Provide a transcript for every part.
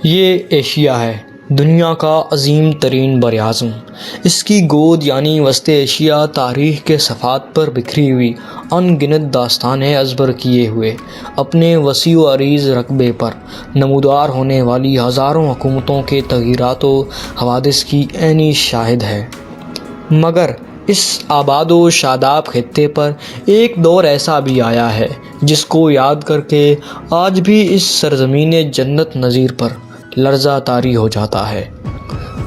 یہ ایشیا ہے، دنیا کا عظیم ترین براعظم۔ اس کی گود یعنی وسط ایشیا تاریخ کے صفحات پر بکھری ہوئی ان گنت داستانیں ازبر کیے ہوئے اپنے وسیع و عریض رقبے پر نمودار ہونے والی ہزاروں حکومتوں کے تغیرات و حوادث کی عینی شاہد ہے۔ مگر اس آباد و شاداب خطے پر ایک دور ایسا بھی آیا ہے جس کو یاد کر کے آج بھی اس سرزمین جنت نظیر پر لرزہ طاری ہو جاتا ہے۔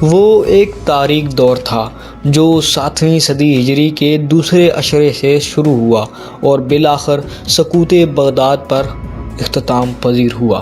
وہ ایک تاریک دور تھا جو 7ویں صدی ہجری کے دوسرے عشرے سے شروع ہوا اور بالآخر سقوط بغداد پر اختتام پذیر ہوا۔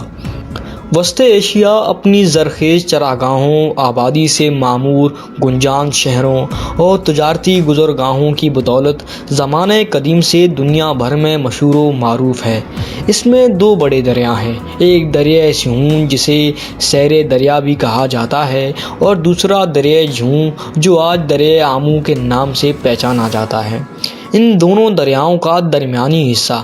وسط ایشیا اپنی زرخیز چراگاہوں، آبادی سے معمور گنجان شہروں اور تجارتی گزرگاہوں کی بدولت زمانہ قدیم سے دنیا بھر میں مشہور و معروف ہے۔ اس میں دو بڑے دریا ہیں، ایک دریائے سیہون جسے سیر دریا بھی کہا جاتا ہے اور دوسرا دریائے جھوں جو آج دریائے آمو کے نام سے پہچانا جاتا ہے۔ ان دونوں دریاؤں کا درمیانی حصہ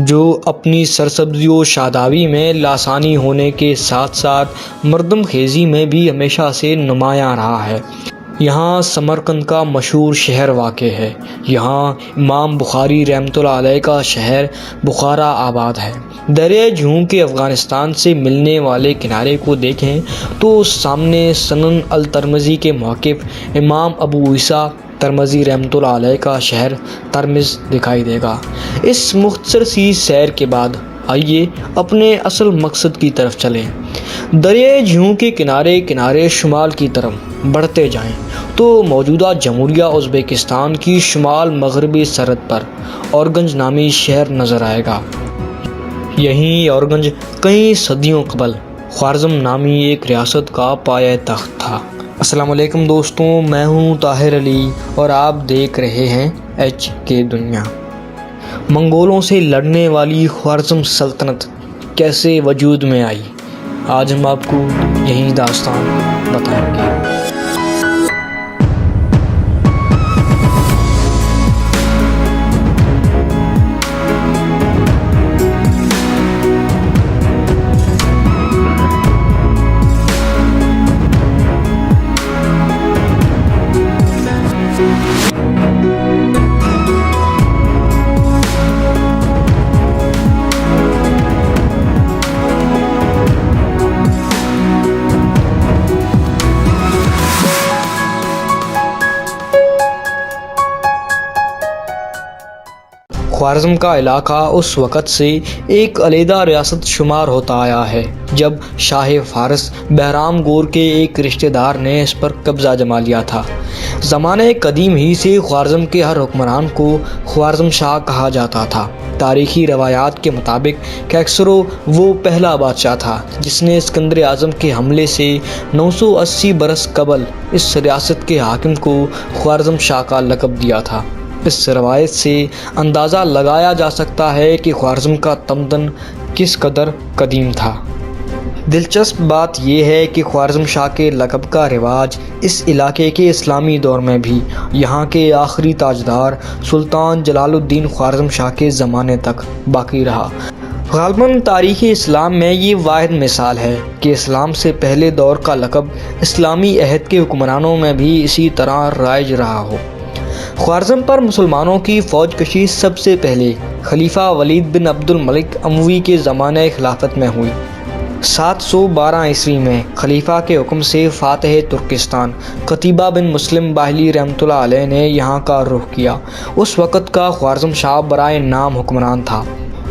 جو اپنی سرسبزی و شادابی میں لاسانی ہونے کے ساتھ ساتھ مردم خیزی میں بھی ہمیشہ سے نمایاں رہا ہے، یہاں سمرقند کا مشہور شہر واقع ہے۔ یہاں امام بخاری رحمۃ اللہ علیہ کا شہر بخارا آباد ہے۔ دریائے جھوں کے افغانستان سے ملنے والے کنارے کو دیکھیں تو سامنے سنن الترمذی کے موقف امام ابو عیسیٰ ترمذی رحمۃ اللہ علیہ کا شہر ترمذ دکھائی دے گا۔ اس مختصر سی سیر کے بعد آئیے اپنے اصل مقصد کی طرف چلیں۔ دریائے جھوں کے کنارے کنارے شمال کی طرف بڑھتے جائیں تو موجودہ جمہوریہ ازبکستان کی شمال مغربی سرحد پر اورگنج نامی شہر نظر آئے گا۔ یہیں اورگنج کئی صدیوں قبل خوارزم نامی ایک ریاست کا پایہ تخت تھا۔ السلام علیکم دوستوں، میں ہوں طاہر علی اور آپ دیکھ رہے ہیں HK دنیا۔ منگولوں سے لڑنے والی خوارزم سلطنت کیسے وجود میں آئی، آج ہم آپ کو یہی داستان بتائیں گے۔ خوارزم کا علاقہ اس وقت سے ایک علیحدہ ریاست شمار ہوتا آیا ہے جب شاہ فارس بہرام گور کے ایک رشتہ دار نے اس پر قبضہ جما لیا تھا۔ زمانہ قدیم ہی سے خوارزم کے ہر حکمران کو خوارزم شاہ کہا جاتا تھا۔ تاریخی روایات کے مطابق کیکسرو وہ پہلا بادشاہ تھا جس نے اسکندر اعظم کے حملے سے 980 برس قبل اس ریاست کے حاکم کو خوارزم شاہ کا لقب دیا تھا۔ اس روایت سے اندازہ لگایا جا سکتا ہے کہ خوارزم کا تمدن کس قدر قدیم تھا۔ دلچسپ بات یہ ہے کہ خوارزم شاہ کے لقب کا رواج اس علاقے کے اسلامی دور میں بھی یہاں کے آخری تاجدار سلطان جلال الدین خوارزم شاہ کے زمانے تک باقی رہا۔ غالباً تاریخ اسلام میں یہ واحد مثال ہے کہ اسلام سے پہلے دور کا لقب اسلامی عہد کے حکمرانوں میں بھی اسی طرح رائج رہا ہو۔ خوارزم پر مسلمانوں کی فوج کشی سب سے پہلے خلیفہ ولید بن عبد الملک اموی کے زمانہ خلافت میں ہوئی۔ 712 عیسوی میں خلیفہ کے حکم سے فاتح ترکستان قتیبہ بن مسلم باہلی رحمۃ اللہ علیہ نے یہاں کا رخ کیا۔ اس وقت کا خوارزم شاہ برائے نام حکمران تھا۔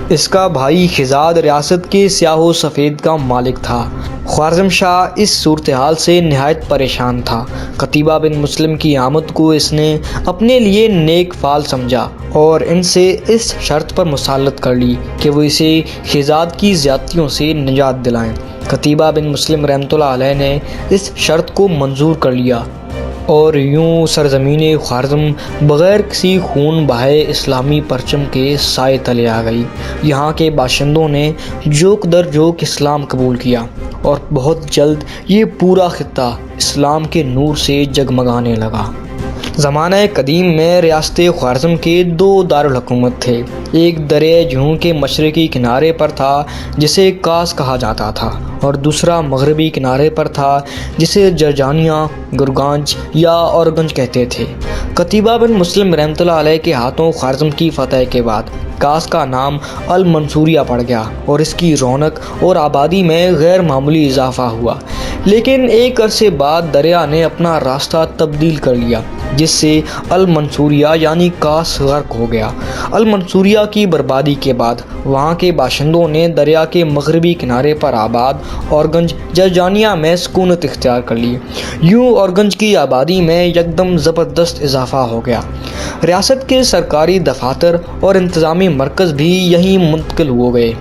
اس کا بھائی خزاد ریاست کے سیاہ و سفید کا مالک تھا۔ خوارزم شاہ اس صورتحال سے نہایت پریشان تھا۔ قتیبہ بن مسلم کی آمد کو اس نے اپنے لیے نیک فال سمجھا اور ان سے اس شرط پر مسالت کر لی کہ وہ اسے خزاد کی زیادتیوں سے نجات دلائیں۔ قتیبہ بن مسلم رحمۃ اللہ علیہ نے اس شرط کو منظور کر لیا اور یوں سرزمین خوارزم بغیر کسی خون بہائے اسلامی پرچم کے سائے تلے آ گئی۔ یہاں کے باشندوں نے جوک در جوک اسلام قبول کیا اور بہت جلد یہ پورا خطہ اسلام کے نور سے جگمگانے لگا۔ زمانہ قدیم میں ریاست خوارزم کے دو دارالحکومت تھے۔ ایک دریائے جہوں کے مشرقی کنارے پر تھا جسے کاس کہا جاتا تھا، اور دوسرا مغربی کنارے پر تھا جسے جرجانیہ، گرگانج یا اورگنج کہتے تھے۔ قتیبہ بن مسلم رحمۃ اللہ علیہ کے ہاتھوں خوارزم کی فتح کے بعد کاس کا نام المنصوریہ پڑ گیا اور اس کی رونق اور آبادی میں غیر معمولی اضافہ ہوا۔ لیکن ایک عرصے بعد دریا نے اپنا راستہ تبدیل کر لیا، جس سے المنصوریہ یعنی کاس غرق ہو گیا۔ المنصوریہ کی بربادی کے بعد وہاں کے باشندوں نے دریا کے مغربی کنارے پر آباد اورگنج جرجانیہ میں سکونت اختیار کر لی۔ یوں اورگنج کی آبادی میں یکدم زبردست اضافہ ہو گیا۔ ریاست کے سرکاری دفاتر اور انتظامی مرکز بھی یہیں منتقل ہو گئے۔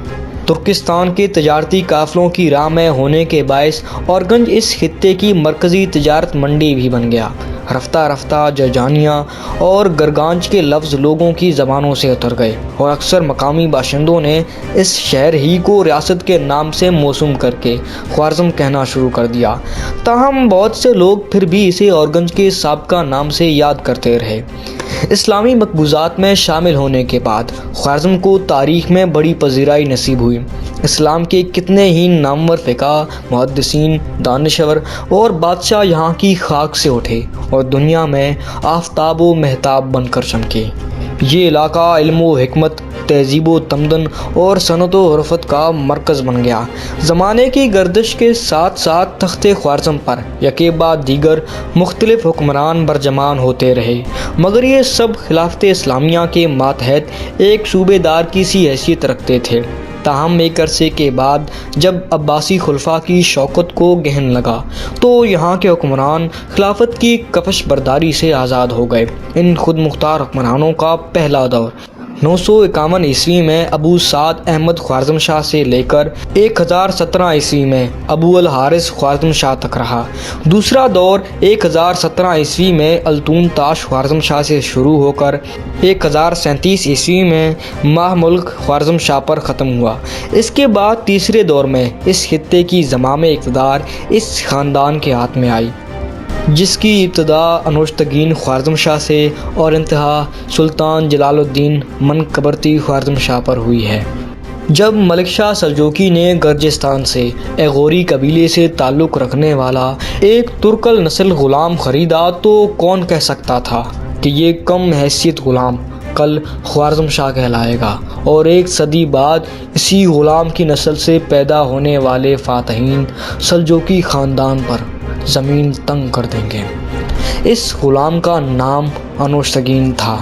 ترکستان کے تجارتی قافلوں کی راہ میں ہونے کے باعث اورگنج اس خطے کی مرکزی تجارت منڈی بھی بن گیا۔ رفتہ رفتہ جرجانیہ اور گرگانج کے لفظ لوگوں کی زبانوں سے اتر گئے اور اکثر مقامی باشندوں نے اس شہر ہی کو ریاست کے نام سے موسوم کر کے خوارزم کہنا شروع کر دیا۔ تاہم بہت سے لوگ پھر بھی اسے اورگنج کے سابقہ نام سے یاد کرتے رہے۔ اسلامی مقبوضات میں شامل ہونے کے بعد خوارزم کو تاریخ میں بڑی پذیرائی نصیب ہوئی۔ اسلام کے کتنے ہی نامور فقہ، محدثین، دانشور اور بادشاہ یہاں کی خاک سے اٹھے اور دنیا میں آفتاب و مہتاب بن کر چمکے۔ یہ علاقہ علم و حکمت، تہذیب و تمدن اور صنعت و عرفت کا مرکز بن گیا۔ زمانے کی گردش کے ساتھ ساتھ تخت خوارزم پر یکے بعد دیگر مختلف حکمران برجمان ہوتے رہے، مگر یہ سب خلافت اسلامیہ کے ماتحت ایک صوبے دار کی سی حیثیت رکھتے تھے۔ تاہم ایک عرصے کے بعد جب عباسی خلفاء کی شوکت کو گہن لگا تو یہاں کے حکمران خلافت کی کفش برداری سے آزاد ہو گئے۔ ان خود مختار حکمرانوں کا پہلا دور 951 عیسوی میں ابو سعد احمد خوارزم شاہ سے لے کر 1017 عیسوی میں ابو الحارث خوارزم شاہ تک رہا۔ دوسرا دور 1017 عیسوی میں التون تاش خوارزم شاہ سے شروع ہو کر 1037 عیسوی میں ماہ ملک خوارزم شاہ پر ختم ہوا۔ اس کے بعد تیسرے دور میں اس خطے کی زمام اقتدار اس خاندان کے ہاتھ میں آئی، جس کی ابتدا انوشتگین خوارزم شاہ سے اور انتہا سلطان جلال الدین منقبرتی خوارزم شاہ پر ہوئی ہے۔ جب ملک شاہ سلجوقی نے گرجستان سے ایغوری قبیلے سے تعلق رکھنے والا ایک ترک نسل غلام خریدا تو کون کہہ سکتا تھا کہ یہ کم حیثیت غلام کل خوارزم شاہ کہلائے گا اور ایک صدی بعد اسی غلام کی نسل سے پیدا ہونے والے فاتحین سلجوقی خاندان پر زمین تنگ کر دیں گے۔ اس غلام کا نام انوشتگین تھا۔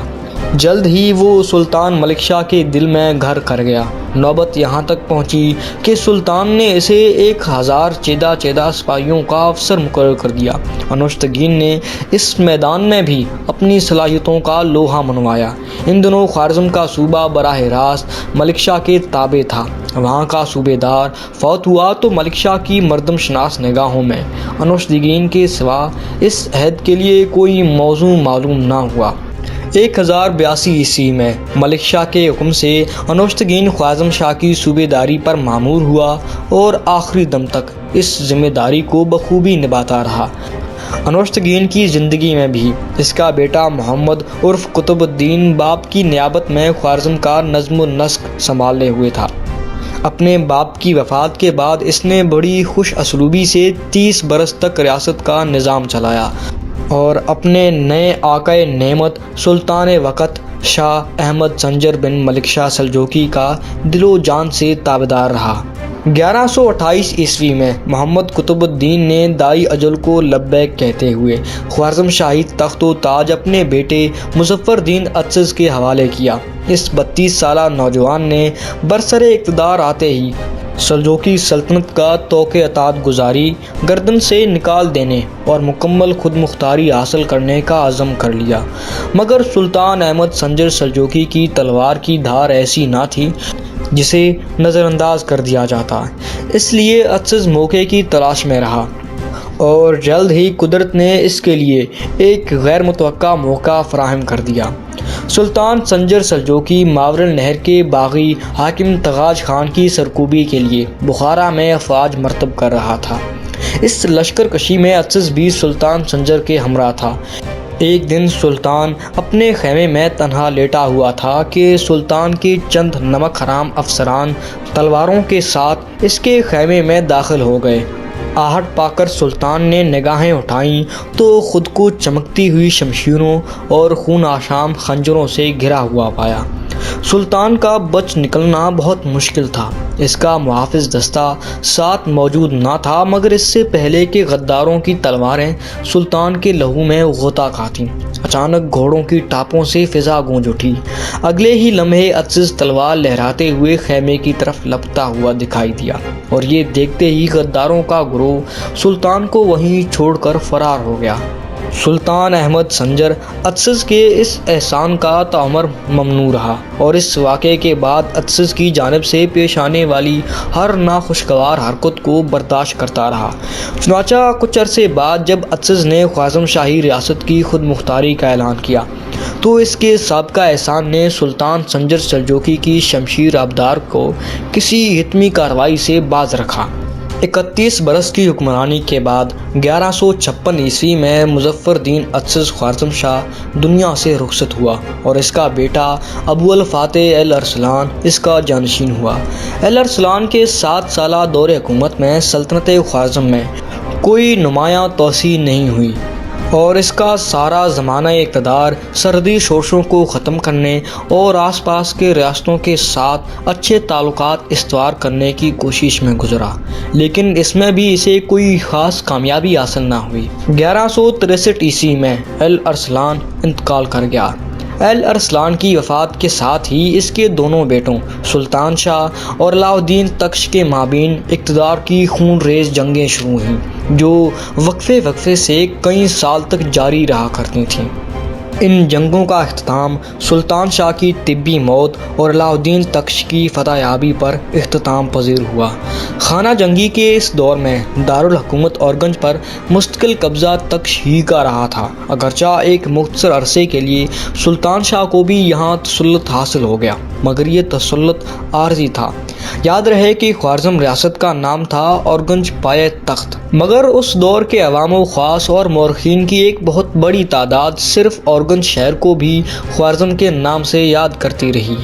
جلد ہی وہ سلطان ملک شاہ کے دل میں گھر کر گیا۔ نوبت یہاں تک پہنچی کہ سلطان نے اسے 1000 چیدہ سپاہیوں کا افسر مقرر کر دیا۔ انوشتگین نے اس میدان میں بھی اپنی صلاحیتوں کا لوہا منوایا۔ ان دنوں خوارزم کا صوبہ براہ راست ملک شاہ کے تابع تھا۔ وہاں کا صوبے دار فوت ہوا تو ملک شاہ کی مردم شناس نگاہوں میں انوشتگین کے سوا اس عہد کے لیے کوئی موضوع معلوم نہ ہوا۔ 1082 عیسوی میں ملک شاہ کے حکم سے انوشتگین خوارزم شاہ کی صوبے داری پر مامور ہوا اور آخری دم تک اس ذمہ داری کو بخوبی نبھاتا رہا۔ انوشتگین کی زندگی میں بھی اس کا بیٹا محمد عرف قطب الدین باپ کی نیابت میں خوارزم کا نظم و نسق سنبھالے ہوئے تھا۔ اپنے باپ کی وفات کے بعد اس نے بڑی خوش اسلوبی سے 30 برس تک ریاست کا نظام چلایا اور اپنے نئے آقائے نعمت سلطان وقت شاہ احمد سنجر بن ملک شاہ سلجوقی کا دل و جان سے تابعدار رہا۔ 1128 عیسوی میں محمد قطب الدین نے دائی اجل کو لبیک کہتے ہوئے خوارزم شاہی تخت و تاج اپنے بیٹے مظفر الدین اڅھز کے حوالے کیا۔ اس 32 سالہ نوجوان نے برسر اقتدار آتے ہی سلجوقی سلطنت کا طوق اطاعت گزاری گردن سے نکال دینے اور مکمل خود مختاری حاصل کرنے کا عزم کر لیا، مگر سلطان احمد سنجر سلجوقی کی تلوار کی دھار ایسی نہ تھی جسے نظر انداز کر دیا جاتا، اس لیے اڅھز موقع کی تلاش میں رہا اور جلد ہی قدرت نے اس کے لیے ایک غیر متوقع موقع فراہم کر دیا۔ سلطان سنجر سلجوقی ماورل نہر کے باغی حاکم تغاج خان کی سرکوبی کے لیے بخارا میں افواج مرتب کر رہا تھا۔ اس لشکر کشی میں اڅھز بھی سلطان سنجر کے ہمراہ تھا۔ ایک دن سلطان اپنے خیمے میں تنہا لیٹا ہوا تھا کہ سلطان کے چند نمک حرام افسران تلواروں کے ساتھ اس کے خیمے میں داخل ہو گئے۔ آہٹ پا کر سلطان نے نگاہیں اٹھائیں تو خود کو چمکتی ہوئی شمشیروں اور خون آشام خنجروں سے گھرا ہوا پایا۔ سلطان کا بچ نکلنا بہت مشکل تھا۔ اس کا محافظ دستہ ساتھ موجود نہ تھا، مگر اس سے پہلے کہ غداروں کی تلواریں سلطان کے لہو میں غوطہ کھاتیں، اچانک گھوڑوں کی ٹاپوں سے فضا گونج اٹھی۔ اگلے ہی لمحے عزیز تلوار لہراتے ہوئے خیمے کی طرف لپکتا ہوا دکھائی دیا، اور یہ دیکھتے ہی غداروں کا گروہ سلطان کو وہیں چھوڑ کر فرار ہو گیا۔ سلطان احمد سنجر عزیز کے اس احسان کا تعمیر ممنوع رہا، اور اس واقعے کے بعد عزیز کی جانب سے پیش آنے والی ہر ناخوشگوار حرکت کو برداشت کرتا رہا۔ چنانچہ کچھ عرصے بعد جب عزیز نے خوارزم شاہی ریاست کی خود مختاری کا اعلان کیا تو اس کے سابقہ احسان نے سلطان سنجر سلجوقی کی شمشیر آبدار کو کسی حتمی کارروائی سے باز رکھا۔ 31 برس کی حکمرانی کے بعد 1156 عیسوی میں مظفر دین عزیز خوارزم شاہ دنیا سے رخصت ہوا، اور اس کا بیٹا ابو الفاتح الارسلان اس کا جانشین ہوا۔ الارسلان کے 7 سالہ دور حکومت میں سلطنت خوارزم میں کوئی نمایاں توسیع نہیں ہوئی، اور اس کا سارا زمانہ اقتدار سرحدی شورشوں کو ختم کرنے اور آس پاس کے ریاستوں کے ساتھ اچھے تعلقات استوار کرنے کی کوشش میں گزرا، لیکن اس میں بھی اسے کوئی خاص کامیابی حاصل نہ ہوئی۔ 1163 عیسوی میں الارسلان انتقال کر گیا۔ الارسلان کی وفات کے ساتھ ہی اس کے دونوں بیٹوں سلطان شاہ اور علاء الدین تخش کے مابین اقتدار کی خون ریز جنگیں شروع ہوئیں، جو وقفے سے کئی سال تک جاری رہا کرتی تھیں۔ ان جنگوں کا اختتام سلطان شاہ کی طبی موت اور علاء الدین تخش کی فتح یابی پر اختتام پذیر ہوا۔ خانہ جنگی کے اس دور میں دارالحکومت اورگنج پر مستقل قبضہ تخش ہی کا رہا تھا، اگرچہ ایک مختصر عرصے کے لیے سلطان شاہ کو بھی یہاں تسلط حاصل ہو گیا، مگر یہ تسلط عارضی تھا۔ یاد رہے کہ خوارزم ریاست کا نام تھا اورگنج پایہ تخت، مگر اس دور کے عوام و خاص اور مورخین کی ایک بہت بڑی تعداد صرف اورگنج شہر کو بھی خوارزم کے نام سے یاد کرتی رہی۔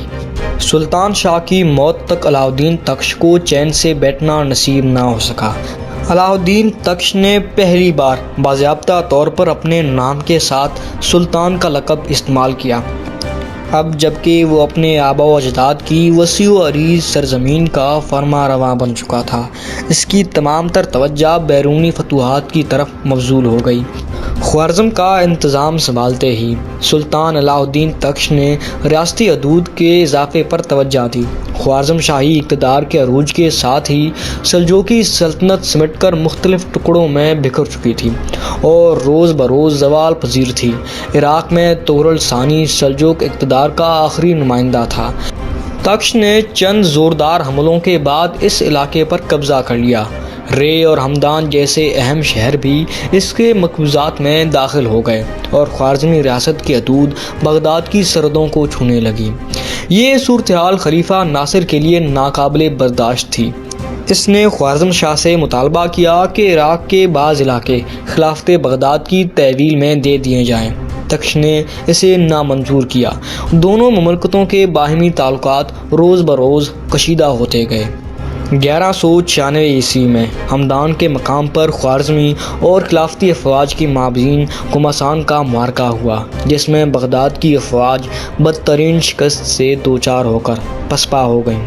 سلطان شاہ کی موت تک علاء الدین تخش کو چین سے بیٹھنا نصیب نہ ہو سکا۔ علاء الدین تخش نے پہلی بار باضابطہ طور پر اپنے نام کے ساتھ سلطان کا لقب استعمال کیا، اب جبکہ وہ اپنے آباء و اجداد کی وسیع و عریض سرزمین کا فرما رواں بن چکا تھا۔ اس کی تمام تر توجہ بیرونی فتوحات کی طرف مبذول ہو گئی۔ خوارزم کا انتظام سنبھالتے ہی سلطان علاء الدین تخش نے ریاستی حدود کے اضافے پر توجہ دی۔ خوارزم شاہی اقتدار کے عروج کے ساتھ ہی سلجوقی سلطنت سمٹ کر مختلف ٹکڑوں میں بکھر چکی تھی اور روز بروز زوال پذیر تھی۔ عراق میں تغرل ثانی سلجوق اقتدار کا آخری نمائندہ تھا۔ تخش نے چند زوردار حملوں کے بعد اس علاقے پر قبضہ کر لیا۔ رے اور ہمدان جیسے اہم شہر بھی اس کے مقبوضات میں داخل ہو گئے، اور خوارزمی ریاست کی حدود بغداد کی سرحدوں کو چھونے لگی۔ یہ صورتحال خلیفہ ناصر کے لیے ناقابل برداشت تھی۔ اس نے خوارزم شاہ سے مطالبہ کیا کہ عراق کے بعض علاقے خلافت بغداد کی تحویل میں دے دیے جائیں۔ تخش نے اسے نامنظور کیا۔ دونوں مملکتوں کے باہمی تعلقات روز بروز کشیدہ ہوتے گئے۔ 1196 عیسوی میں ہمدان کے مقام پر خوارزمی اور خلافتی افواج کے مابین گھمسان کا معرکہ ہوا، جس میں بغداد کی افواج بدترین شکست سے دوچار ہو کر پسپا ہو گئیں۔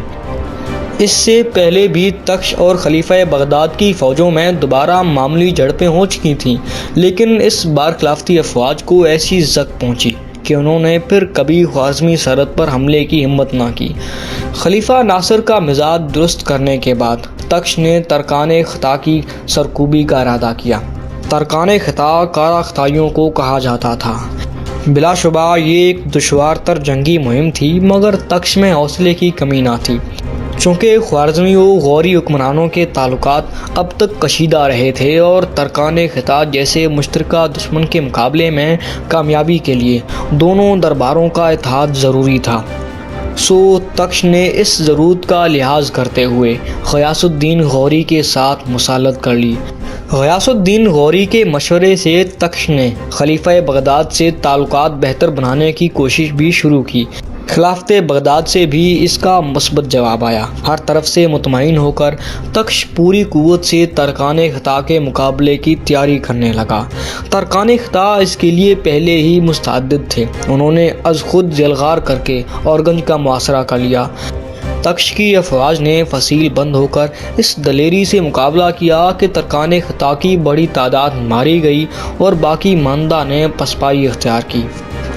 اس سے پہلے بھی تخش اور خلیفہ بغداد کی فوجوں میں دوبارہ معمولی جھڑپیں ہو چکی تھیں، لیکن اس بار خلافتی افواج کو ایسی زک پہنچی کہ انہوں نے پھر کبھی خوارزمی سرحد پر حملے کی ہمت نہ کی۔ خلیفہ ناصر کا مزاج درست کرنے کے بعد تخش نے ترکان خطا کی سرکوبی کا ارادہ کیا۔ ترکان خطا کارا خطائیوں کو کہا جاتا تھا۔ بلا شبہ یہ ایک دشوار تر جنگی مہم تھی، مگر تخش میں حوصلے کی کمی نہ تھی۔ چونکہ خوارزمی و غوری حکمرانوں کے تعلقات اب تک کشیدہ رہے تھے اور ترکان خطا جیسے مشترکہ دشمن کے مقابلے میں کامیابی کے لیے دونوں درباروں کا اتحاد ضروری تھا، سو تخش نے اس ضرورت کا لحاظ کرتے ہوئے غیاث الدین غوری کے ساتھ مصالحت کر لی۔ غیاث الدین غوری کے مشورے سے تخش نے خلیفہ بغداد سے تعلقات بہتر بنانے کی کوشش بھی شروع کی۔ خلافت بغداد سے بھی اس کا مثبت جواب آیا۔ ہر طرف سے مطمئن ہو کر تخش پوری قوت سے ترکان خطا کے مقابلے کی تیاری کرنے لگا۔ ترکان خطا اس کے لیے پہلے ہی مستعد تھے۔ انہوں نے از خود یلغار کر کے اورگنج کا محاصرہ کر لیا۔ تخش کی افواج نے فصیل بند ہو کر اس دلیری سے مقابلہ کیا کہ ترکان خطا کی بڑی تعداد ماری گئی اور باقی ماندہ نے پسپائی اختیار کی۔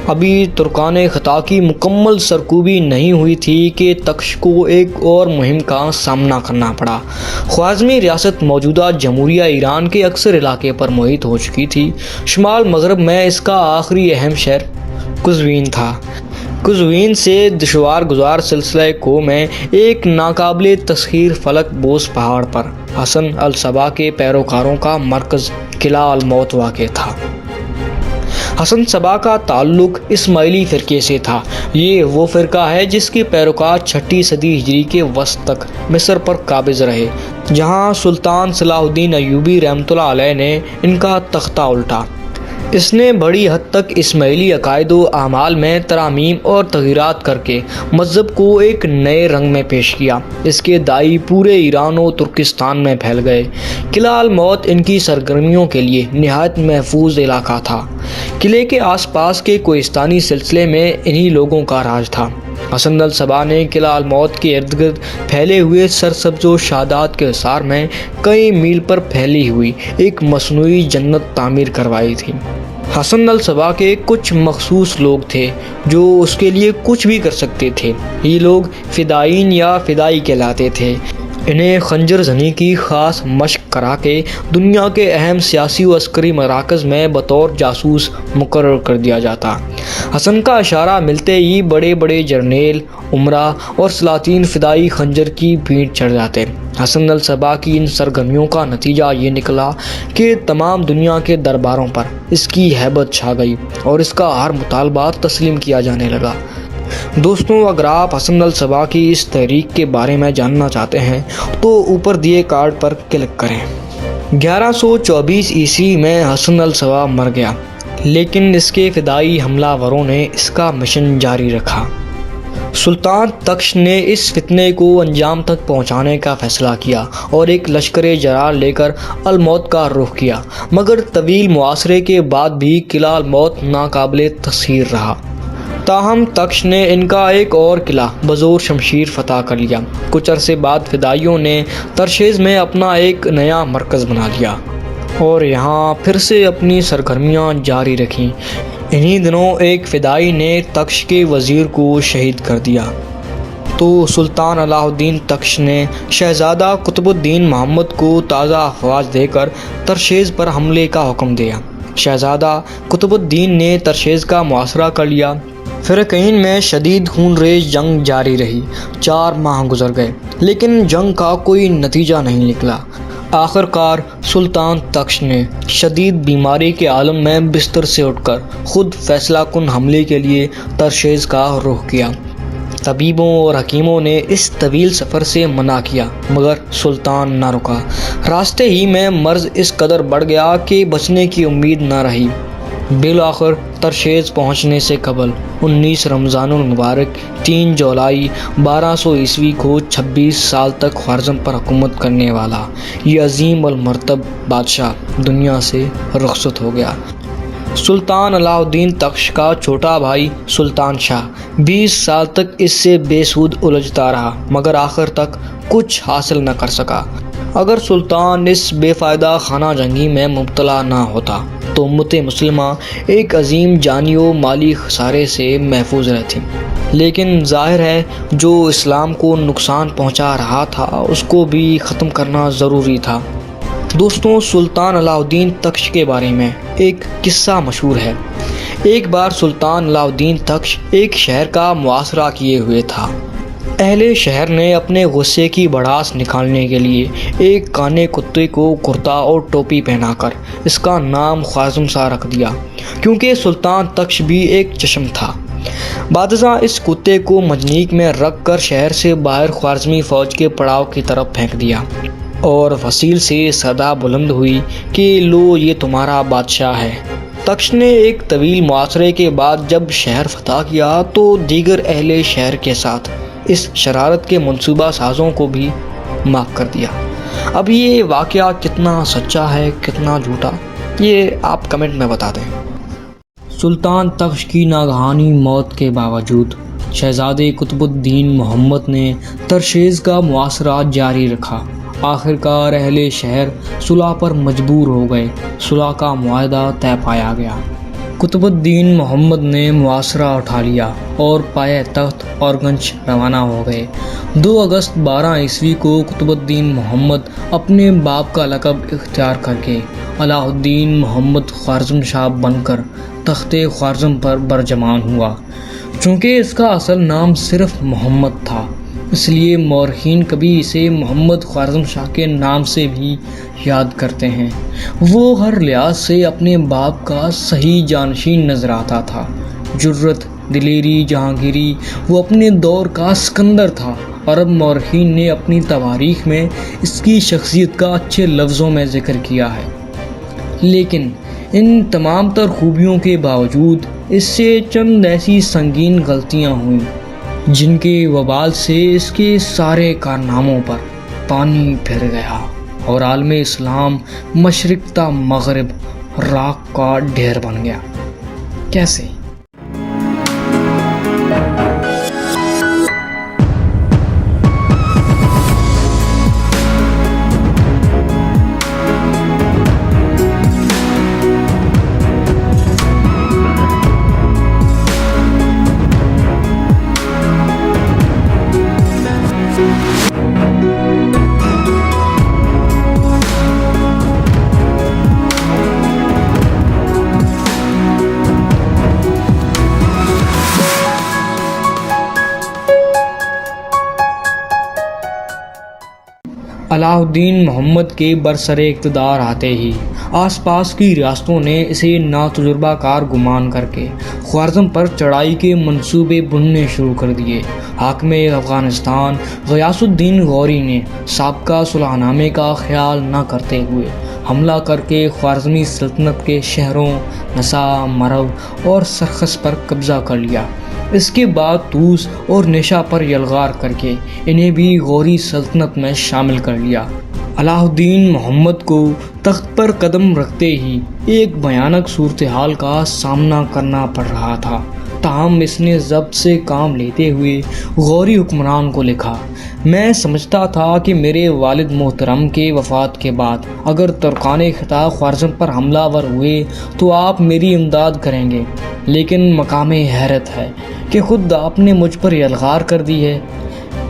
ابھی ترکان خطا کی مکمل سرکوبی نہیں ہوئی تھی کہ تخش کو ایک اور مہم کا سامنا کرنا پڑا۔ خوارزمی ریاست موجودہ جمہوریہ ایران کے اکثر علاقے پر محیط ہو چکی تھی۔ شمال مغرب میں اس کا آخری اہم شہر قزوین تھا۔ قزوین سے دشوار گزار سلسلہ کو میں ایک ناقابل تسخیر فلک بوس پہاڑ پر حسن الصبا کے پیروکاروں کا مرکز قلعہ الموت واقع تھا۔ حسن صبا کا تعلق اسماعیلی فرقے سے تھا۔ یہ وہ فرقہ ہے جس کے پیروکار 6 صدی ہجری کے وسط تک مصر پر قابض رہے، جہاں سلطان صلاح الدین ایوبی رحمۃ اللہ علیہ نے ان کا تختہ الٹا۔ اس نے بڑی حد تک اسماعیلی عقائد و اعمال میں ترامیم اور تغیرات کر کے مذہب کو ایک نئے رنگ میں پیش کیا۔ اس کے داعی پورے ایران و ترکستان میں پھیل گئے۔ قلعہ الموت ان کی سرگرمیوں کے لیے نہایت محفوظ علاقہ تھا۔ قلعے کے آس پاس کے کوہستانی سلسلے میں انہی لوگوں کا راج تھا۔ حسن الصبا نے قلعہ الموت کے ارد گرد پھیلے ہوئے سرسبز و شاداب کے حصار میں کئی میل پر پھیلی ہوئی ایک مصنوعی جنت تعمیر کروائی تھی۔ حسن الصبا کے کچھ مخصوص لوگ تھے جو اس کے لیے کچھ بھی کر سکتے تھے۔ یہ لوگ فدائین یا فدائی کہلاتے تھے۔ انہیں خنجر زنی کی خاص مشق کرا کے دنیا کے اہم سیاسی و عسکری مراکز میں بطور جاسوس مقرر کر دیا جاتا۔ حسن کا اشارہ ملتے ہی بڑے بڑے جرنیل، امراء اور سلاطین فدائی خنجر کی بھیڑ چڑھ جاتے۔ حسن الصبا کی ان سرگرمیوں کا نتیجہ یہ نکلا کہ تمام دنیا کے درباروں پر اس کی ہیبت چھا گئی اور اس کا ہر مطالبہ تسلیم کیا جانے لگا۔ دوستوں، اگر آپ حسن الصبا کی اس تحریک کے بارے میں جاننا چاہتے ہیں تو اوپر دیے کارڈ پر کلک کریں۔ 1124 عیسوی میں حسن الصبا مر گیا، لیکن اس کے فدائی حملہ وروں نے اس کا مشن جاری رکھا۔ سلطان تخش نے اس فتنے کو انجام تک پہنچانے کا فیصلہ کیا اور ایک لشکر جرار لے کر الموت کا رخ کیا، مگر طویل محاصرے کے بعد بھی قلعہ الموت ناقابل تسخیر رہا۔ تاہم تخش نے ان کا ایک اور قلعہ بزور شمشیر فتح کر لیا۔ کچھ عرصے بعد فدائیوں نے ترشیز میں اپنا ایک نیا مرکز بنا لیا اور یہاں پھر سے اپنی سرگرمیاں جاری رکھیں۔ انہی دنوں ایک فدائی نے تخش کے وزیر کو شہید کر دیا تو سلطان علاء الدین تخش نے شہزادہ قطب الدین محمد کو تازہ افواج دے کر ترشیز پر حملے کا حکم دیا۔ شہزادہ قطب الدین نے ترشیز کا محاصرہ کر لیا۔ فرقین میں شدید خون ریز جنگ جاری رہی۔ 4 ماہ گزر گئے، لیکن جنگ کا کوئی نتیجہ نہیں نکلا۔ آخر کار سلطان تخش نے شدید بیماری کے عالم میں بستر سے اٹھ کر خود فیصلہ کن حملے کے لیے ترشیز کا رخ کیا۔ طبیبوں اور حکیموں نے اس طویل سفر سے منع کیا، مگر سلطان نہ رکا۔ راستے ہی میں مرض اس قدر بڑھ گیا کہ بچنے کی امید نہ رہی۔ بالآخر ترشیز پہنچنے سے قبل 19 رمضان المبارک 3 جولائی 1200 عیسوی کو 26 سال تک خوارزم پر حکومت کرنے والا یہ عظیم المرتب بادشاہ دنیا سے رخصت ہو گیا۔ سلطان علاء الدین تخش کا چھوٹا بھائی سلطان شاہ 20 سال تک اس سے بے سود الجھتا رہا، مگر آخر تک کچھ حاصل نہ کر سکا۔ اگر سلطان اس بے فائدہ خانہ جنگی میں مبتلا نہ ہوتا تو امت مسلمہ ایک عظیم جانی و مالی خسارے سے محفوظ رہتی، لیکن ظاہر ہے جو اسلام کو نقصان پہنچا رہا تھا اس کو بھی ختم کرنا ضروری تھا۔ دوستوں، سلطان علاء الدین تخش کے بارے میں ایک قصہ مشہور ہے۔ ایک بار سلطان علاء الدین تخش ایک شہر کا محاصرہ کیے ہوئے تھا۔ اہل شہر نے اپنے غصے کی بھڑاس نکالنے کے لیے ایک کانے کتے کو کرتا اور ٹوپی پہنا کر اس کا نام خوارزم شاہ رکھ دیا، کیونکہ سلطان تخش بھی ایک چشم تھا۔ بعد ازاں اس کتے کو منجنیق میں رکھ کر شہر سے باہر خوارزمی فوج کے پڑاؤ کی طرف پھینک دیا۔ اور فصیل سے صدا بلند ہوئی کہ لو یہ تمہارا بادشاہ ہے۔ تکش نے ایک طویل محاصرے کے بعد جب شہر فتح کیا تو دیگر اہل شہر کے ساتھ اس شرارت کے منصوبہ سازوں کو بھی معاف کر دیا۔ اب یہ واقعہ کتنا سچا ہے کتنا جھوٹا، یہ آپ کمنٹ میں بتا دیں۔ سلطان تکش کی ناگہانی موت کے باوجود شہزادے قطب الدین محمد نے ترشیز کا محاصرہ جاری رکھا۔ آخرکار اہل شہر صلح پر مجبور ہو گئے۔ صلح کا معاہدہ طے پایا گیا۔ قطب الدین محمد نے محاصرہ اٹھا لیا اور پائے تخت اورگنج روانہ ہو گئے۔ 2 اگست 12 عیسوی کو قطب الدین محمد اپنے باپ کا لقب اختیار کر کے علاء الدین محمد خوارزم شاہ بن کر تخت خوارزم پر برجمان ہوا۔ چونکہ اس کا اصل نام صرف محمد تھا، اس لیے مورخین کبھی اسے محمد خوارزم شاہ کے نام سے بھی یاد کرتے ہیں۔ وہ ہر لحاظ سے اپنے باپ کا صحیح جانشین نظر آتا تھا۔ جرت، دلیری، جہانگیری، وہ اپنے دور کا سکندر تھا۔ عرب مورخین نے اپنی تواریخ میں اس کی شخصیت کا اچھے لفظوں میں ذکر کیا ہے، لیکن ان تمام تر خوبیوں کے باوجود اس سے چند ایسی سنگین غلطیاں ہوئیں جن کے وبال سے اس کے سارے کارناموں پر پانی پھر گیا اور عالم اسلام مشرق تا مغرب راکھ کا ڈھیر بن گیا۔ کیسے؟ علاء الدین محمد کے برسر اقتدار آتے ہی آس پاس کی ریاستوں نے اسے ناتجربہ کار گمان کر کے خوارزم پر چڑھائی کے منصوبے بننے شروع کر دیے۔ حاکم افغانستان غیاث الدین غوری نے سابقہ صلح نامے کا خیال نہ کرتے ہوئے حملہ کر کے خوارزمی سلطنت کے شہروں نسا، مرو اور سرخس پر قبضہ کر لیا۔ اس کے بعد طوس اور نشا پر یلغار کر کے انہیں بھی غوری سلطنت میں شامل کر لیا۔ علاء الدین محمد کو تخت پر قدم رکھتے ہی ایک بھیانک صورتحال کا سامنا کرنا پڑ رہا تھا، تاہم اس نے ضبط سے کام لیتے ہوئے غوری حکمران کو لکھا: میں سمجھتا تھا کہ میرے والد محترم کے وفات کے بعد اگر ترکان خطا خوارزم پر حملہ ور ہوئے تو آپ میری امداد کریں گے، لیکن مقام حیرت ہے کہ خود آپ نے مجھ پر یلغار کر دی ہے۔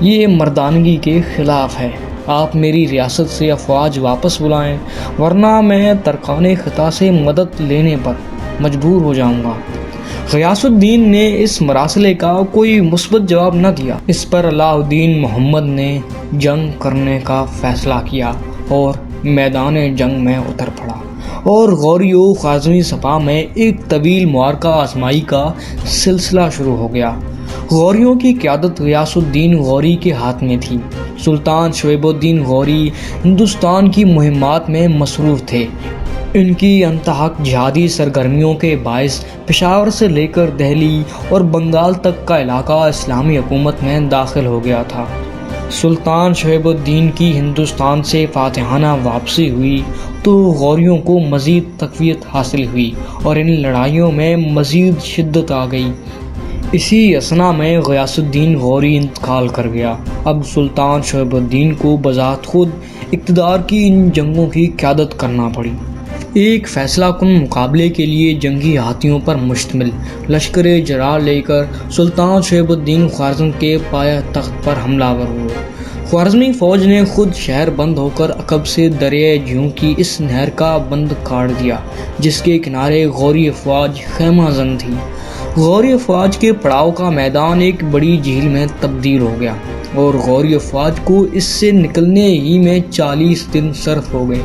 یہ مردانگی کے خلاف ہے۔ آپ میری ریاست سے افواج واپس بلائیں، ورنہ میں ترکان خطا سے مدد لینے پر مجبور ہو جاؤں گا۔ غیاث الدین نے اس مراسلے کا کوئی مثبت جواب نہ دیا۔ اس پر علاء الدین محمد نے جنگ کرنے کا فیصلہ کیا اور میدان جنگ میں اتر پڑا، اور غوری و خوارزمی صفا میں ایک طویل معرکہ آزمائی کا سلسلہ شروع ہو گیا۔ غوریوں کی قیادت غیاث الدین غوری کے ہاتھ میں تھی۔ سلطان شعیب الدین غوری ہندوستان کی مہمات میں مصروف تھے۔ ان کی انتہک جہادی سرگرمیوں کے باعث پشاور سے لے کر دہلی اور بنگال تک کا علاقہ اسلامی حکومت میں داخل ہو گیا تھا۔ سلطان شعیب الدین کی ہندوستان سے فاتحانہ واپسی ہوئی تو غوریوں کو مزید تقویت حاصل ہوئی اور ان لڑائیوں میں مزید شدت آ گئی۔ اسی اثنا میں غیاث الدین غوری انتقال کر گیا۔ اب سلطان شعیب الدین کو بذات خود اقتدار کی ان جنگوں کی قیادت کرنا پڑی۔ ایک فیصلہ کن مقابلے کے لیے جنگی ہاتھیوں پر مشتمل لشکر جرار لے کر سلطان شعیب الدین خوارزم کے پایہ تخت پر حملہ ور ہوئے۔ خوارزمی فوج نے خود شہر بند ہو کر عقب سے دریائے جیوں کی اس نہر کا بند کاٹ دیا، جس کے کنارے غوری افواج خیمہ زن تھی۔ غوری افواج کے پڑاؤ کا میدان ایک بڑی جھیل میں تبدیل ہو گیا اور غوری افواج کو اس سے نکلنے ہی میں 40 دن صرف ہو گئے۔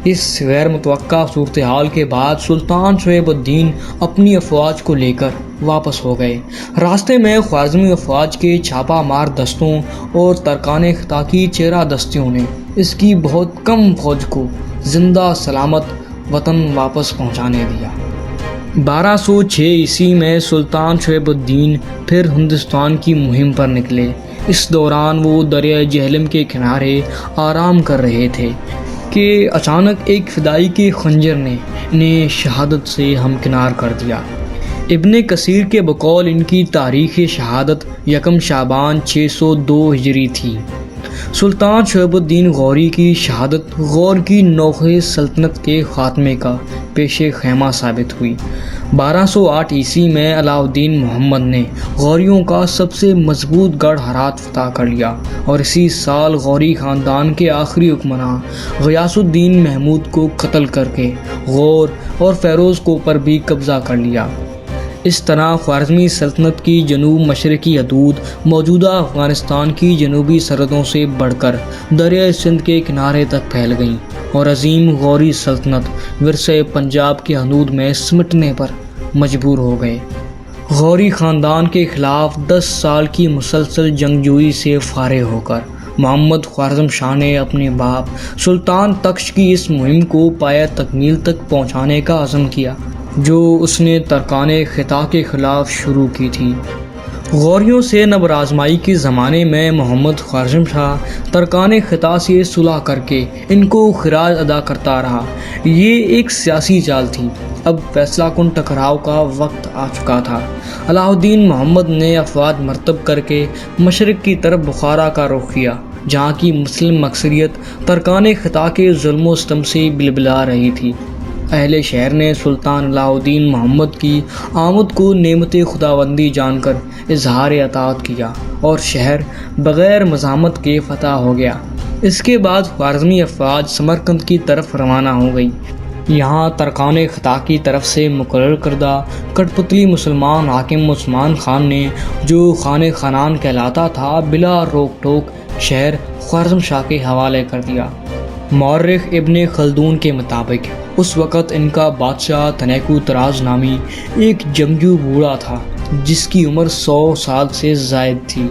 اس غیر متوقع صورتحال کے بعد سلطان شعیب الدین اپنی افواج کو لے کر واپس ہو گئے۔ راستے میں خوارزمی افواج کے چھاپہ مار دستوں اور ترکان خطا کی چیرہ دستیوں نے اس کی بہت کم فوج کو زندہ سلامت وطن واپس پہنچانے دیا۔ 1206 عیسوی میں سلطان شہاب الدین پھر ہندوستان کی مہم پر نکلے۔ اس دوران وہ دریائے جہلم کے کنارے آرام کر رہے تھے کہ اچانک ایک فدائی کے خنجر نے انہیں شہادت سے ہمکنار کر دیا۔ ابن کثیر کے بقول ان کی تاریخ شہادت 1 شعبان 602 ہجری تھی۔ سلطان شہاب الدین غوری کی شہادت غور کی نوخہ سلطنت کے خاتمے کا پیش خیمہ ثابت ہوئی۔ 1208 عیسوی میں علاء الدین محمد نے غوریوں کا سب سے مضبوط گڑھ ہرات فتح کر لیا اور اسی سال غوری خاندان کے آخری حکمراں غیاث الدین محمود کو قتل کر کے غور اور فیروز کو پر بھی قبضہ کر لیا۔ اس طرح خوارزمی سلطنت کی جنوب مشرقی حدود موجودہ افغانستان کی جنوبی سرحدوں سے بڑھ کر دریائے سندھ کے کنارے تک پھیل گئیں اور عظیم غوری سلطنت ورثہ پنجاب کے حدود میں سمٹنے پر مجبور ہو گئے۔ غوری خاندان کے خلاف 10 سال کی مسلسل جنگجوئی سے فارغ ہو کر محمد خوارزم شاہ نے اپنے باپ سلطان تخش کی اس مہم کو پایہ تکمیل تک پہنچانے کا عزم کیا جو اس نے ترکان خطا کے خلاف شروع کی تھی۔ غوریوں سے نبرآزمائی کے زمانے میں محمد خوارزم شاہ ترکان خطا سے صلح کر کے ان کو خراج ادا کرتا رہا۔ یہ ایک سیاسی چال تھی۔ اب فیصلہ کن ٹکراؤ کا وقت آ چکا تھا۔ علاء الدین محمد نے افواج مرتب کر کے مشرق کی طرف بخارا کا رخ کیا، جہاں کی مسلم اکثریت ترکان خطا کے ظلم و ستم سے بلبلا رہی تھی۔ اہل شہر نے سلطان علاء الدین محمد کی آمد کو نعمت خداوندی جان کر اظہار اطاعت کیا اور شہر بغیر مزاحمت کے فتح ہو گیا۔ اس کے بعد خوارزمی افواج سمرقند کی طرف روانہ ہو گئی۔ یہاں ترکان خطا کی طرف سے مقرر کردہ کٹ پتلی مسلمان حاکم عثمان خان نے جو خانِ خانان کہلاتا تھا بلا روک ٹوک شہر خوارزم شاہ کے حوالے کر دیا۔ مورخ ابن خلدون کے مطابق اس وقت ان کا بادشاہ تنیکو تراز نامی ایک جنگجو بوڑھا تھا جس کی عمر 100 سال سے زائد تھی۔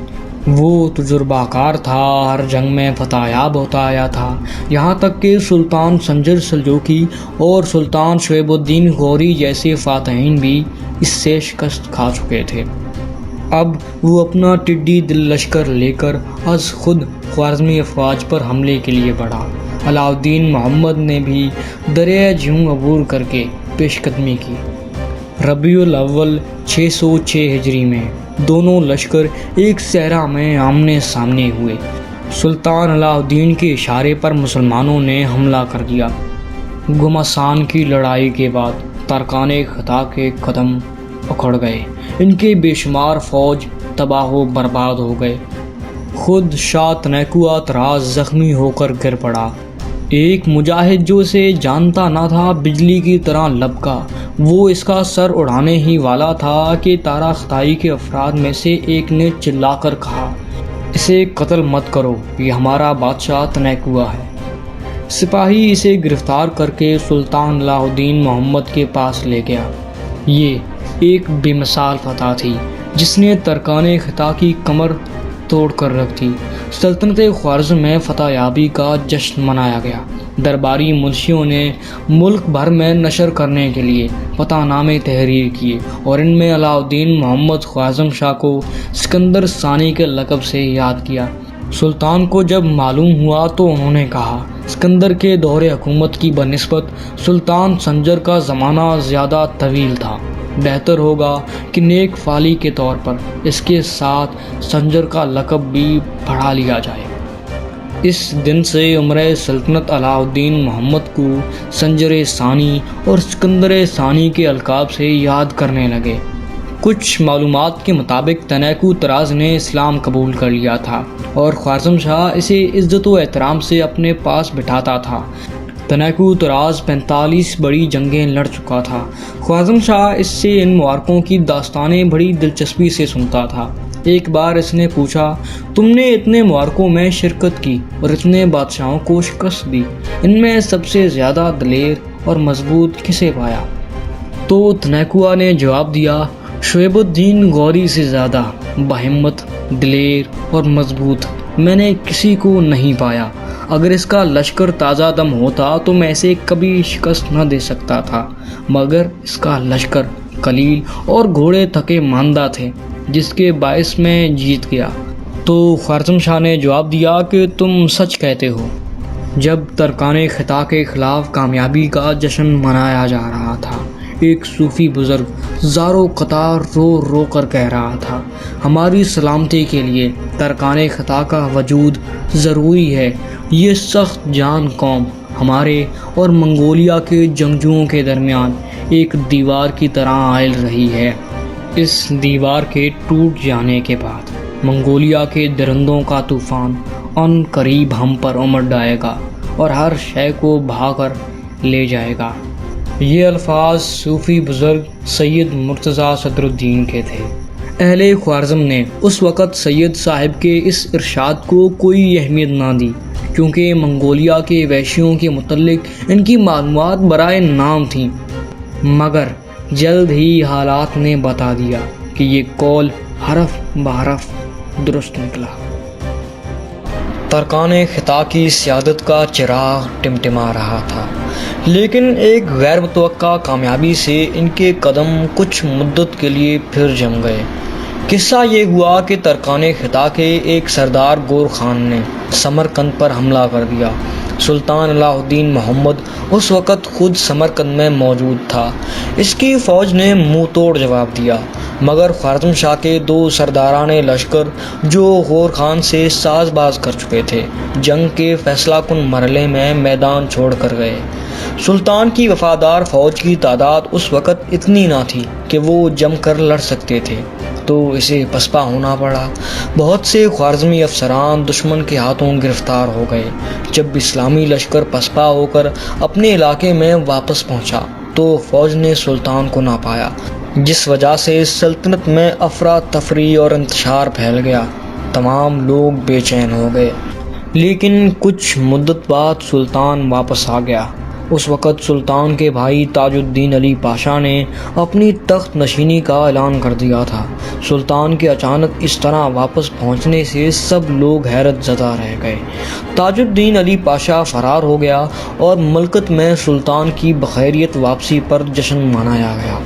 وہ تجربہ کار تھا، ہر جنگ میں فتح یاب ہوتا آیا تھا، یہاں تک کہ سلطان سنجر سلجوقی اور سلطان شہاب الدین غوری جیسے فاتحین بھی اس سے شکست کھا چکے تھے۔ اب وہ اپنا ٹڈی دل لشکر لے کر از خود خوارزمی افواج پر حملے کے لیے بڑھا۔ علاء الدین محمد نے بھی دریائے جہلم عبور کر کے پیش قدمی کی۔ ربیع الاول 606 ہجری میں دونوں لشکر ایک صحرا میں آمنے سامنے ہوئے۔ سلطان علاء الدین کے اشارے پر مسلمانوں نے حملہ کر دیا۔ گھمسان کی لڑائی کے بعد ترکان خطا کے قدم اکھڑ گئے، ان کے بے شمار فوج تباہ و برباد ہو گئے۔ خود شاہ تنیکو تراز زخمی ہو کر گر پڑا۔ ایک مجاہد جو اسے جانتا نہ تھا بجلی کی طرح لبکا۔ وہ اس کا سر اڑانے ہی والا تھا کہ تارا خطائی کے افراد میں سے ایک نے چلا کر کہا، اسے قتل مت کرو، یہ ہمارا بادشاہ تنیکو ہے۔ سپاہی اسے گرفتار کر کے سلطان علاء الدین محمد کے پاس لے گیا۔ یہ ایک بے مثال فتح تھی جس نے ترکان خطا کی کمر توڑ کر رکھ دی۔ سلطنت خوارزم میں فتح یابی کا جشن منایا گیا۔ درباری منشیوں نے ملک بھر میں نشر کرنے کے لیے فتح نامے تحریر کیے اور ان میں علاء الدین محمد خوارزم شاہ کو سکندر ثانی کے لقب سے یاد کیا۔ سلطان کو جب معلوم ہوا تو انہوں نے کہا، سکندر کے دور حکومت کی بنسبت سلطان سنجر کا زمانہ زیادہ طویل تھا، بہتر ہوگا کہ نیک فالی کے طور پر اس کے ساتھ سنجر کا لقب بھی بڑھا لیا جائے۔ اس دن سے عمرِ سلطنت علاء الدین محمد کو سنجر ثانی اور سکندر ثانی کے القاب سے یاد کرنے لگے۔ کچھ معلومات کے مطابق تنیکو تراز نے اسلام قبول کر لیا تھا اور خوارزم شاہ اسے عزت و احترام سے اپنے پاس بٹھاتا تھا۔ تنیکو تراز 45 بڑی جنگیں لڑ چکا تھا۔ خوارزم شاہ اس سے ان معرکوں کی داستانیں بڑی دلچسپی سے سنتا تھا۔ ایک بار اس نے پوچھا، تم نے اتنے معرکوں میں شرکت کی اور اتنے بادشاہوں کو شکست دی، ان میں سب سے زیادہ دلیر اور مضبوط کسے پایا؟ تو تنیکو نے جواب دیا، شہاب الدین غوری سے زیادہ بہمت، دلیر اور مضبوط میں نے کسی کو نہیں پایا۔ اگر اس کا لشکر تازہ دم ہوتا تو میں اسے کبھی شکست نہ دے سکتا تھا، مگر اس کا لشکر قلیل اور گھوڑے تھکے ماندہ تھے، جس کے باعث میں جیت گیا۔ تو خوارزم شاہ نے جواب دیا کہ تم سچ کہتے ہو۔ جب ترکان خطا کے خلاف کامیابی کا جشن منایا جا رہا تھا، ایک صوفی بزرگ زارو قطار رو رو کر کہہ رہا تھا، ہماری سلامتی کے لیے ترکان خطا کا وجود ضروری ہے۔ یہ سخت جان قوم ہمارے اور منگولیا کے جنگجوؤں کے درمیان ایک دیوار کی طرح عائل رہی ہے۔ اس دیوار کے ٹوٹ جانے کے بعد منگولیا کے درندوں کا طوفان ان قریب ہم پر امڑ آئے گا اور ہر شے کو بہا کر لے جائے گا۔ یہ الفاظ صوفی بزرگ سید مرتضیٰ صدر الدین کے تھے۔ اہل خوارزم نے اس وقت سید صاحب کے اس ارشاد کو کوئی اہمیت نہ دی، کیونکہ منگولیا کے وحشیوں کے متعلق ان کی معلومات برائے نام تھیں، مگر جلد ہی حالات نے بتا دیا کہ یہ قول حرف بحرف درست نکلا۔ ترکان خطا کی سیادت کا چراغ ٹمٹما رہا تھا، لیکن ایک غیر متوقع کامیابی سے ان کے قدم کچھ مدت کے لیے پھر جم گئے۔ قصہ یہ ہوا کہ ترکان خطا کے ایک سردار گور خان نے سمرقند پر حملہ کر دیا۔ سلطان علاء الدین محمد اس وقت خود سمرقند میں موجود تھا۔ اس کی فوج نے منہ توڑ جواب دیا، مگر خوارزم شاہ کے دو سرداران لشکر جو غور خان سے ساز باز کر چکے تھے، جنگ کے فیصلہ کن مرحلے میں میدان چھوڑ کر گئے۔ سلطان کی وفادار فوج کی تعداد اس وقت اتنی نہ تھی کہ وہ جم کر لڑ سکتے تھے، تو اسے پسپا ہونا پڑا۔ بہت سے خوارزمی افسران دشمن کے ہاتھوں گرفتار ہو گئے۔ جب اسلامی لشکر پسپا ہو کر اپنے علاقے میں واپس پہنچا تو فوج نے سلطان کو نہ پایا، جس وجہ سے سلطنت میں افراتفری اور انتشار پھیل گیا۔ تمام لوگ بے چین ہو گئے، لیکن کچھ مدت بعد سلطان واپس آ گیا۔ اس وقت سلطان کے بھائی تاج الدین علی پاشا نے اپنی تخت نشینی کا اعلان کر دیا تھا۔ سلطان کے اچانک اس طرح واپس پہنچنے سے سب لوگ حیرت زدہ رہ گئے۔ تاج الدین علی پاشا فرار ہو گیا اور ملکت میں سلطان کی بخیریت واپسی پر جشن منایا گیا۔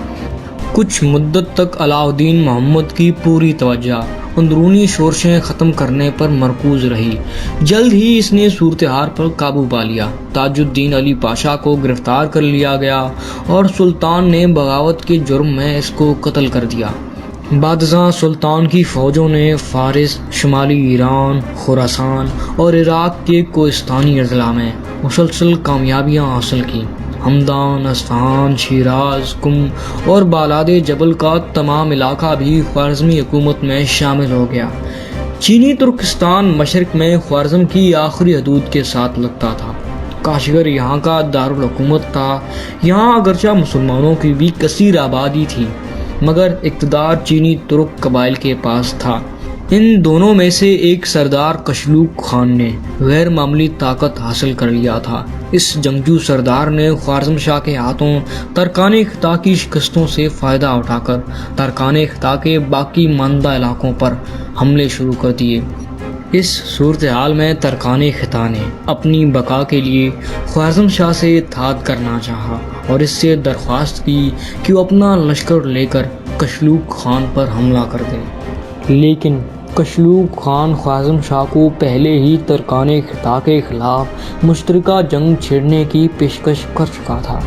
کچھ مدت تک علاء الدین محمد کی پوری توجہ اندرونی شورشیں ختم کرنے پر مرکوز رہی۔ جلد ہی اس نے صورتحال پر قابو پا لیا۔ تاج الدین علی پاشا کو گرفتار کر لیا گیا اور سلطان نے بغاوت کے جرم میں اس کو قتل کر دیا۔ بعد ازاں سلطان کی فوجوں نے فارس، شمالی ایران، خراسان اور عراق کے کوہستانی اضلاع میں مسلسل کامیابیاں حاصل کی۔ ہمدان، اصفہان، شیراز، کم اور بالاد جبل کا تمام علاقہ بھی خوارزمی حکومت میں شامل ہو گیا۔ چینی ترکستان مشرق میں خوارزم کی آخری حدود کے ساتھ لگتا تھا۔ کاشغر یہاں کا دارالحکومت تھا۔ یہاں اگرچہ مسلمانوں کی بھی کثیر آبادی تھی، مگر اقتدار چینی ترک قبائل کے پاس تھا۔ ان دونوں میں سے ایک سردار کشلوق خان نے غیر معمولی طاقت حاصل کر لیا تھا۔ اس جنگجو سردار نے خوارزم شاہ کے ہاتھوں ترکان خطا کی شکستوں سے فائدہ اٹھا کر ترکان خطا کے باقی ماندہ علاقوں پر حملے شروع کر دیے۔ اس صورتحال میں ترکان خطا نے اپنی بقا کے لیے خوارزم شاہ سے اتحاد کرنا چاہا اور اس سے درخواست کی کہ وہ اپنا لشکر لے کر کشلوق خان پر حملہ کر دے، لیکن کشلوق خان خوارزم شاہ کو پہلے ہی ترکان خطا کے خلاف مشترکہ جنگ چھیڑنے کی پیشکش کر چکا تھا،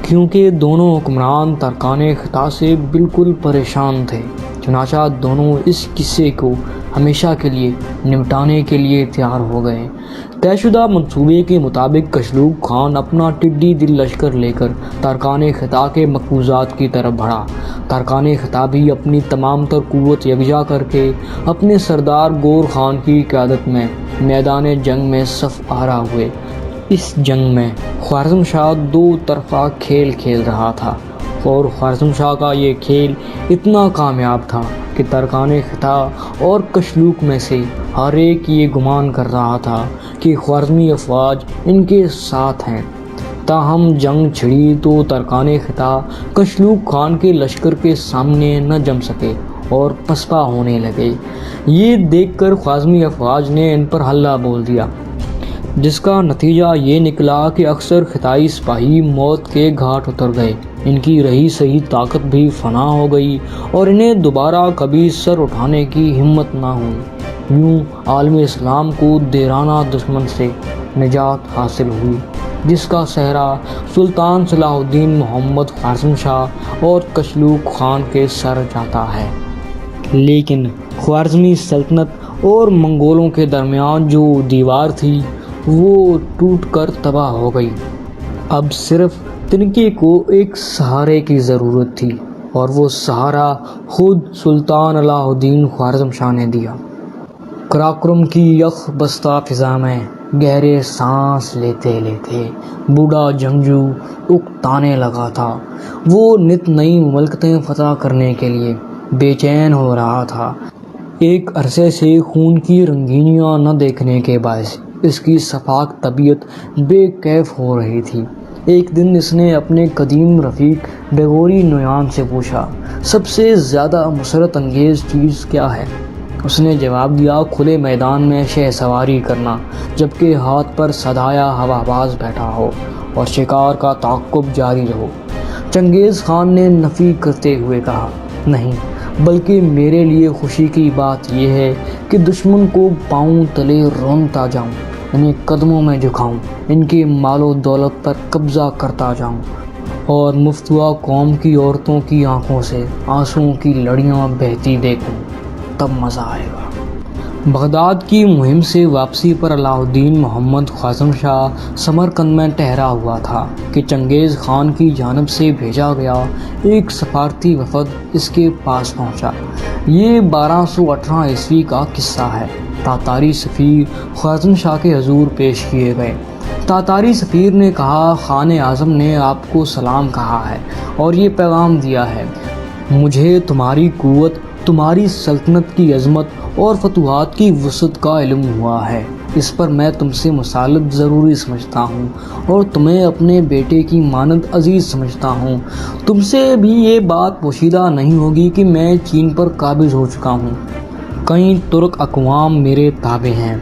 کیونکہ دونوں حکمران ترکان خطا سے بالکل پریشان تھے۔ چنانچہ دونوں اس قصے کو ہمیشہ کے لیے نمٹانے کے لیے تیار ہو گئے۔ طے شدہ منصوبے کے مطابق کشلوق خان اپنا ٹڈی دل لشکر لے کر ترکان خطا کے مقبوضات کی طرف بڑھا۔ ترکان خطا بھی اپنی تمام تر قوت یکجا کر کے اپنے سردار گور خان کی قیادت میں میدان جنگ میں صف آرا ہوئے۔ اس جنگ میں خوارزم شاہ دو طرفہ کھیل کھیل رہا تھا، اور خوارزم شاہ کا یہ کھیل اتنا کامیاب تھا کہ ترکان خطا اور کشلوق میں سے ہر ایک یہ گمان کر رہا تھا کہ خوارزمی افواج ان کے ساتھ ہیں۔ تاہم جنگ چھڑی تو ترکان خطا کشلوق خان کے لشکر کے سامنے نہ جم سکے اور پسپا ہونے لگے۔ یہ دیکھ کر خوارزمی افواج نے ان پر حلہ بول دیا۔ جس کا نتیجہ یہ نکلا کہ اکثر خطائی سپاہی موت کے گھاٹ اتر گئے، ان کی رہی سہی طاقت بھی فنا ہو گئی اور انہیں دوبارہ کبھی سر اٹھانے کی ہمت نہ ہوئی۔ یوں عالم اسلام کو دیرانہ دشمن سے نجات حاصل ہوئی، جس کا سہرا سلطان صلاح الدین محمد خوارزم شاہ اور کشلوق خان کے سر جاتا ہے۔ لیکن خوارزمی سلطنت اور منگولوں کے درمیان جو دیوار تھی وہ ٹوٹ کر تباہ ہو گئی۔ اب صرف تنکے کو ایک سہارے کی ضرورت تھی، اور وہ سہارا خود سلطان علاء الدین خوارزم شاہ نے دیا۔ قراقرم کی یخ بستہ فضا میں گہرے سانس لیتے لیتے بوڑھا جنگجو اکتانے لگا تھا۔ وہ نت نئی مملکتیں فتح کرنے کے لیے بے چین ہو رہا تھا۔ ایک عرصے سے خون کی رنگینیاں نہ دیکھنے کے باعث اس کی شفاق طبیعت بے کیف ہو رہی تھی۔ ایک دن اس نے اپنے قدیم رفیق ڈیگوری نویان سے پوچھا، سب سے زیادہ مسرت انگیز چیز کیا ہے؟ اس نے جواب دیا، کھلے میدان میں شہ سواری کرنا، جبکہ ہاتھ پر سدھایا ہوا باز بیٹھا ہو اور شکار کا تعاقب جاری رہو۔ چنگیز خان نے نفی کرتے ہوئے کہا، نہیں، بلکہ میرے لیے خوشی کی بات یہ ہے کہ دشمن کو پاؤں تلے رونتا جاؤں، انہیں قدموں میں جھکاؤں، ان کے مال و دولت پر قبضہ کرتا جاؤں اور مفتوا قوم کی عورتوں کی آنکھوں سے آنسوؤں کی لڑیاں بہتی دیکھوں، تب مزہ آئے گا۔ بغداد کی مہم سے واپسی پر علاء الدین محمد خوارزم شاہ سمرقند میں ٹھہرا ہوا تھا کہ چنگیز خان کی جانب سے بھیجا گیا ایک سفارتی وفد اس کے پاس پہنچا۔ یہ 1218 عیسوی کا قصہ ہے۔ تاتاری سفیر خوارزم شاہ کے حضور پیش کیے گئے۔ تاتاری سفیر نے کہا، خان اعظم نے آپ کو سلام کہا ہے اور یہ پیغام دیا ہے، مجھے تمہاری قوت، تمہاری سلطنت کی عظمت اور فتوحات کی وسعت کا علم ہوا ہے۔ اس پر میں تم سے مصالحت ضروری سمجھتا ہوں اور تمہیں اپنے بیٹے کی مانند عزیز سمجھتا ہوں۔ تم سے بھی یہ بات پوشیدہ نہیں ہوگی کہ میں چین پر قابض ہو چکا ہوں۔ کئی ترک اقوام میرے تابع ہیں۔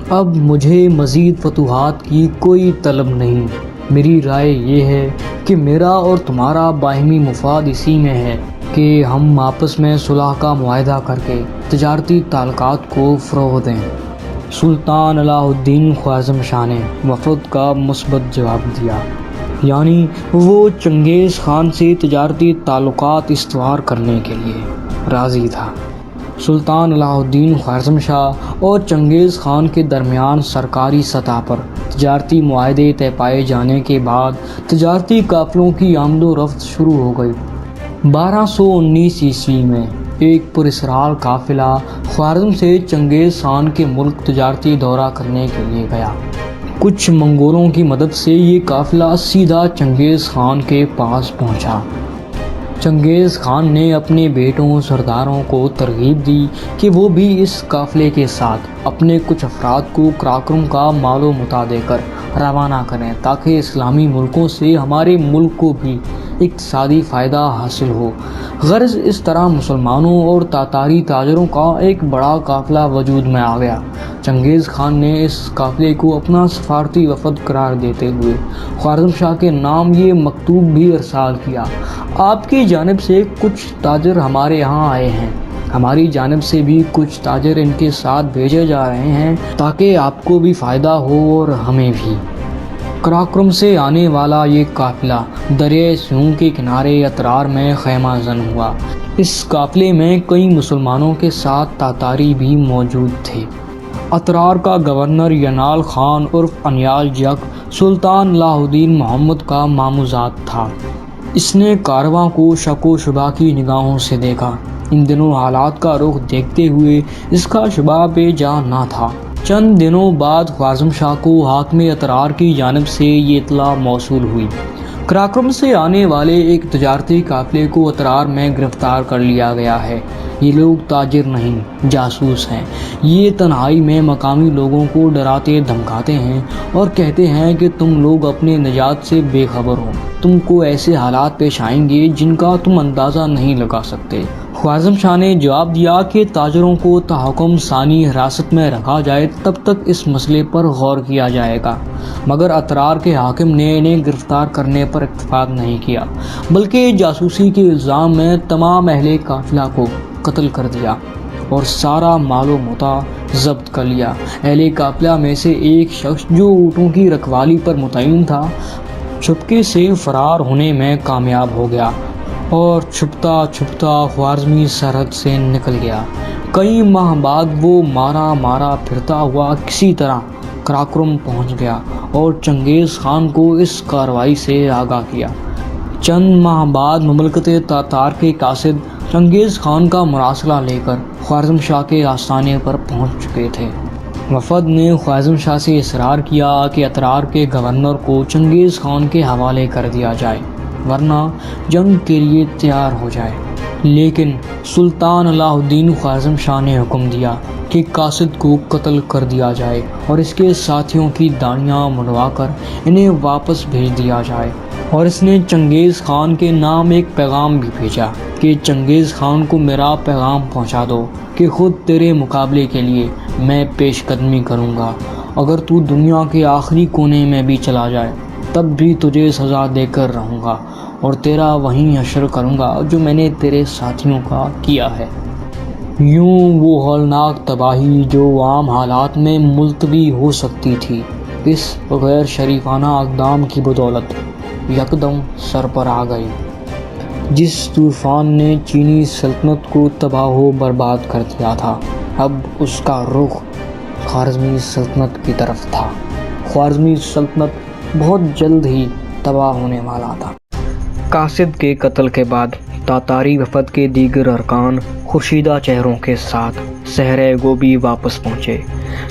اب مجھے مزید فتوحات کی کوئی طلب نہیں۔ میری رائے یہ ہے کہ میرا اور تمہارا باہمی مفاد اسی میں ہے کہ ہم آپس میں صلح کا معاہدہ کر کے تجارتی تعلقات کو فروغ دیں۔ سلطان علاء الدین خوارزم شاہ نے وفد کا مثبت جواب دیا، یعنی وہ چنگیز خان سے تجارتی تعلقات استوار کرنے کے لیے راضی تھا۔ سلطان علاء الدین خوارزم شاہ اور چنگیز خان کے درمیان سرکاری سطح پر تجارتی معاہدے طے پائے جانے کے بعد تجارتی قافلوں کی آمد و رفت شروع ہو گئی۔ 1219 عیسوی میں ایک پراسرار قافلہ خوارزم سے چنگیز خان کے ملک تجارتی دورہ کرنے کے لیے گیا۔ کچھ منگولوں کی مدد سے یہ قافلہ سیدھا چنگیز خان کے پاس پہنچا۔ چنگیز خان نے اپنے بیٹوں سرداروں کو ترغیب دی کہ وہ بھی اس قافلے کے ساتھ اپنے کچھ افراد کو قراقرم کا مال و متاع دے کر روانہ کریں، تاکہ اسلامی ملکوں سے ہمارے ملک کو بھی اقتصادی فائدہ حاصل ہو۔ غرض اس طرح مسلمانوں اور تاتاری تاجروں کا ایک بڑا قافلہ وجود میں آ گیا۔ چنگیز خان نے اس قافلے کو اپنا سفارتی وفد قرار دیتے ہوئے خوارزم شاہ کے نام یہ مکتوب بھی ارسال کیا، آپ کی جانب سے کچھ تاجر ہمارے یہاں آئے ہیں، ہماری جانب سے بھی کچھ تاجر ان کے ساتھ بھیجے جا رہے ہیں تاکہ آپ کو بھی فائدہ ہو اور ہمیں بھی۔ قراقرم سے آنے والا یہ قافلہ دریائے سیوں کے کنارے اترار میں خیمہ زن ہوا۔ اس قافلے میں کئی مسلمانوں کے ساتھ تاتاری بھی موجود تھے۔ اترار کا گورنر ینال خان عرف انیال جک سلطان علاء الدین محمد کا ماموزاد تھا۔ اس نے کارواں کو شک و شبہ کی نگاہوں سے دیکھا۔ ان دنوں حالات کا رخ دیکھتے ہوئے اس کا شبہ بے جا نہ تھا۔ چند دنوں بعد خوارزم شاہ کو حاکم اترار کی جانب سے یہ اطلاع موصول ہوئی، قراقرم سے آنے والے ایک تجارتی قافلے کو اترار میں گرفتار کر لیا گیا ہے۔ یہ لوگ تاجر نہیں، جاسوس ہیں۔ یہ تنہائی میں مقامی لوگوں کو ڈراتے دھمکاتے ہیں اور کہتے ہیں کہ تم لوگ اپنے نجات سے بے خبر ہو، تم کو ایسے حالات پیش آئیں گے جن کا تم اندازہ نہیں لگا سکتے۔ خواریزم شاہ نے جواب دیا کہ تاجروں کو تحکم ثانی حراست میں رکھا جائے تب تک اس مسئلے پر غور کیا جائے گا، مگر اترار کے حاکم نے انہیں گرفتار کرنے پر اتفاق نہیں کیا، بلکہ جاسوسی کے الزام میں تمام اہل قافلہ کو قتل کر دیا اور سارا مال و متاع ضبط کر لیا۔ اہل قافلہ میں سے ایک شخص جو اونٹوں کی رکھوالی پر متعین تھا، چپکے سے فرار ہونے میں کامیاب ہو گیا اور چھپتا چھپتا خوارزمی سرحد سے نکل گیا۔ کئی ماہ بعد وہ مارا پھرتا ہوا کسی طرح قراقرم پہنچ گیا اور چنگیز خان کو اس کارروائی سے آگاہ کیا۔ چند ماہ بعد مملکت تاتار کے قاصد چنگیز خان کا مراسلہ لے کر خوارزم شاہ کے آستانے پر پہنچ چکے تھے۔ وفد نے خوارزم شاہ سے اصرار کیا کہ اترار کے گورنر کو چنگیز خان کے حوالے کر دیا جائے، ورنہ جنگ کے لیے تیار ہو جائے، لیکن سلطان علاء الدین خوارزم شاہ نے حکم دیا کہ قاصد کو قتل کر دیا جائے اور اس کے ساتھیوں کی داڑیاں منڈوا کر انہیں واپس بھیج دیا جائے، اور اس نے چنگیز خان کے نام ایک پیغام بھی بھیجا کہ چنگیز خان کو میرا پیغام پہنچا دو کہ خود تیرے مقابلے کے لیے میں پیش قدمی کروں گا، اگر تو دنیا کے آخری کونے میں بھی چلا جائے تب بھی تجھے سزا دے کر رہوں گا اور تیرا وہیں حشر کروں گا جو میں نے تیرے ساتھیوں کا کیا ہے۔ یوں وہ ہولناک تباہی جو عام حالات میں ملتوی ہو سکتی تھی، اس غیر شریفانہ اقدام کی بدولت یکدم سر پر آ گئی۔ جس طوفان نے چینی سلطنت کو تباہ و برباد کر دیا تھا، اب اس کا رخ خوارزمی سلطنت کی طرف تھا۔ خوارزمی سلطنت بہت جلد ہی تباہ ہونے والا تھا۔ قاصد کے قتل کے بعد تاتاری وفد کے دیگر ارکان خورشیدہ چہروں کے ساتھ صحرا گوبی واپس پہنچے۔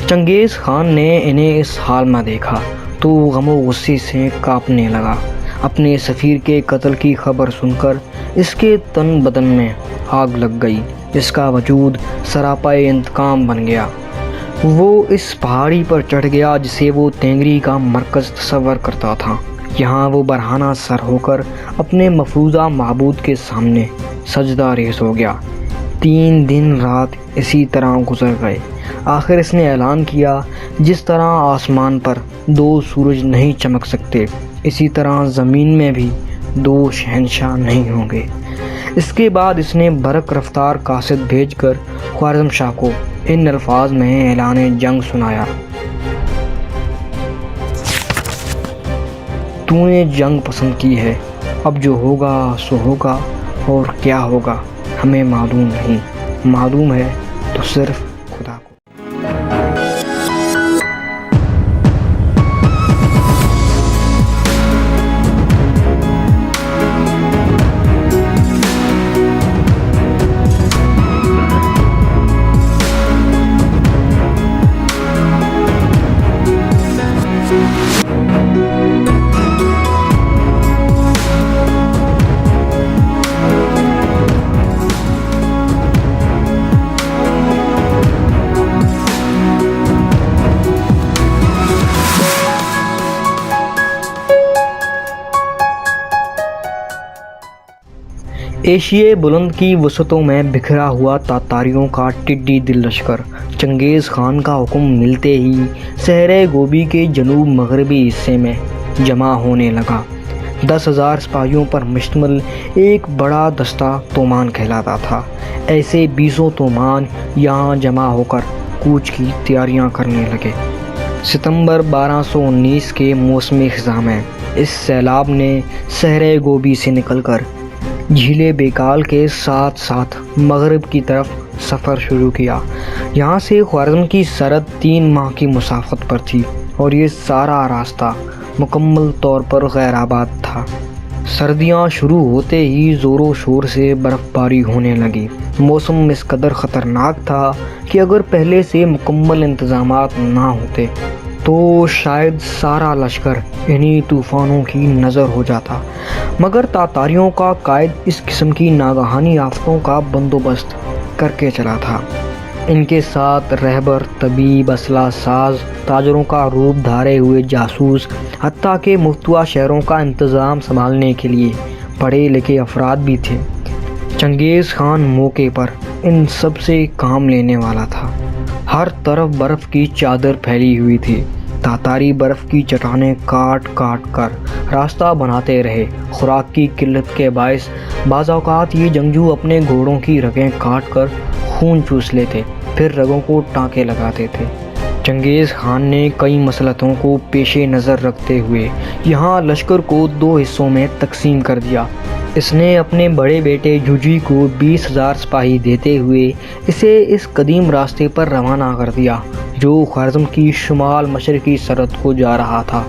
چنگیز خان نے انہیں اس حال میں دیکھا تو غم و غصے سے کانپنے لگا۔ اپنے سفیر کے قتل کی خبر سن کر اس کے تن بدن میں آگ لگ گئی، اس کا وجود سراپائے انتقام بن گیا۔ وہ اس پہاڑی پر چڑھ گیا جسے وہ تینگری کا مرکز تصور کرتا تھا۔ یہاں وہ برہنہ سر ہو کر اپنے مفروضہ معبود کے سامنے سجدہ ریز ہو گیا۔ 3 دن رات اسی طرح گزر گئے۔ آخر اس نے اعلان کیا، جس طرح آسمان پر 2 سورج نہیں چمک سکتے، اسی طرح زمین میں بھی 2 شہنشاہ نہیں ہوں گے۔ اس کے بعد اس نے برق رفتار قاصد بھیج کر خوارزم شاہ کو ان الفاظ میں اعلان جنگ سنایا: تو نے جنگ پسند کی ہے، اب جو ہوگا سو ہوگا، اور کیا ہوگا ہمیں معلوم نہیں، معلوم ہے تو صرف خدا کو۔ ایشیائے بلند کی وسعتوں میں بکھرا ہوا تاتاریوں کا ٹڈی دل لشکر چنگیز خان کا حکم ملتے ہی صحرا گوبی کے جنوب مغربی حصے میں جمع ہونے لگا۔ 10,000 سپاہیوں پر مشتمل ایک بڑا دستہ تومان کہلاتا تھا۔ ایسے 20 تومان یہاں جمع ہو کر کوچ کی تیاریاں کرنے لگے۔ ستمبر 1219 کے موسم خزاں میں اس سیلاب نے صحرا گوبی سے نکل کر جھیل بیکال کے ساتھ ساتھ مغرب کی طرف سفر شروع کیا۔ یہاں سے خوارزم کی سرحد 3 ماہ کی مسافت پر تھی اور یہ سارا راستہ مکمل طور پر غیر آباد تھا۔ سردیاں شروع ہوتے ہی زور و شور سے برف باری ہونے لگی۔ موسم اس قدر خطرناک تھا کہ اگر پہلے سے مکمل انتظامات نہ ہوتے تو شاید سارا لشکر انہی طوفانوں کی نظر ہو جاتا، مگر تاتاریوں کا قائد اس قسم کی ناگہانی آفتوں کا بندوبست کر کے چلا تھا۔ ان کے ساتھ رہبر، طبیب، اسلحہ ساز، تاجروں کا روپ دھارے ہوئے جاسوس، حتیٰ کہ مفتوحہ شہروں کا انتظام سنبھالنے کے لیے پڑھے لکھے افراد بھی تھے۔ چنگیز خان موقع پر ان سب سے کام لینے والا تھا۔ ہر طرف برف کی چادر پھیلی ہوئی تھی۔ تاتاری برف کی چٹانیں کاٹ کاٹ کر راستہ بناتے رہے۔ خوراک کی قلت کے باعث بعض اوقات یہ جنگجو اپنے گھوڑوں کی رگیں کاٹ کر خون چوس لیتے، پھر رگوں کو ٹانکے لگاتے تھے۔ چنگیز خان نے کئی مصلحتوں کو پیش نظر رکھتے ہوئے یہاں لشکر کو 2 حصوں میں تقسیم کر دیا۔ اس نے اپنے بڑے بیٹے جوجی کو 20,000 سپاہی دیتے ہوئے اسے اس قدیم راستے پر روانہ کر دیا جو خوارزم کی شمال مشرقی سرحد کو جا رہا تھا۔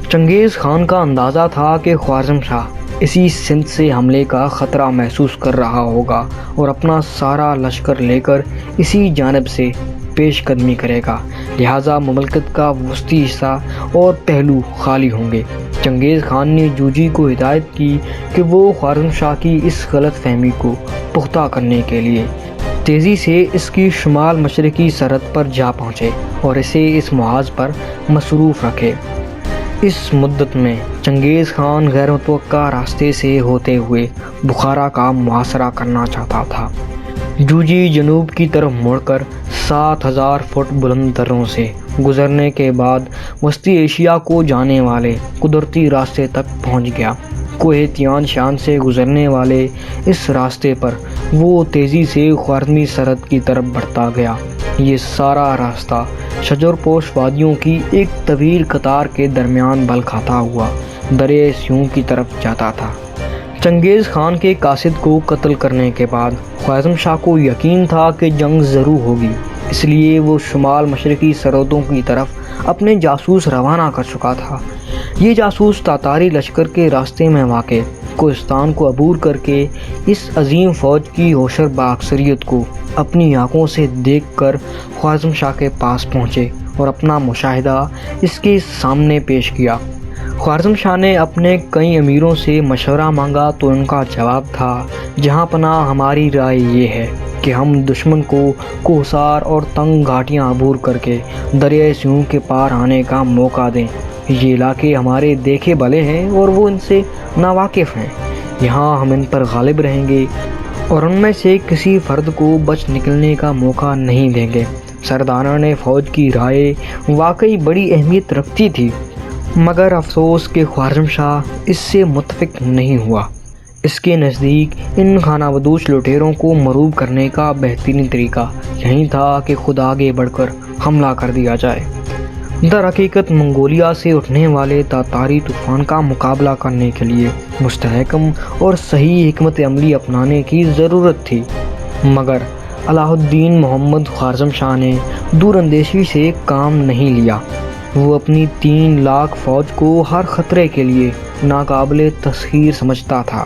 چنگیز خان کا اندازہ تھا کہ خوارزم شاہ اسی سمت سے حملے کا خطرہ محسوس کر رہا ہوگا اور اپنا سارا لشکر لے کر اسی جانب سے پیش قدمی کرے گا، لہٰذا مملکت کا وسطی حصہ اور پہلو خالی ہوں گے۔ چنگیز خان نے جوجی کو ہدایت کی کہ وہ خوارزم شاہ کی اس غلط فہمی کو پختہ کرنے کے لیے تیزی سے اس کی شمال مشرقی سرحد پر جا پہنچے اور اسے اس محاذ پر مصروف رکھے۔ اس مدت میں چنگیز خان غیر متوقع راستے سے ہوتے ہوئے بخارا کا محاصرہ کرنا چاہتا تھا۔ جوجی جنوب کی طرف مڑ کر 7,000 فٹ بلند دروں سے گزرنے کے بعد وسطی ایشیا کو جانے والے قدرتی راستے تک پہنچ گیا۔ کوہ تیان شان سے گزرنے والے اس راستے پر وہ تیزی سے خوارزمی سرحد کی طرف بڑھتا گیا۔ یہ سارا راستہ شجر پوش وادیوں کی ایک طویل قطار کے درمیان بل کھاتا ہوا دریائے سیوں کی طرف جاتا تھا۔ چنگیز خان کے قاصد کو قتل کرنے کے بعد خوارزم شاہ کو یقین تھا کہ جنگ ضرور ہوگی، اس لیے وہ شمال مشرقی سرحدوں کی طرف اپنے جاسوس روانہ کر چکا تھا۔ یہ جاسوس تاتاری لشکر کے راستے میں واقع کوہستان کو عبور کر کے اس عظیم فوج کی ہوشر بااکثریت کو اپنی آنکھوں سے دیکھ کر خوارزم شاہ کے پاس پہنچے اور اپنا مشاہدہ اس کے سامنے پیش کیا۔ خوارزم شاہ نے اپنے کئی امیروں سے مشورہ مانگا تو ان کا جواب تھا، جہاں پناہ ہماری رائے یہ ہے کہ ہم دشمن کو کوہسار اور تنگ گھاٹیاں عبور کر کے دریائے سیوں کے پار آنے کا موقع دیں۔ یہ علاقے ہمارے دیکھے بھلے ہیں اور وہ ان سے ناواقف ہیں۔ یہاں ہم ان پر غالب رہیں گے اور ان میں سے کسی فرد کو بچ نکلنے کا موقع نہیں دیں گے۔ سرداران فوج کی رائے واقعی بڑی اہمیت رکھتی تھی، مگر افسوس کہ خوارزم شاہ اس سے متفق نہیں ہوا۔ اس کے نزدیک ان خانہ بدوش لٹیروں کو مغلوب کرنے کا بہترین طریقہ یہی تھا کہ خود آگے بڑھ کر حملہ کر دیا جائے۔ در حقیقت منگولیا سے اٹھنے والے تاتاری طوفان کا مقابلہ کرنے کے لیے مستحکم اور صحیح حکمت عملی اپنانے کی ضرورت تھی، مگر علاء الدین محمد خوارزم شاہ نے دور اندیشی سے کام نہیں لیا۔ وہ اپنی 3 لاکھ فوج کو ہر خطرے کے لیے ناقابل تسخیر سمجھتا تھا۔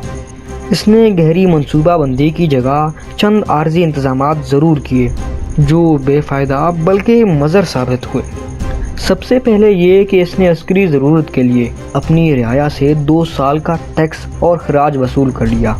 اس نے گہری منصوبہ بندی کی جگہ چند عارضی انتظامات ضرور کیے جو بے فائدہ بلکہ مضر ثابت ہوئے۔ سب سے پہلے یہ کہ اس نے عسکری ضرورت کے لیے اپنی رعایا سے 2 سال کا ٹیکس اور خراج وصول کر لیا،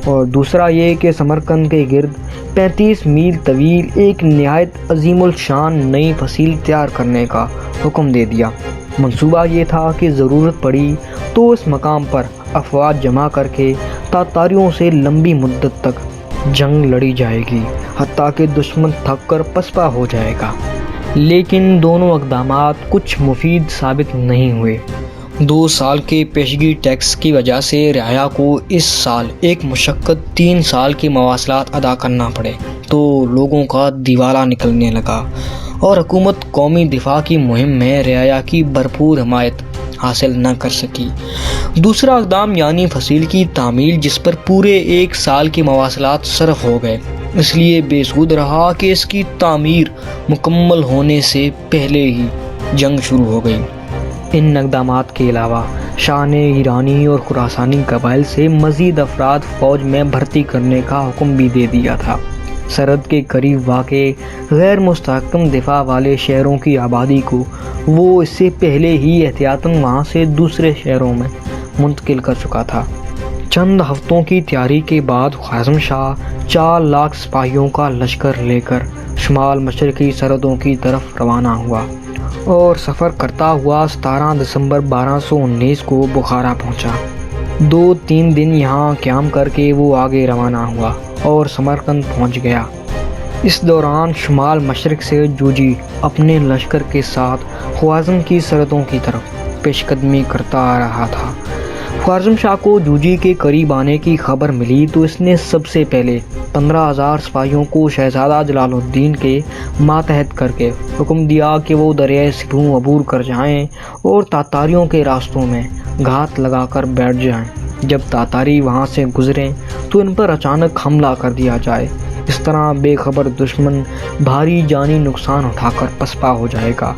اور دوسرا یہ کہ سمرقند کے گرد 35 میل طویل ایک نہایت عظیم الشان نئی فصیل تیار کرنے کا حکم دے دیا۔ منصوبہ یہ تھا کہ ضرورت پڑی تو اس مقام پر افواج جمع کر کے تاتاریوں سے لمبی مدت تک جنگ لڑی جائے گی، حتیٰ کہ دشمن تھک کر پسپا ہو جائے گا۔ لیکن دونوں اقدامات کچھ مفید ثابت نہیں ہوئے۔ 2 سال کے پیشگی ٹیکس کی وجہ سے رعایا کو اس سال ایک مشقت 3 سال کے مواصلات ادا کرنا پڑے تو لوگوں کا دیوالا نکلنے لگا اور حکومت قومی دفاع کی مہم میں رعایا کی بھرپور حمایت حاصل نہ کر سکی۔ دوسرا اقدام یعنی فصیل کی تعمیل، جس پر پورے 1 سال کے مواصلات صرف ہو گئے، اس لیے بے سود رہا کہ اس کی تعمیر مکمل ہونے سے پہلے ہی جنگ شروع ہو گئی۔ ان اقدامات کے علاوہ شاہ نے ایرانی اور خراسانی قبائل سے مزید افراد فوج میں بھرتی کرنے کا حکم بھی دے دیا تھا۔ سرحد کے قریب واقع غیر مستحکم دفاع والے شہروں کی آبادی کو وہ اس سے پہلے ہی احتیاطاً وہاں سے دوسرے شہروں میں منتقل کر چکا تھا۔ چند ہفتوں کی تیاری کے بعد خوارزم شاہ 4 لاکھ سپاہیوں کا لشکر لے کر شمال مشرقی سرحدوں کی طرف روانہ ہوا اور سفر کرتا ہوا 17 دسمبر 1219 کو بخارا پہنچا۔ 2-3 دن یہاں قیام کر کے وہ آگے روانہ ہوا اور سمرقند پہنچ گیا۔ اس دوران شمال مشرق سے جوجی اپنے لشکر کے ساتھ خوارزم کی سرحدوں کی طرف پیش قدمی کرتا آ رہا تھا۔ خوارزم شاہ کو جوجی کے قریب آنے کی خبر ملی تو اس نے سب سے پہلے 15,000 سپاہیوں کو شہزادہ جلال الدین کے ماتحت کر کے حکم دیا کہ وہ دریائے سندھ عبور کر جائیں اور تاتاریوں کے راستوں میں گھات لگا کر بیٹھ جائیں۔ جب تاتاری وہاں سے گزریں تو ان پر اچانک حملہ کر دیا جائے۔ اس طرح بے خبر دشمن بھاری جانی نقصان اٹھا کر پسپا ہو جائے گا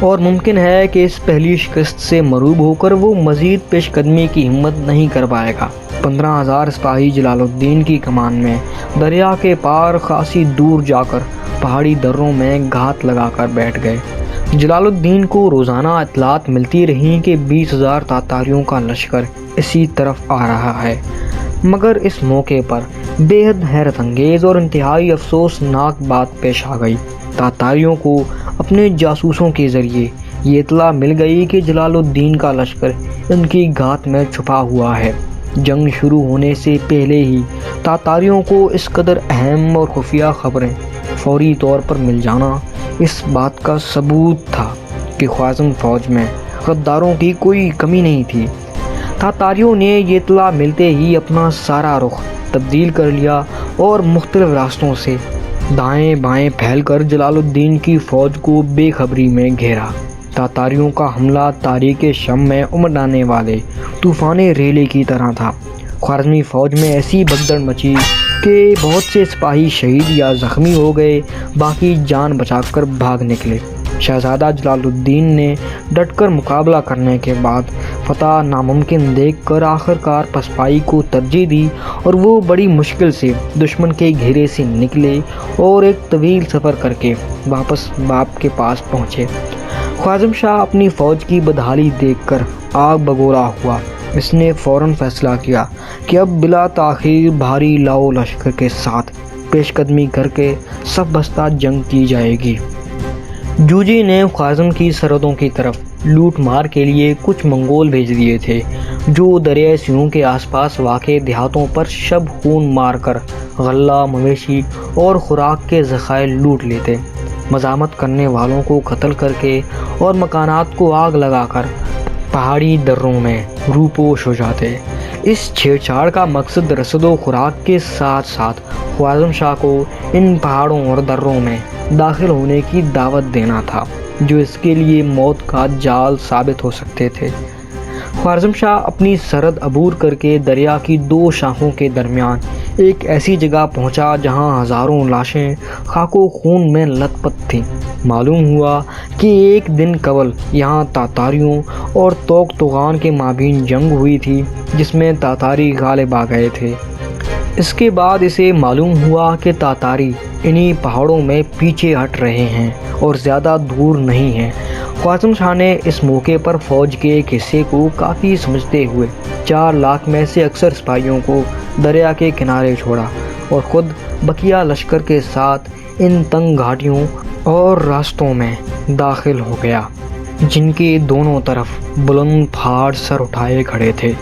اور ممکن ہے کہ اس پہلی شکست سے مرعوب ہو کر وہ مزید پیش قدمی کی ہمت نہیں کر پائے گا۔ 15,000 سپاہی جلال الدین کی کمان میں دریا کے پار خاصی دور جا کر پہاڑی دروں میں گھات لگا کر بیٹھ گئے۔ جلال الدین کو روزانہ اطلاعات ملتی رہیں کہ 20,000 تاتاریوں کا لشکر اسی طرف آ رہا ہے، مگر اس موقع پر بے حد حیرت انگیز اور انتہائی افسوسناک بات پیش آ گئی۔ تاتاریوں کو اپنے جاسوسوں کے ذریعے یہ اطلاع مل گئی کہ جلال الدین کا لشکر ان کی گھات میں چھپا ہوا ہے۔ جنگ شروع ہونے سے پہلے ہی تاتاریوں کو اس قدر اہم اور خفیہ خبریں فوری طور پر مل جانا اس بات کا ثبوت تھا کہ خوارزم فوج میں غداروں کی کوئی کمی نہیں تھی۔ تاتاریوں نے یہ اطلاع ملتے ہی اپنا سارا رخ تبدیل کر لیا اور مختلف راستوں سے دائیں بائیں پھیل کر جلال الدین کی فوج کو بے خبری میں گھیرا۔ تاتاریوں کا حملہ تاریک شم میں امڈانے والے طوفان ریلے کی طرح تھا۔ خوارزمی فوج میں ایسی بھگدڑ مچی کہ بہت سے سپاہی شہید یا زخمی ہو گئے، باقی جان بچا کر بھاگ نکلے۔ شہزادہ جلال الدین نے ڈٹ کر مقابلہ کرنے کے بعد فتح ناممکن دیکھ کر آخرکار پسپائی کو ترجیح دی اور وہ بڑی مشکل سے دشمن کے گھیرے سے نکلے اور ایک طویل سفر کر کے واپس باپ کے پاس پہنچے۔ خوارزم شاہ اپنی فوج کی بدحالی دیکھ کر آگ بگولا ہوا۔ اس نے فوراً فیصلہ کیا کہ اب بلا تاخیر بھاری لاؤ لشکر کے ساتھ پیش قدمی کر کے صف بستہ جنگ کی جائے گی۔ جوجی نے خوارزم کی سرحدوں کی طرف لوٹ مار کے لیے کچھ منگول بھیج دیے تھے جو دریائے سیوں کے آس پاس واقع دیہاتوں پر شب خون مار کر غلہ، مویشی اور خوراک کے ذخائر لوٹ لیتے، مزاحمت کرنے والوں کو قتل کر کے اور مکانات کو آگ لگا کر پہاڑی دروں میں روپوش ہو جاتے۔ اس چھیڑ چھاڑ کا مقصد رسد و خوراک کے ساتھ ساتھ خوارزم شاہ کو ان پہاڑوں اور دروں میں داخل ہونے کی دعوت دینا تھا جو اس کے لیے موت کا جال ثابت ہو سکتے تھے۔ خوارزم شاہ اپنی سرحد عبور کر کے دریا کی 2 شاخوں کے درمیان ایک ایسی جگہ پہنچا جہاں ہزاروں لاشیں خاک و خون میں لت پت تھیں۔ معلوم ہوا کہ ایک دن قبل یہاں تاتاریوں اور توق توغان کے مابین جنگ ہوئی تھی جس میں تاتاری غالب آ گئے تھے۔ اس کے بعد اسے معلوم ہوا کہ تاتاری انہی پہاڑوں میں پیچھے ہٹ رہے ہیں اور زیادہ دور نہیں ہیں۔ خوارزم شاہ نے اس موقع پر فوج کے ایک حصے کو کافی سمجھتے ہوئے 4 لاکھ میں سے اکثر سپاہیوں کو دریا کے کنارے چھوڑا اور خود بقیہ لشکر کے ساتھ ان تنگ گھاٹیوں اور راستوں میں داخل ہو گیا جن کے دونوں طرف بلند پہاڑ سر اٹھائے کھڑے تھے۔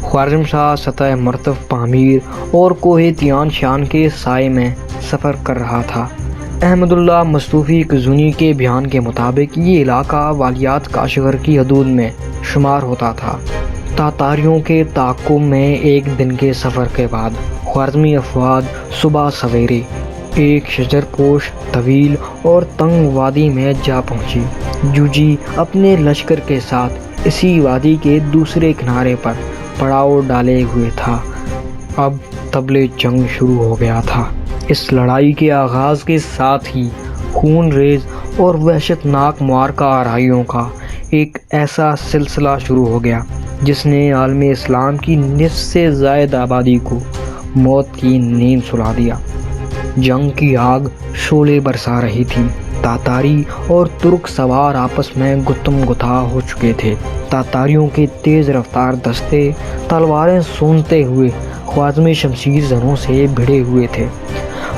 خوارزم شاہ سطح مرتف پامیر اور کوہ تیان شان کے سائے میں سفر کر رہا تھا۔ احمد اللہ مصطوفی قزوینی کے بیان کے مطابق یہ علاقہ والیات کاشغر کی حدود میں شمار ہوتا تھا۔ تاتاریوں کے تعاقب میں ایک دن کے سفر کے بعد خوارزمی افواج صبح سویرے ایک شجر پوش طویل اور تنگ وادی میں جا پہنچی۔ جوجی اپنے لشکر کے ساتھ اسی وادی کے دوسرے کنارے پر پڑاؤ ڈالے ہوئے تھا۔ اب طبل جنگ شروع ہو گیا تھا۔ اس لڑائی کے آغاز کے ساتھ ہی خون ریز اور وحشت ناک معرکہ آرائیوں کا ایک ایسا سلسلہ شروع ہو گیا جس نے عالم اسلام کی نصف سے زائد آبادی کو موت کی نیند سلا دیا۔ جنگ کی آگ شعلے برسا رہی تھی۔ تاتاری اور ترک سوار آپس میں گتم گتھا ہو چکے تھے۔ تاتاریوں کے تیز رفتار دستے تلواریں سونتے ہوئے خوارزمی شمشیر زنوں سے بھڑے ہوئے تھے۔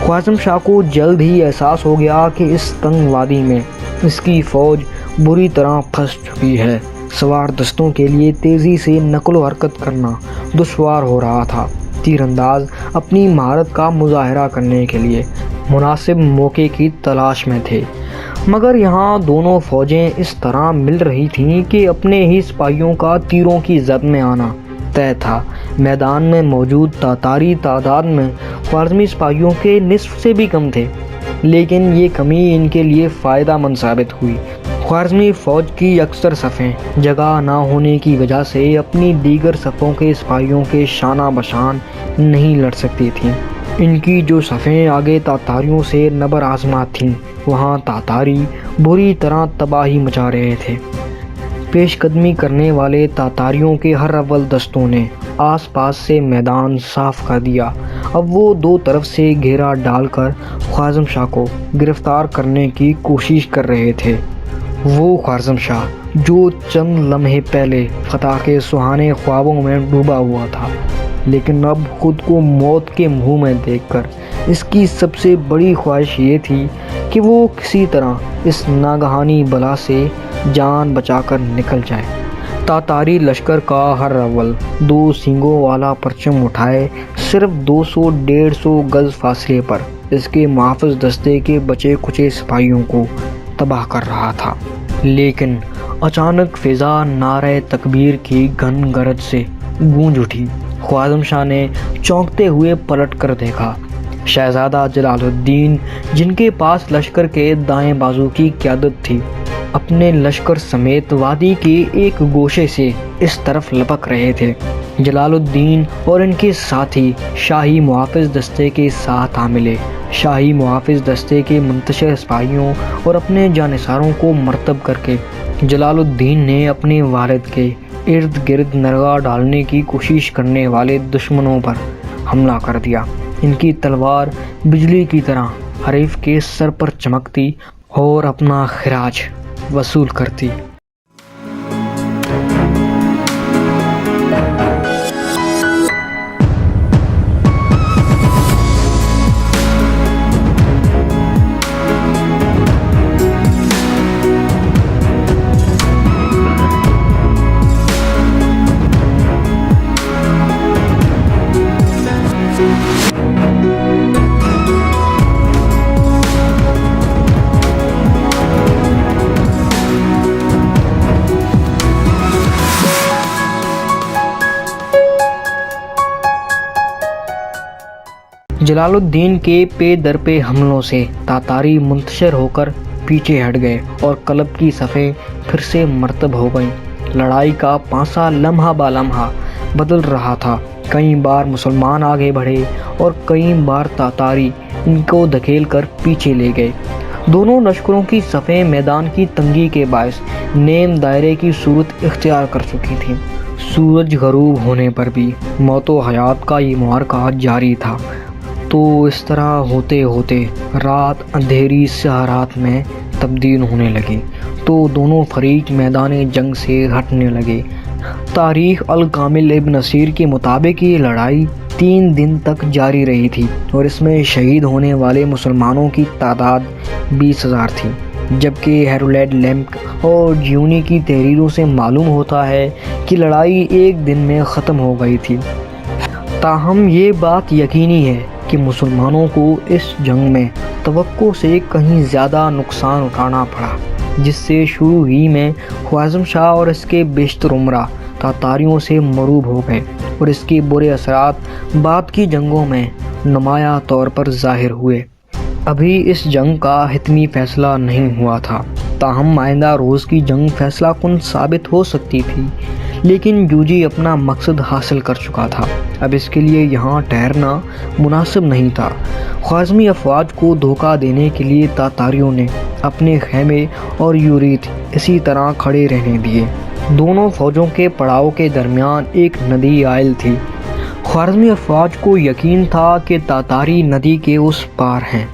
خوارزم شاہ کو جلد ہی احساس ہو گیا کہ اس تنگ وادی میں اس کی فوج بری طرح پھنس چکی ہے۔ سوار دستوں کے لیے تیزی سے نقل و حرکت کرنا دشوار ہو رہا تھا۔ تیر انداز اپنی مہارت کا مظاہرہ کرنے کے لیے مناسب موقع کی تلاش میں تھے، مگر یہاں دونوں فوجیں اس طرح مل رہی تھیں کہ اپنے ہی سپاہیوں کا تیروں کی زد میں آنا طے تھا۔ میدان میں موجود تاتاری تعداد میں خوارزمی سپاہیوں کے نصف سے بھی کم تھے، لیکن یہ کمی ان کے لیے فائدہ مند ثابت ہوئی۔ خوارزمی فوج کی اکثر صفیں جگہ نہ ہونے کی وجہ سے اپنی دیگر صفوں کے سپاہیوں کے شانہ بشان نہیں لڑ سکتی تھیں۔ ان کی جو صفیں آگے تاتاریوں سے نبر آزما تھیں، وہاں تاتاری بری طرح تباہی مچا رہے تھے۔ پیش قدمی کرنے والے تاتاریوں کے ہر اول دستوں نے آس پاس سے میدان صاف کر دیا۔ اب وہ دو طرف سے گھیرا ڈال کر خوارزم شاہ کو گرفتار کرنے کی کوشش کر رہے تھے۔ وہ خوارزم شاہ جو چند لمحے پہلے فتح کے سہانے خوابوں میں ڈوبا ہوا تھا، لیکن اب خود کو موت کے منہ میں دیکھ کر اس کی سب سے بڑی خواہش یہ تھی کہ وہ کسی طرح اس ناگہانی بلا سے جان بچا کر نکل جائے۔ تاتاری لشکر کا ہر اول 2 سینگوں والا پرچم اٹھائے صرف 200-150 گز فاصلے پر اس کے محافظ دستے کے بچے کچے سپاہیوں کو تباہ کر رہا تھا۔ لیکن اچانک فضا نعرہ تکبیر کی گھن گرج سے گونج اٹھی۔ خوارزم شاہ نے چونکتے ہوئے پلٹ کر دیکھا۔ شہزادہ جلال الدین، جن کے پاس لشکر کے دائیں بازو کی قیادت تھی، اپنے لشکر سمیت وادی کے ایک گوشے سے اس طرف لپک رہے تھے۔ جلال الدین اور ان کے ساتھی شاہی محافظ دستے کے ساتھ آ ملے۔ شاہی محافظ دستے کے منتشر سپاہیوں اور اپنے جانثاروں کو مرتب کر کے جلال الدین نے اپنے والد کے ارد گرد نرغہ ڈالنے کی کوشش کرنے والے دشمنوں پر حملہ کر دیا۔ ان کی تلوار بجلی کی طرح حریف کے سر پر چمکتی اور اپنا خراج وصول کرتی۔ جلال الدین کے پے در پے حملوں سے تاتاری منتشر ہو کر پیچھے ہٹ گئے اور قلب کی صفیں پھر سے مرتب ہو گئیں۔ لڑائی کا پانسا لمحہ با لمحہ بدل رہا تھا۔ کئی بار مسلمان آگے بڑھے اور کئی بار تاتاری ان کو دھکیل کر پیچھے لے گئے۔ دونوں لشکروں کی صفیں میدان کی تنگی کے باعث نیم دائرے کی صورت اختیار کر چکی تھیں۔ سورج غروب ہونے پر بھی موت و حیات کا یہ معرکہ جاری تھا۔ تو اس طرح ہوتے ہوتے رات اندھیری سیاہ رات میں تبدیل ہونے لگی تو دونوں فریق میدان جنگ سے ہٹنے لگے۔ تاریخ الکامل ابن اسیر کے مطابق یہ لڑائی 3 دن تک جاری رہی تھی اور اس میں شہید ہونے والے مسلمانوں کی تعداد 20,000 تھی، جبکہ ہیرولڈ لیمپ اور جیونی کی تحریروں سے معلوم ہوتا ہے کہ لڑائی 1 دن میں ختم ہو گئی تھی۔ تاہم یہ بات یقینی ہے کہ مسلمانوں کو اس جنگ میں توقع سے کہیں زیادہ نقصان اٹھانا پڑا، جس سے شروع ہی میں خوارزم شاہ اور اس کے بیشتر امراء تاتاریوں سے مروب ہو گئے اور اس کے برے اثرات بعد کی جنگوں میں نمایاں طور پر ظاہر ہوئے۔ ابھی اس جنگ کا حتمی فیصلہ نہیں ہوا تھا، تاہم آئندہ روز کی جنگ فیصلہ کن ثابت ہو سکتی تھی، لیکن جوجی اپنا مقصد حاصل کر چکا تھا۔ اب اس کے لیے یہاں ٹھہرنا مناسب نہیں تھا۔ خوارزمی افواج کو دھوکہ دینے کے لیے تاتاریوں نے اپنے خیمے اور یوریت اسی طرح کھڑے رہنے دیے۔ دونوں فوجوں کے پڑاؤ کے درمیان ایک ندی عائل تھی۔ خوارزمی افواج کو یقین تھا کہ تاتاری ندی کے اس پار ہیں،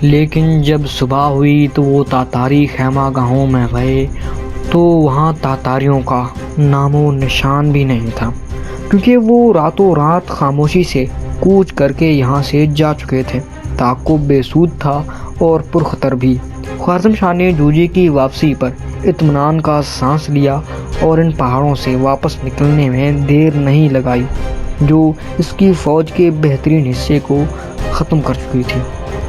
لیکن جب صبح ہوئی تو وہ تاتاری خیمہ گاہوں میں گئے تو وہاں تاتاریوں کا نام و نشان بھی نہیں تھا، کیونکہ وہ راتوں رات خاموشی سے کوچ کر کے یہاں سے جا چکے تھے۔ تعاقب بے سود تھا اور پرخطر بھی۔ خوارزم شاہ نے جوجی کی واپسی پر اطمینان کا سانس لیا اور ان پہاڑوں سے واپس نکلنے میں دیر نہیں لگائی جو اس کی فوج کے بہترین حصے کو ختم کر چکی تھی۔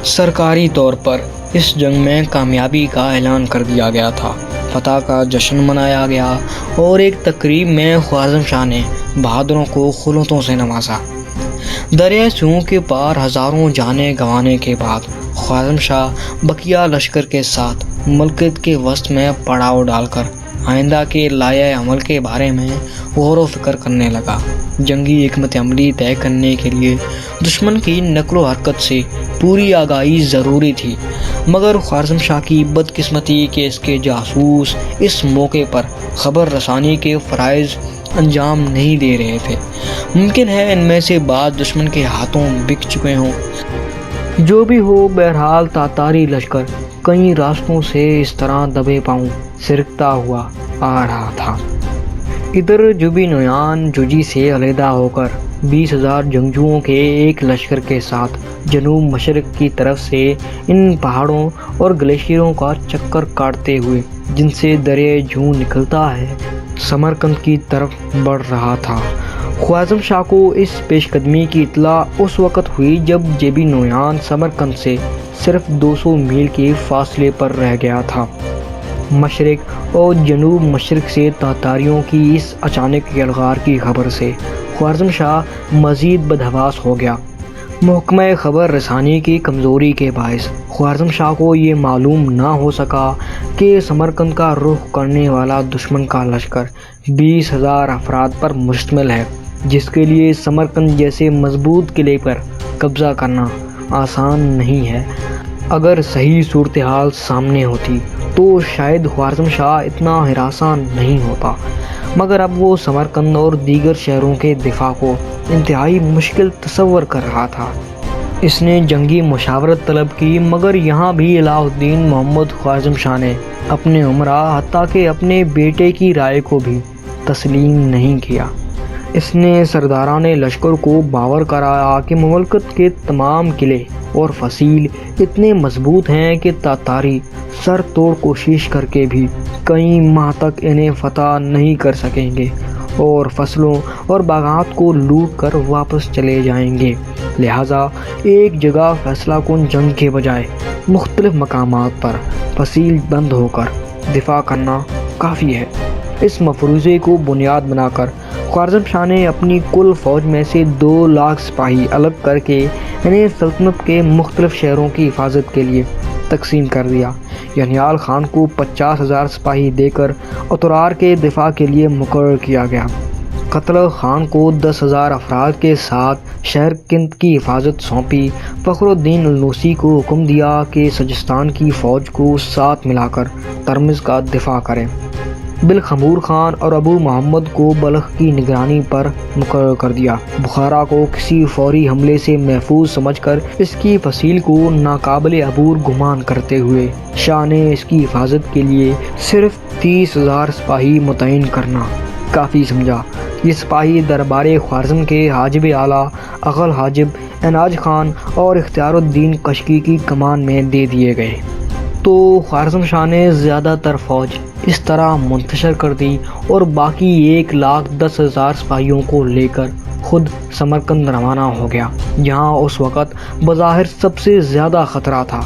سرکاری طور پر اس جنگ میں کامیابی کا اعلان کر دیا گیا تھا، فتح کا جشن منایا گیا اور ایک تقریب میں خوارزم شاہ نے بہادروں کو خلوتوں سے نوازا۔ دریائے سیوں کے پار ہزاروں جانیں گنوانے کے بعد خوارزم شاہ بقیہ لشکر کے ساتھ ملکیت کے وسط میں پڑاؤ ڈال کر آئندہ کے لائحہ عمل کے بارے میں غور و فکر کرنے لگا۔ جنگی حکمت عملی طے کرنے کے لیے دشمن کی نقل و حرکت سے پوری آگاہی ضروری تھی، مگر خوارزم شاہ کی بدقسمتی کہ اس کے جاسوس اس موقع پر خبر رسانی کے فرائض انجام نہیں دے رہے تھے۔ ممکن ہے ان میں سے بعض دشمن کے ہاتھوں بک چکے ہوں۔ جو بھی ہو، بہرحال تاتاری لشکر کئی راستوں سے اس طرح دبے پاؤں سرکتا ہوا آ رہا تھا۔ ادھر جوبی نویان جوجی سے علیحدہ ہو کر 20,000 جنگجوؤں کے ایک لشکر کے ساتھ جنوب مشرق کی طرف سے ان پہاڑوں اور گلیشیروں کا چکر کاٹتے ہوئے جن سے دریائے جھوں نکلتا ہے سمرقند کی طرف بڑھ رہا تھا۔ خوارزم شاہ کو اس پیش قدمی کی اطلاع اس وقت ہوئی جب جیبی نویان سمرقند سے صرف 200 میل کے فاصلے پر رہ گیا تھا۔ مشرق اور جنوب مشرق سے تاتاریوں کی اس اچانک یلغار کی خبر سے خوارزم شاہ مزید بدحواس ہو گیا۔ محکمہ خبر رسانی کی کمزوری کے باعث خوارزم شاہ کو یہ معلوم نہ ہو سکا کہ سمرقند کا رخ کرنے والا دشمن کا لشکر 20,000 افراد پر مشتمل ہے، جس کے لیے سمرقند جیسے مضبوط قلعے پر قبضہ کرنا آسان نہیں ہے۔ اگر صحیح صورتحال سامنے ہوتی تو شاید خوارزم شاہ اتنا ہراساں نہیں ہوتا، مگر اب وہ سمرقند اور دیگر شہروں کے دفاع کو انتہائی مشکل تصور کر رہا تھا۔ اس نے جنگی مشاورت طلب کی، مگر یہاں بھی علاء الدین محمد خوارزم شاہ نے اپنے عمرا حتیٰ کہ اپنے بیٹے کی رائے کو بھی تسلیم نہیں کیا۔ اس نے سرداران لشکر کو باور کرایا کہ مملکت کے تمام قلعے اور فصیل اتنے مضبوط ہیں کہ تاتاری سر توڑ کوشش کر کے بھی کئی ماہ تک انہیں فتح نہیں کر سکیں گے اور فصلوں اور باغات کو لوٹ کر واپس چلے جائیں گے۔ لہٰذا ایک جگہ فیصلہ کن جنگ کے بجائے مختلف مقامات پر فصیل بند ہو کر دفاع کرنا کافی ہے۔ اس مفروضے کو بنیاد بنا کر خوارزم شاہ نے اپنی کل فوج میں سے 2 لاکھ سپاہی الگ کر کے انہیں سلطنت کے مختلف شہروں کی حفاظت کے لیے تقسیم کر دیا۔ یانیال خان کو 50,000 سپاہی دے کر اترار کے دفاع کے لیے مقرر کیا گیا۔ قتل خان کو 10,000 افراد کے ساتھ شہر کند کی حفاظت سونپی۔ فخر الدین النوسی کو حکم دیا کہ سجستان کی فوج کو ساتھ ملا کر ترمز کا دفاع کریں۔ بلخمور خان اور ابو محمد کو بلخ کی نگرانی پر مقرر کر دیا۔ بخارا کو کسی فوری حملے سے محفوظ سمجھ کر اس کی فصیل کو ناقابل عبور گمان کرتے ہوئے شاہ نے اس کی حفاظت کے لیے صرف 30,000 سپاہی متعین کرنا کافی سمجھا۔ یہ سپاہی دربار خوارزم کے حاجب اعلیٰ اغل حاجب عناج خان اور اختیار الدین کشکی کی کمان میں دے دیے گئے۔ تو خوارزم شاہ نے زیادہ تر فوج اس طرح منتشر کر دی اور باقی 1,10,000 سپاہیوں کو لے کر خود سمرقند روانہ ہو گیا، جہاں اس وقت بظاہر سب سے زیادہ خطرہ تھا،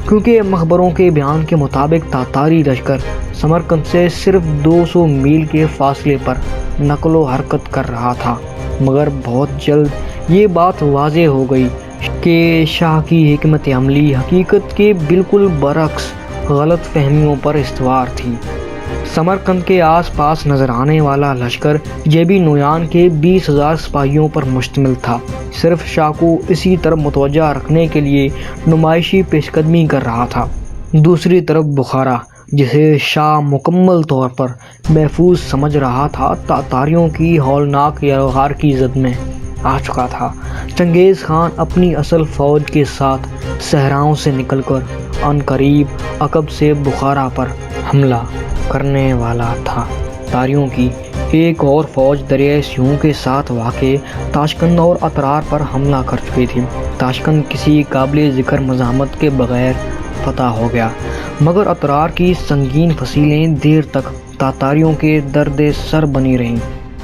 کیونکہ مخبروں کے بیان کے مطابق تاتاری لشکر سمرقند سے صرف 200 میل کے فاصلے پر نقل و حرکت کر رہا تھا۔ مگر بہت جلد یہ بات واضح ہو گئی کہ شاہ کی حکمت عملی حقیقت کے بالکل برعکس غلط فہمیوں پر استوار تھی۔ سمرقند کے آس پاس نظر آنے والا لشکر جیبی نویان کے 20,000 سپاہیوں پر مشتمل تھا، صرف شاہ کو اسی طرف متوجہ رکھنے کے لیے نمائشی پیش قدمی کر رہا تھا۔ دوسری طرف بخارا، جسے شاہ مکمل طور پر محفوظ سمجھ رہا تھا، تاتاریوں کی ہولناک یلغار کی زد میں آ چکا تھا۔ چنگیز خان اپنی اصل فوج کے ساتھ صحراؤں سے نکل کر عنقریب عقب سے بخارا پر حملہ کرنے والا تھا۔ تاریوں کی ایک اور فوج دریائے سیوں کے ساتھ واقع تاشقند اور اترار پر حملہ کر چکی تھی۔ تاشقند کسی قابل ذکر مزاحمت کے بغیر فتح ہو گیا، مگر اترار کی سنگین فصیلیں دیر تک تاتاریوں کے درد سر بنی رہیں۔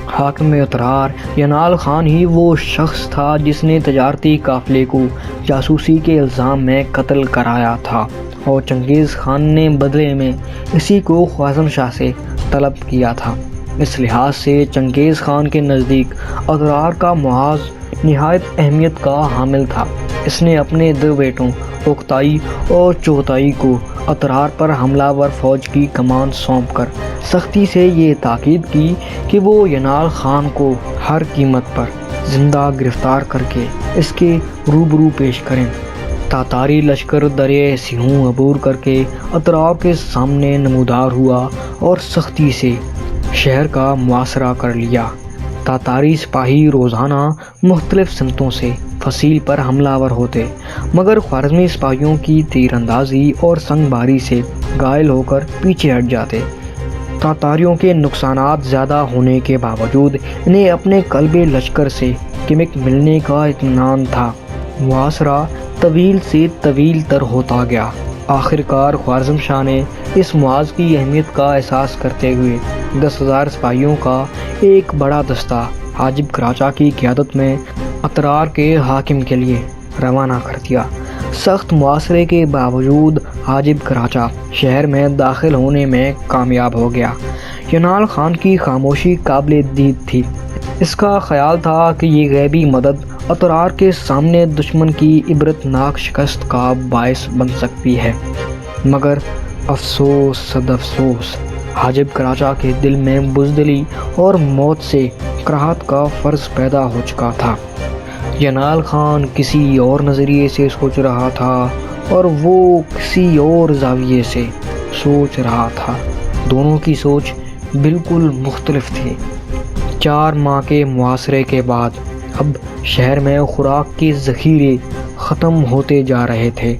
حاکم اترار ینال خان ہی وہ شخص تھا جس نے تجارتی قافلے کو جاسوسی کے الزام میں قتل کرایا تھا، اور چنگیز خان نے بدلے میں اسی کو خوارزم شاہ سے طلب کیا تھا۔ اس لحاظ سے چنگیز خان کے نزدیک اترار کا محاذ نہایت اہمیت کا حامل تھا۔ اس نے اپنے دو بیٹوں اوکتائی اور چغتائی کو اترار پر حملہ ور فوج کی کمان سونپ کر سختی سے یہ تاکید کی کہ وہ ینال خان کو ہر قیمت پر زندہ گرفتار کر کے اس کے روبرو پیش کریں۔ تاتاری لشکر دریائے سیہون عبور کر کے اترار کے سامنے نمودار ہوا اور سختی سے شہر کا محاصرہ کر لیا۔ تاتاری سپاہی روزانہ مختلف سمتوں سے فصیل پر حملہ ور ہوتے، مگر خوارزمی سپاہیوں کی تیر اندازی اور سنگ باری سے گھائل ہو کر پیچھے ہٹ جاتے۔ تاتاریوں کے نقصانات زیادہ ہونے کے باوجود انہیں اپنے قلب لشکر سے کمک ملنے کا اطمینان تھا۔ محاصرہ طویل سے طویل تر ہوتا گیا۔ آخر کار خوارزم شاہ نے اس محاذ کی اہمیت کا احساس کرتے ہوئے 10,000 سپاہیوں کا ایک بڑا دستہ حاجب کراچا کی قیادت میں اترار کے حاکم کے لیے روانہ کر دیا۔ سخت محاصرے کے باوجود حاجب کراچا شہر میں داخل ہونے میں کامیاب ہو گیا۔ ینال خان کی خاموشی قابل دید تھی۔ اس کا خیال تھا کہ یہ غیبی مدد اترار کے سامنے دشمن کی عبرت ناک شکست کا باعث بن سکتی ہے، مگر افسوس صد افسوس، حاجب کراچا کے دل میں بزدلی اور موت سے کراہت کا فرض پیدا ہو چکا تھا۔ ینال خان کسی اور نظریے سے سوچ رہا تھا اور وہ کسی اور زاویے سے سوچ رہا تھا۔ دونوں کی سوچ بالکل مختلف تھی۔ 4 ماہ کے محاصرے کے بعد اب شہر میں خوراک کے ذخیرے ختم ہوتے جا رہے تھے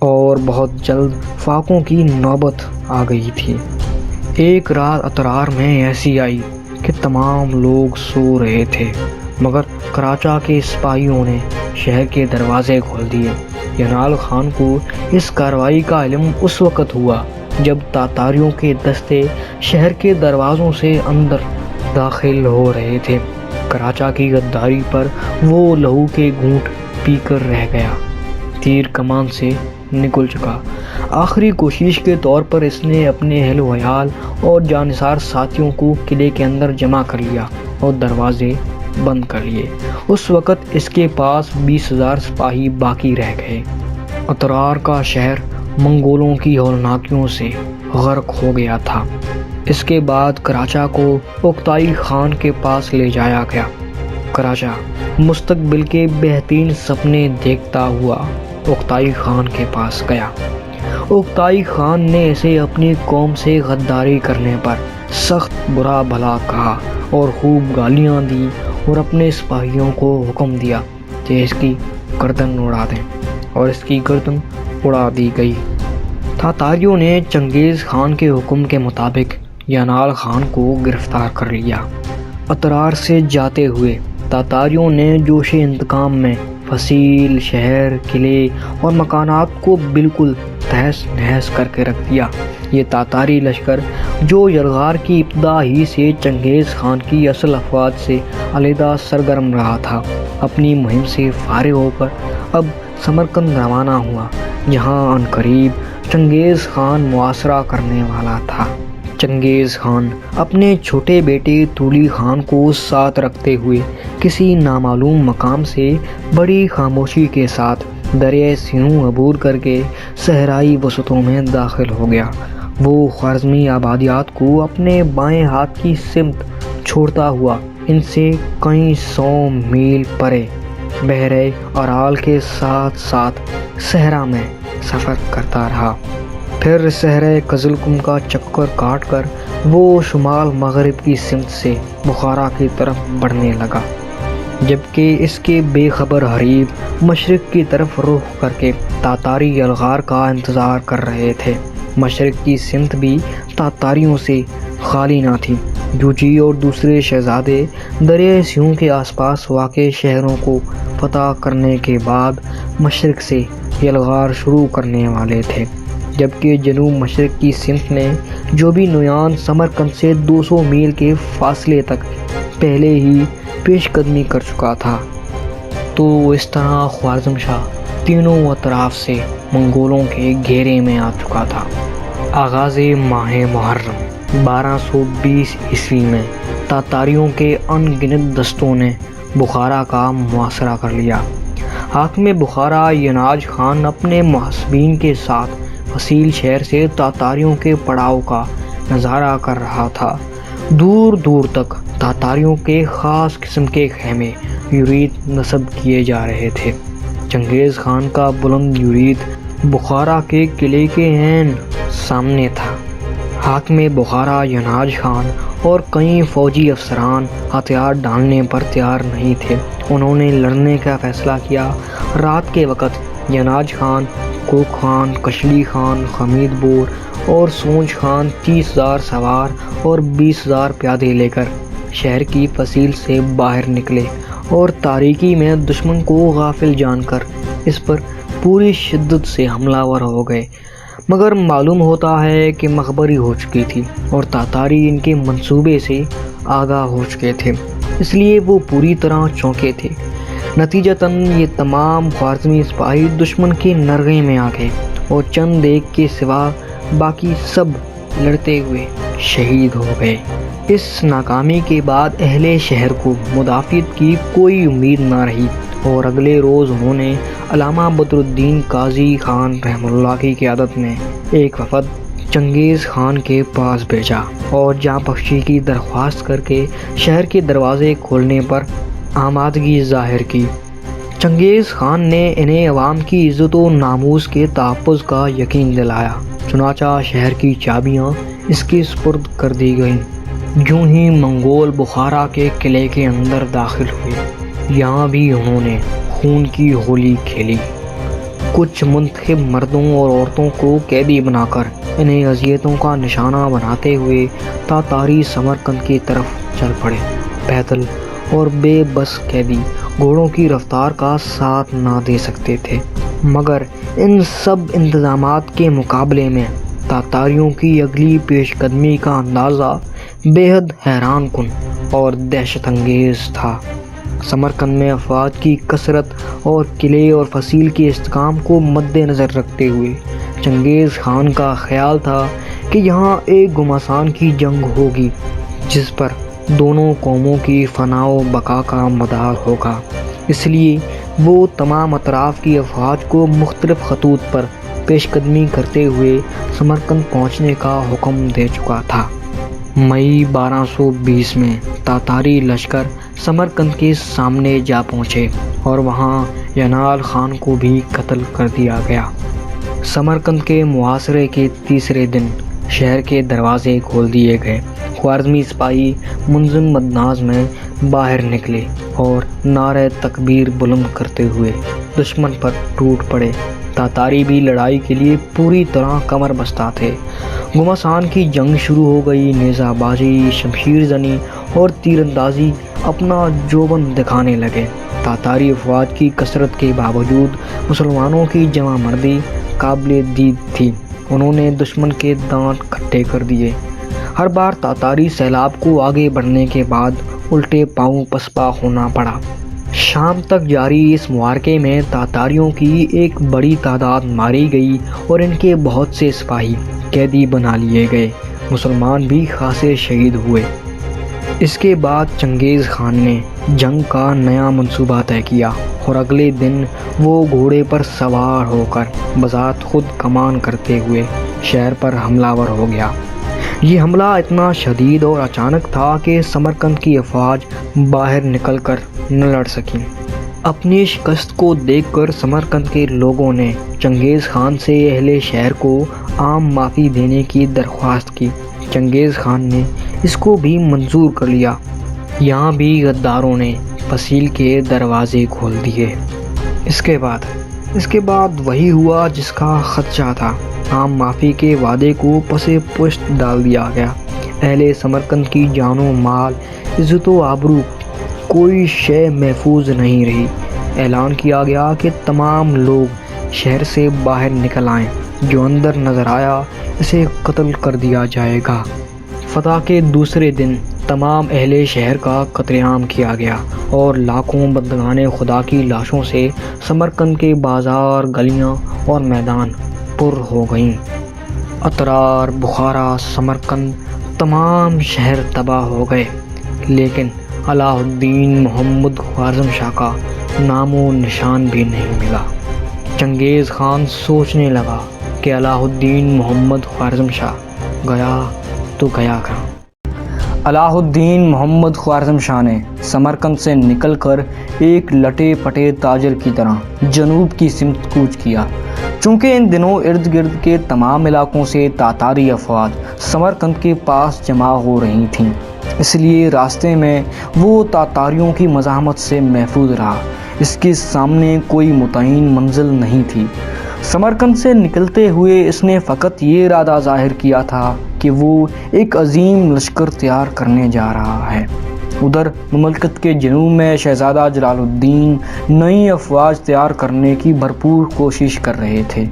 اور بہت جلد فاقوں کی نوبت آ گئی تھی۔ ایک رات اترار میں ایسی آئی کہ تمام لوگ سو رہے تھے، مگر کراچا کے سپاہیوں نے شہر کے دروازے کھول دیے۔ ینال خان کو اس کارروائی کا علم اس وقت ہوا جب تاتاریوں کے دستے شہر کے دروازوں سے اندر داخل ہو رہے تھے۔ کراچا کی غداری پر وہ لہو کے گھونٹ پی کر رہ گیا۔ تیر کمان سے نکل چکا۔ آخری کوشش کے طور پر اس نے اپنے اہل و عیال اور جانثار ساتھیوں کو قلعے کے اندر جمع کر لیا اور دروازے بند کر لیے۔ اس وقت اس کے پاس 20,000 سپاہی باقی رہ گئے۔ اترار کا شہر منگولوں کی ہولناکیوں سے غرق ہو گیا تھا۔ اس کے بعد کراچا کو اوکتائی خان کے پاس لے جایا گیا۔ کراچا مستقبل کے بہترین سپنے دیکھتا ہوا اوکتائی خان کے پاس گیا۔ اوکتائی خان نے اسے اپنی قوم سے غداری کرنے پر سخت برا بھلا کہا اور خوب گالیاں دی اور اپنے سپاہیوں کو حکم دیا کہ اس کی گردن اڑا دیں، اور اس کی گردن اڑا دی گئی۔ تاتاریوں نے چنگیز خان کے حکم کے مطابق ینال خان کو گرفتار کر لیا۔ اترار سے جاتے ہوئے تاتاریوں نے جوش انتقام میں فصیل، شہر، قلعے اور مکانات کو بالکل تہس نہس کر کے رکھ دیا۔ یہ تاتاری لشکر جو یلغار کی ابتدا ہی سے چنگیز خان کی اصل افواج سے علیحدہ سرگرم رہا تھا، اپنی مہم سے فارغ ہو کر اب سمرقند روانہ ہوا، جہاں عنقریب چنگیز خان محاصرہ کرنے والا تھا۔ چنگیز خان اپنے چھوٹے بیٹے تولی خان کو ساتھ رکھتے ہوئے کسی نامعلوم مقام سے بڑی خاموشی کے ساتھ دریائے سیہون عبور کر کے صحرائی وسطوں میں داخل ہو گیا۔ وہ خوارزمی آبادیات کو اپنے بائیں ہاتھ کی سمت چھوڑتا ہوا ان سے کئی 100 میل پرے بحیرہ ارال کے ساتھ ساتھ صحرا میں سفر کرتا رہا۔ پھر صحرا قزلقم کا چکر کاٹ کر وہ شمال مغرب کی سمت سے بخارا کی طرف بڑھنے لگا، جبکہ اس کے بے خبر حریف مشرق کی طرف رخ کر کے تاتاری یلغار کا انتظار کر رہے تھے۔ مشرق کی سمت بھی تاتاریوں سے خالی نہ تھی۔ یوجی اور دوسرے شہزادے دریائے سیوں کے آس پاس واقع شہروں کو فتح کرنے کے بعد مشرق سے یلغار شروع کرنے والے تھے، جبکہ جنوب مشرق کی سمت میں جو بھی نویان سمرقند سے 200 میل کے فاصلے تک پہلے ہی پیش قدمی کر چکا تھا۔ تو اس طرح خوارزم شاہ تینوں اطراف سے منگولوں کے گھیرے میں آ چکا تھا۔ آغاز ماہ محرم 1220 عیسوی میں تاتاریوں کے ان گنت دستوں نے بخارا کا محاصرہ کر لیا۔ حاکم بخارا یناج خان اپنے محاسبین کے ساتھ فصیل شہر سے تاتاریوں کے پڑاؤ کا نظارہ کر رہا تھا۔ دور دور تک تاتاریوں کے خاص قسم کے خیمے یورید نصب کیے جا رہے تھے۔ چنگیز خان کا بلند یورید بخارا کے قلعے کے عین سامنے تھا۔ حاکم بخارا یناج خان اور کئی فوجی افسران ہتھیار ڈالنے پر تیار نہیں تھے۔ انہوں نے لڑنے کا فیصلہ کیا۔ رات کے وقت یناج خان، کوک خان، کشلی خان، خمید بور اور سونج خان 30,000 سوار اور 20,000 پیادے لے کر شہر کی فصیل سے باہر نکلے اور تاریکی میں دشمن کو غافل جان کر اس پر پوری شدت سے حملہ ور ہو گئے، مگر معلوم ہوتا ہے کہ مخبری ہو چکی تھی اور تاتاری ان کے منصوبے سے آگاہ ہو چکے تھے، اس لیے وہ پوری طرح چونکے تھے۔ نتیجتاً یہ تمام خوارزمی سپاہی دشمن کے نرغے میں آ گئے اور چند ایک کے سوا باقی سب لڑتے ہوئے شہید ہو گئے۔ اس ناکامی کے بعد اہل شہر کو مدافعت کی کوئی امید نہ رہی اور اگلے روز انہوں نے علامہ بدر الدین قاضی خان رحمہ اللہ کی قیادت میں ایک وفد چنگیز خان کے پاس بھیجا اور جاں بخشی کی درخواست کر کے شہر کے دروازے کھولنے پر آمادگی ظاہر کی۔ چنگیز خان نے انہیں عوام کی عزت و ناموس کے تحفظ کا یقین دلایا، چنانچہ شہر کی چابیاں اس کے سپرد کر دی گئیں۔ یوں ہی منگول بخارا کے قلعے کے اندر داخل ہوئے۔ یہاں بھی انہوں نے خون کی ہولی کھیلی۔ کچھ منتخب مردوں اور عورتوں کو قیدی بنا کر انہیں اذیتوں کا نشانہ بناتے ہوئے تاتاری سمرقند کی طرف چل پڑے۔ پیدل اور بے بس قیدی گھوڑوں کی رفتار کا ساتھ نہ دے سکتے تھے، مگر ان سب انتظامات کے مقابلے میں تاتاریوں کی اگلی پیش قدمی کا اندازہ بے حد حیران کن اور دہشت انگیز تھا۔ سمرقند میں افواج کی کثرت اور قلعے اور فصیل کے استحکام کو مد نظر رکھتے ہوئے چنگیز خان کا خیال تھا کہ یہاں ایک گھمسان کی جنگ ہوگی جس پر دونوں قوموں کی فنا و بقا کا مدار ہوگا۔ اس لیے وہ تمام اطراف کی افواج کو مختلف خطوط پر پیش قدمی کرتے ہوئے سمرقند پہنچنے کا حکم دے چکا تھا۔ مئی 1220 میں تاتاری لشکر سمرقند کے سامنے جا پہنچے اور وہاں ینال خان کو بھی قتل کر دیا گیا۔ سمرقند کے محاصرے کے تیسرے دن شہر کے دروازے کھول دیے گئے۔ خوارزمی سپاہی منظم انداز میں باہر نکلے اور نعرہ تکبیر بلند کرتے ہوئے دشمن پر ٹوٹ پڑے۔ تاتاری بھی لڑائی کے لیے پوری طرح کمر بستہ تھے۔ گھمسان کی جنگ شروع ہو گئی۔ نیزہ بازی، شمشیر زنی اور تیر اندازی اپنا جوبن دکھانے لگے۔ تاتاری افواج کی کثرت کے باوجود مسلمانوں کی جمع مردی قابل دید تھی۔ انہوں نے دشمن کے دانت کھٹے کر دیے۔ ہر بار تاتاری سیلاب کو آگے بڑھنے کے بعد الٹے پاؤں پسپا ہونا پڑا۔ شام تک جاری اس معرکے میں تاتاریوں کی ایک بڑی تعداد ماری گئی اور ان کے بہت سے سپاہی قیدی بنا لیے گئے۔ مسلمان بھی خاصے شہید ہوئے۔ اس کے بعد چنگیز خان نے جنگ کا نیا منصوبہ طے کیا اور اگلے دن وہ گھوڑے پر سوار ہو کر بذات خود کمان کرتے ہوئے شہر پر حملہ ور ہو گیا۔ یہ حملہ اتنا شدید اور اچانک تھا کہ سمرقند کی افواج باہر نکل کر نہ لڑ سکیں۔ اپنی شکست کو دیکھ کر سمرقند کے لوگوں نے چنگیز خان سے اہل شہر کو عام معافی دینے کی درخواست کی۔ چنگیز خان نے اس کو بھی منظور کر لیا۔ یہاں بھی غداروں نے فصیل کے دروازے کھول دیے۔ اس کے بعد اس کے بعد وہی ہوا جس کا خدشہ تھا۔ عام معافی کے وعدے کو پس پشت ڈال دیا گیا۔ اہل سمرقند کی جان و مال، عزت و آبرو، کوئی شے محفوظ نہیں رہی۔ اعلان کیا گیا کہ تمام لوگ شہر سے باہر نکل آئیں، جو اندر نظر آیا اسے قتل کر دیا جائے گا۔ فتح کے دوسرے دن تمام اہل شہر کا قتل عام کیا گیا اور لاکھوں بندگان خدا کی لاشوں سے سمرقند کے بازار، گلیاں اور میدان پر ہو گئیں۔ اترار، بخارا، سمرقند، تمام شہر تباہ ہو گئے، لیکن علاء الدین محمد خوارزم شاہ کا نام و نشان بھی نہیں ملا۔ چنگیز خان سوچنے لگا کہ علاء الدین محمد خوارزم شاہ گیا تو گیا کہاں۔ علاء الدین محمد خوارزم شاہ نے سمرقند سے نکل کر ایک لٹے پٹے تاجر کی طرح جنوب کی سمت کوچ کیا۔ چونکہ ان دنوں ارد گرد کے تمام علاقوں سے تاتاری افواج سمرقند کے پاس جمع ہو رہی تھیں، اس لیے راستے میں وہ تاتاریوں کی مزاحمت سے محفوظ رہا۔ اس کے سامنے کوئی متعین منزل نہیں تھی۔ سمرقند سے نکلتے ہوئے اس نے فقط یہ ارادہ ظاہر کیا تھا کہ وہ ایک عظیم لشکر تیار کرنے جا رہا ہے۔ ادھر مملکت کے جنوب میں شہزادہ جلال الدین نئی افواج تیار کرنے کی بھرپور کوشش کر رہے تھے،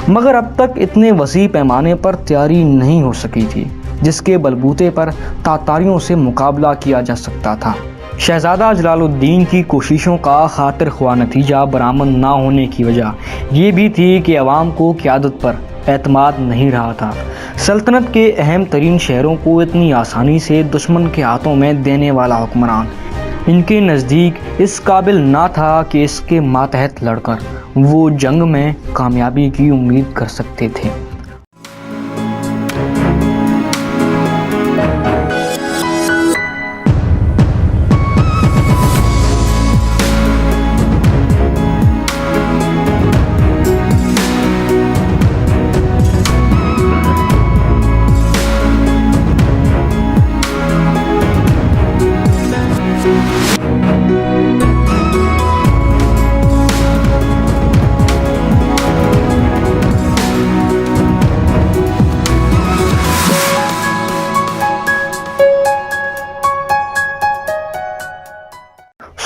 مگر اب تک اتنے وسیع پیمانے پر تیاری نہیں ہو سکی تھی جس کے بلبوتے پر تاتاریوں سے مقابلہ کیا جا سکتا تھا۔ شہزادہ جلال الدین کی کوششوں کا خاطر خواہ نتیجہ برآمد نہ ہونے کی وجہ یہ بھی تھی کہ عوام کو قیادت پر اعتماد نہیں رہا تھا۔ سلطنت کے اہم ترین شہروں کو اتنی آسانی سے دشمن کے ہاتھوں میں دینے والا حکمران ان کے نزدیک اس قابل نہ تھا کہ اس کے ماتحت لڑ کر وہ جنگ میں کامیابی کی امید کر سکتے تھے۔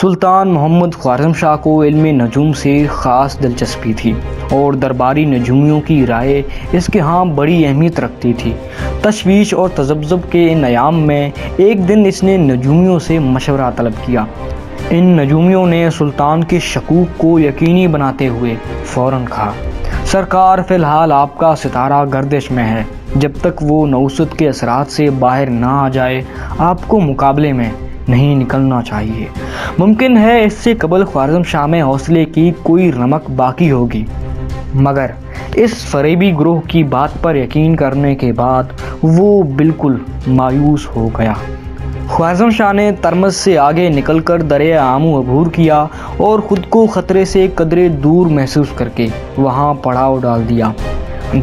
سلطان محمد خوارزم شاہ کو علم نجوم سے خاص دلچسپی تھی اور درباری نجومیوں کی رائے اس کے ہاں بڑی اہمیت رکھتی تھی۔ تشویش اور تذبذب کے ان ایام میں ایک دن اس نے نجومیوں سے مشورہ طلب کیا۔ ان نجومیوں نے سلطان کے شکوک کو یقینی بناتے ہوئے فوراً کہا، سرکار فی الحال آپ کا ستارہ گردش میں ہے، جب تک وہ نوست کے اثرات سے باہر نہ آ جائے آپ کو مقابلے میں نہیں نکلنا چاہیے۔ ممکن ہے اس سے قبل خوارزم شاہ میں حوصلے کی کوئی رمق باقی ہوگی، مگر اس فریبی گروہ کی بات پر یقین کرنے کے بعد وہ بالکل مایوس ہو گیا۔ خوارزم شاہ نے ترمز سے آگے نکل کر دریا آمو عبور کیا اور خود کو خطرے سے قدرے دور محسوس کر کے وہاں پڑاؤ ڈال دیا۔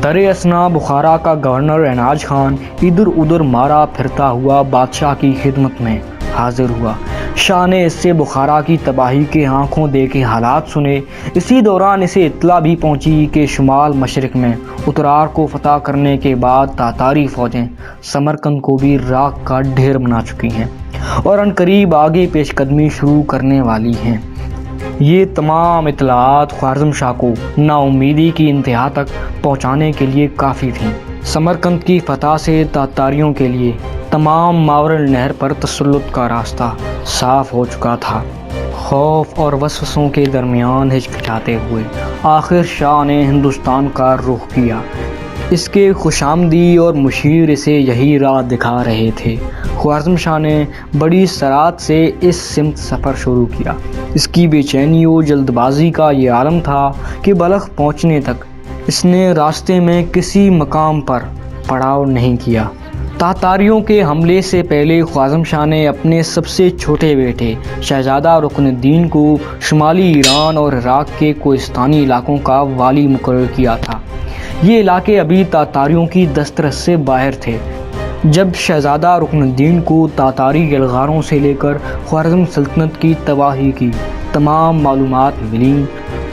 در اثنا بخارا کا گورنر عناج خان ادھر ادھر مارا پھرتا ہوا بادشاہ کی خدمت میں حاضر ہوا۔ شاہ نے اس سے بخارا کی تباہی کے آنکھوں دیکھے حالات سنے۔ اسی دوران اسے اطلاع بھی پہنچی کہ شمال مشرق میں اترار کو فتح کرنے کے بعد تاتاری فوجیں سمرقند کو بھی راکھ کا ڈھیر بنا چکی ہیں اور عنقریب آگے پیش قدمی شروع کرنے والی ہیں۔ یہ تمام اطلاعات خوارزم شاہ کو نا امیدی کی انتہا تک پہنچانے کے لیے کافی تھیں۔ سمرقند کی فتح سے تاتاریوں کے لیے تمام ماورل نہر پر تسلط کا راستہ صاف ہو چکا تھا۔ خوف اور وسوسوں کے درمیان ہچکچاتے ہوئے آخر شاہ نے ہندوستان کا رخ کیا۔ اس کے خوش آمدی اور مشیر اسے یہی راہ دکھا رہے تھے۔ خوارزم شاہ نے بڑی سرعت سے اس سمت سفر شروع کیا۔ اس کی بے چینی و جلد بازی کا یہ عالم تھا کہ بلخ پہنچنے تک اس نے راستے میں کسی مقام پر پڑاؤ نہیں کیا۔ تاتاریوں کے حملے سے پہلے خوارزم شاہ نے اپنے سب سے چھوٹے بیٹے شہزادہ رکن الدین کو شمالی ایران اور عراق کے کوہستانی علاقوں کا والی مقرر کیا تھا۔ یہ علاقے ابھی تاتاریوں کی دسترس سے باہر تھے۔ جب شہزادہ رکن الدین کو تاتاری یلغاروں سے لے کر خوارزم سلطنت کی تباہی کی تمام معلومات ملیں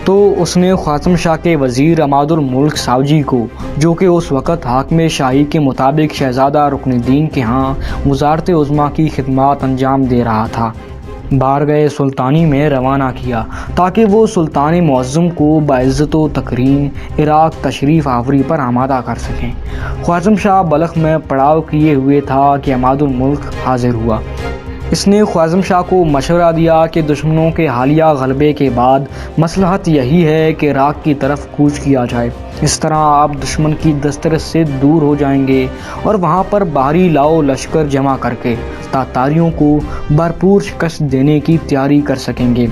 تو اس نے خواصم شاہ کے وزیر عماد الملک ساوجی کو، جو کہ اس وقت حاکم شاہی کے مطابق شہزادہ رکن الدین کے ہاں وزارت عظمیٰ کی خدمات انجام دے رہا تھا، بارگاہ سلطانی میں روانہ کیا تاکہ وہ سلطان معظم کو باعزت و تکریم عراق تشریف آوری پر آمادہ کر سکیں۔ خواصم شاہ بلخ میں پڑاؤ کیے ہوئے تھا کہ عماد الملک حاضر ہوا۔ اس نے خواصم شاہ کو مشورہ دیا کہ دشمنوں کے حالیہ غلبے کے بعد مصلحت یہی ہے کہ عراق کی طرف کوچ کیا جائے، اس طرح آپ دشمن کی دسترس سے دور ہو جائیں گے اور وہاں پر باہری لاؤ لشکر جمع کر کے تاتاریوں کو بھرپور شکست دینے کی تیاری کر سکیں گے۔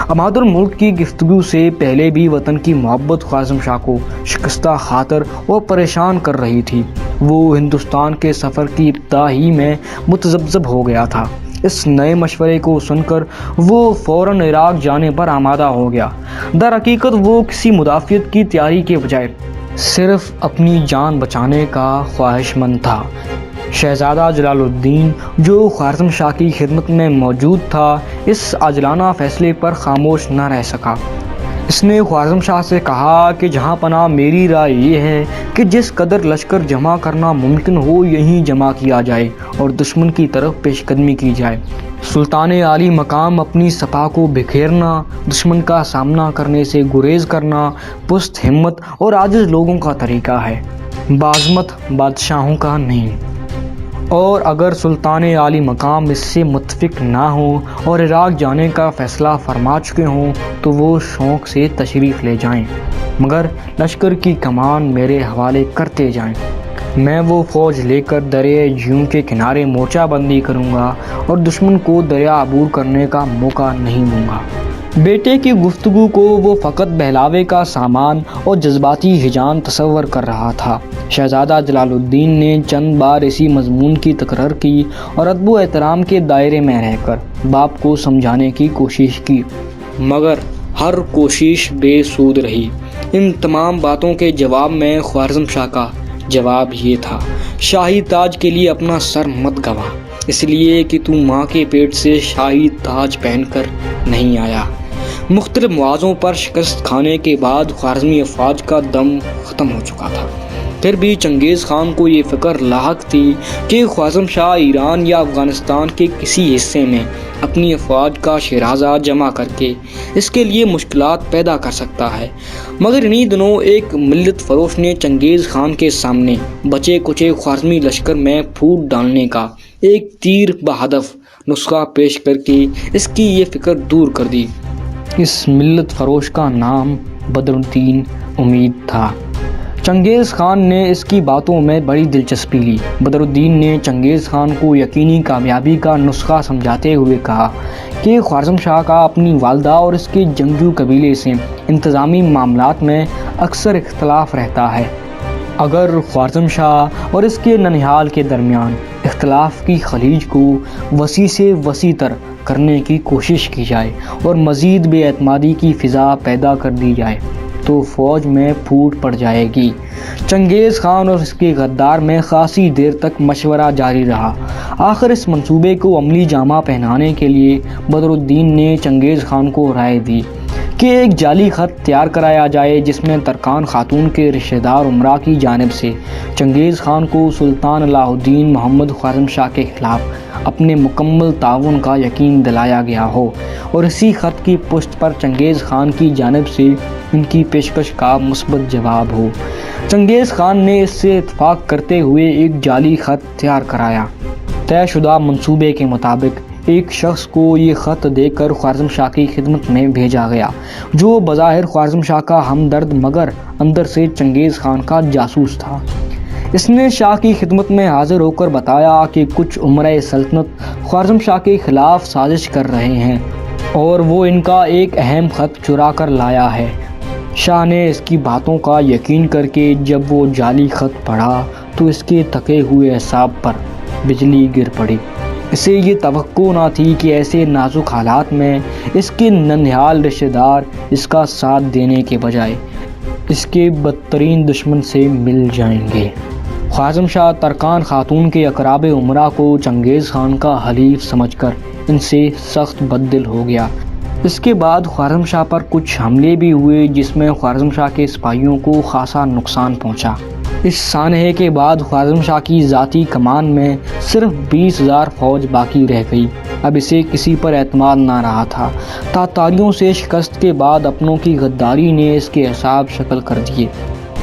عماد الملک کی گفتگو سے پہلے بھی وطن کی محبت خواصم شاہ کو شکستہ خاطر اور پریشان کر رہی تھی۔ وہ ہندوستان کے سفر کی ابتدا ہی میں متذبذب ہو گیا تھا۔ اس نئے مشورے کو سن کر وہ فوراً عراق جانے پر آمادہ ہو گیا۔ در حقیقت وہ کسی مدافعت کی تیاری کے بجائے صرف اپنی جان بچانے کا خواہش مند تھا۔ شہزادہ جلال الدین، جو خواصم شاہ کی خدمت میں موجود تھا، اس عاجلانہ فیصلے پر خاموش نہ رہ سکا۔ اس نے خواصم شاہ سے کہا کہ جہاں پناہ میری رائے یہ ہے کہ جس قدر لشکر جمع کرنا ممکن ہو یہیں جمع کیا جائے اور دشمن کی طرف پیش قدمی کی جائے۔ سلطان عالی مقام اپنی سپاہ کو بکھیرنا، دشمن کا سامنا کرنے سے گریز کرنا پست ہمت اور عاجز لوگوں کا طریقہ ہے، بعظمت بادشاہوں کا نہیں۔ اور اگر سلطان عالی مقام اس سے متفق نہ ہوں اور عراق جانے کا فیصلہ فرما چکے ہوں تو وہ شوق سے تشریف لے جائیں، مگر لشکر کی کمان میرے حوالے کرتے جائیں۔ میں وہ فوج لے کر دریائے جیوں کے کنارے مورچہ بندی کروں گا اور دشمن کو دریا عبور کرنے کا موقع نہیں دوں گا۔ بیٹے کی گفتگو کو وہ فقط بہلاوے کا سامان اور جذباتی ہیجان تصور کر رہا تھا۔ شہزادہ جلال الدین نے چند بار اسی مضمون کی تکرار کی اور ادب و احترام کے دائرے میں رہ کر باپ کو سمجھانے کی کوشش کی، مگر ہر کوشش بے سود رہی۔ ان تمام باتوں کے جواب میں خواصم شاہ کا جواب یہ تھا: شاہی تاج کے لیے اپنا سر مت گنوا، اس لیے کہ تو ماں کے پیٹ سے شاہی تاج پہن کر نہیں آیا۔ مختلف مواضعوں پر شکست کھانے کے بعد خوارزمی افواج کا دم ختم ہو چکا تھا، پھر بھی چنگیز خان کو یہ فکر لاحق تھی کہ خواصم شاہ ایران یا افغانستان کے کسی حصے میں اپنی افواج کا شیرازہ جمع کر کے اس کے لیے مشکلات پیدا کر سکتا ہے۔ مگر انہی دنوں ایک ملت فروش نے چنگیز خان کے سامنے بچے کچے خوارزمی لشکر میں پھوٹ ڈالنے کا ایک تیر بہدف نسخہ پیش کر کے اس کی یہ فکر دور کر دی۔ اس ملت فروش کا نام بدر الدین امید تھا۔ چنگیز خان نے اس کی باتوں میں بڑی دلچسپی لی۔ بدر الدین نے چنگیز خان کو یقینی کامیابی کا نسخہ سمجھاتے ہوئے کہا کہ خواصم شاہ کا اپنی والدہ اور اس کے جنگجو قبیلے سے انتظامی معاملات میں اکثر اختلاف رہتا ہے۔ اگر خواصم شاہ اور اس کے ننہال کے درمیان اختلاف کی خلیج کو وسیع سے وسیع تر کرنے کی کوشش کی جائے اور مزید بے اعتمادی کی فضا پیدا کر دی جائے تو فوج میں پھوٹ پڑ جائے گی۔ چنگیز خان اور اس کے غدار میں خاصی دیر تک مشورہ جاری رہا۔ آخر اس منصوبے کو عملی جامہ پہنانے کے لیے بدر الدین نے چنگیز خان کو رائے دی کہ ایک جعلی خط تیار کرایا جائے جس میں ترکان خاتون کے رشتہ دار امراء کی جانب سے چنگیز خان کو سلطان علاء الدین محمد خواصم شاہ کے خلاف اپنے مکمل تعاون کا یقین دلایا گیا ہو، اور اسی خط کی پشت پر چنگیز خان کی جانب سے ان کی پیشکش کا مثبت جواب ہو۔ چنگیز خان نے اس سے اتفاق کرتے ہوئے ایک جعلی خط تیار کرایا۔ طے شدہ منصوبے کے مطابق ایک شخص کو یہ خط دے کر خواصم شاہ کی خدمت میں بھیجا گیا، جو بظاہر خواصم شاہ کا ہمدرد مگر اندر سے چنگیز خان کا جاسوس تھا۔ اس نے شاہ کی خدمت میں حاضر ہو کر بتایا کہ کچھ امرائے سلطنت خواصم شاہ کے خلاف سازش کر رہے ہیں اور وہ ان کا ایک اہم خط چرا کر لایا ہے۔ شاہ نے اس کی باتوں کا یقین کر کے جب وہ جعلی خط پڑھا تو اس کے تھکے ہوئے اعصاب پر بجلی گر پڑی۔ اسے یہ توقع نہ تھی کہ ایسے نازک حالات میں اس کے ننہال رشتہ دار اس کا ساتھ دینے کے بجائے اس کے بدترین دشمن سے مل جائیں گے۔ خواصم شاہ ترکان خاتون کے اقراب امراء کو چنگیز خان کا حلیف سمجھ کر ان سے سخت بددل ہو گیا۔ اس کے بعد خوارزم شاہ پر کچھ حملے بھی ہوئے جس میں خوارزم شاہ کے سپاہیوں کو خاصا نقصان پہنچا۔ اس سانحے کے بعد خوارزم شاہ کی ذاتی کمان میں صرف 20,000 فوج باقی رہ گئی۔ اب اسے کسی پر اعتماد نہ رہا تھا۔ تاتاریوں سے شکست کے بعد اپنوں کی غداری نے اس کے اعصاب شکل کر دیے۔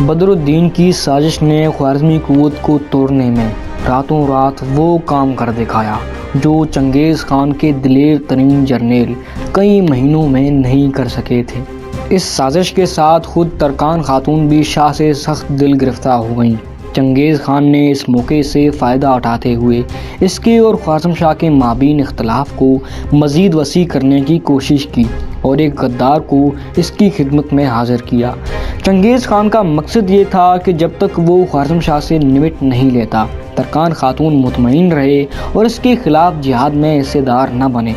بدر الدین کی سازش نے خوارزمی قوت کو توڑنے میں راتوں رات وہ کام کر دکھایا جو چنگیز خان کے دلیر ترین جرنیل کئی مہینوں میں نہیں کر سکے تھے۔ اس سازش کے ساتھ خود ترکان خاتون بھی شاہ سے سخت دل گرفتہ ہو گئیں۔ چنگیز خان نے اس موقع سے فائدہ اٹھاتے ہوئے اس کے اور خوارزم شاہ کے مابین اختلاف کو مزید وسیع کرنے کی کوشش کی اور ایک غدار کو اس کی خدمت میں حاضر کیا۔ چنگیز خان کا مقصد یہ تھا کہ جب تک وہ خوارزم شاہ سے نمٹ نہیں لیتا ترکان خاتون مطمئن رہے اور اس کے خلاف جہاد میں حصے دار نہ بنے۔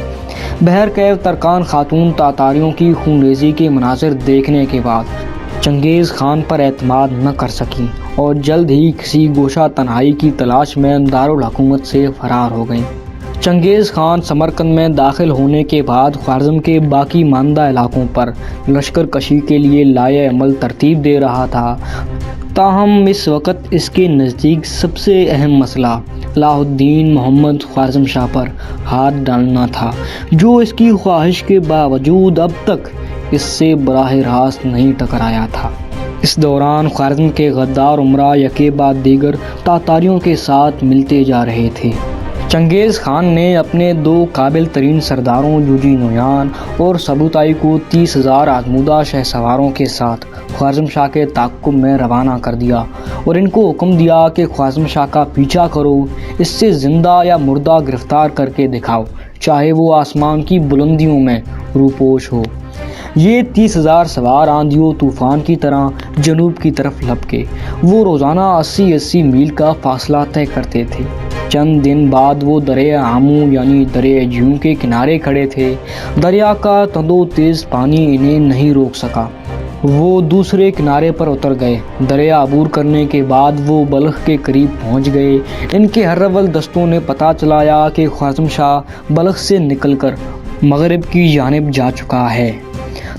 بہرکیف ترکان خاتون تاتاریوں کی خونریزی کے مناظر دیکھنے کے بعد چنگیز خان پر اعتماد نہ کر سکیں اور جلد ہی کسی گوشہ تنہائی کی تلاش میں دارالحکومت سے فرار ہو گئیں۔ چنگیز خان سمرقند میں داخل ہونے کے بعد خوارزم کے باقی ماندہ علاقوں پر لشکر کشی کے لیے لائحہ عمل ترتیب دے رہا تھا۔ تاہم اس وقت اس کے نزدیک سب سے اہم مسئلہ علاء الدین محمد خوارزم شاہ پر ہاتھ ڈالنا تھا، جو اس کی خواہش کے باوجود اب تک اس سے براہ راست نہیں ٹکرایا تھا۔ اس دوران خوارزم کے غدار امراء یکے بعد دیگر تاتاریوں کے ساتھ ملتے جا رہے تھے۔ چنگیز خان نے اپنے 2 قابل ترین سرداروں یوجی نویان اور سبوتائی کو 30,000 آزمودہ شہ سواروں کے ساتھ خوارزم شاہ کے تعاقب میں روانہ کر دیا اور ان کو حکم دیا کہ خوارزم شاہ کا پیچھا کرو، اس سے زندہ یا مردہ گرفتار کر کے دکھاؤ، چاہے وہ آسمان کی بلندیوں میں روپوش ہو۔ یہ 30,000 سوار آندھی و طوفان کی طرح جنوب کی طرف لپکے۔ وہ روزانہ 80 میل کا فاصلہ طے کرتے تھے۔ چند دن بعد وہ دریا آمو یعنی دریا جیوں کے کنارے کھڑے تھے۔ دریا کا تند و تیز پانی انہیں نہیں روک سکا۔ وہ دوسرے کنارے پر اتر گئے۔ دریا عبور کرنے کے بعد وہ بلخ کے قریب پہنچ گئے۔ ان کے ہرول دستوں نے پتہ چلایا کہ خوارزم شاہ بلخ سے نکل کر مغرب کی جانب جا چکا ہے۔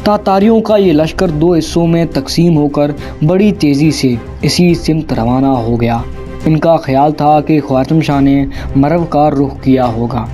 تاتاریوں کا یہ لشکر 2 حصوں میں تقسیم ہو کر بڑی تیزی سے اسی سمت روانہ ہو گیا۔ ان کا خیال تھا کہ خوارزم شاہ نے مرو کا رخ کیا ہوگا۔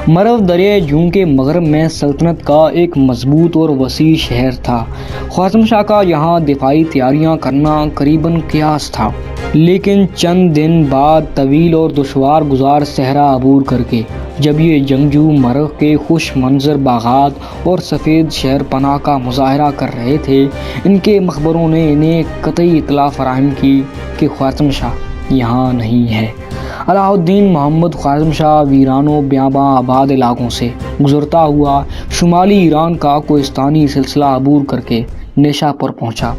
مرو دریا جوں کے مغرب میں سلطنت کا ایک مضبوط اور وسیع شہر تھا۔ خوارزم شاہ کا یہاں دفاعی تیاریاں کرنا قریباً قیاس تھا، لیکن چند دن بعد طویل اور دشوار گزار صحرا عبور کر کے جب یہ جنگجو مرو کے خوش منظر باغات اور سفید شہر پناہ کا مظاہرہ کر رہے تھے، ان کے مخبروں نے انہیں قطعی اطلاع فراہم کی کہ خوارزم شاہ یہاں نہیں ہے۔ علاء الدین محمد خوارزم شاہ ویران و بیاباں آباد علاقوں سے گزرتا ہوا شمالی ایران کا کوہستانی سلسلہ عبور کر کے نیشا پور پہنچا۔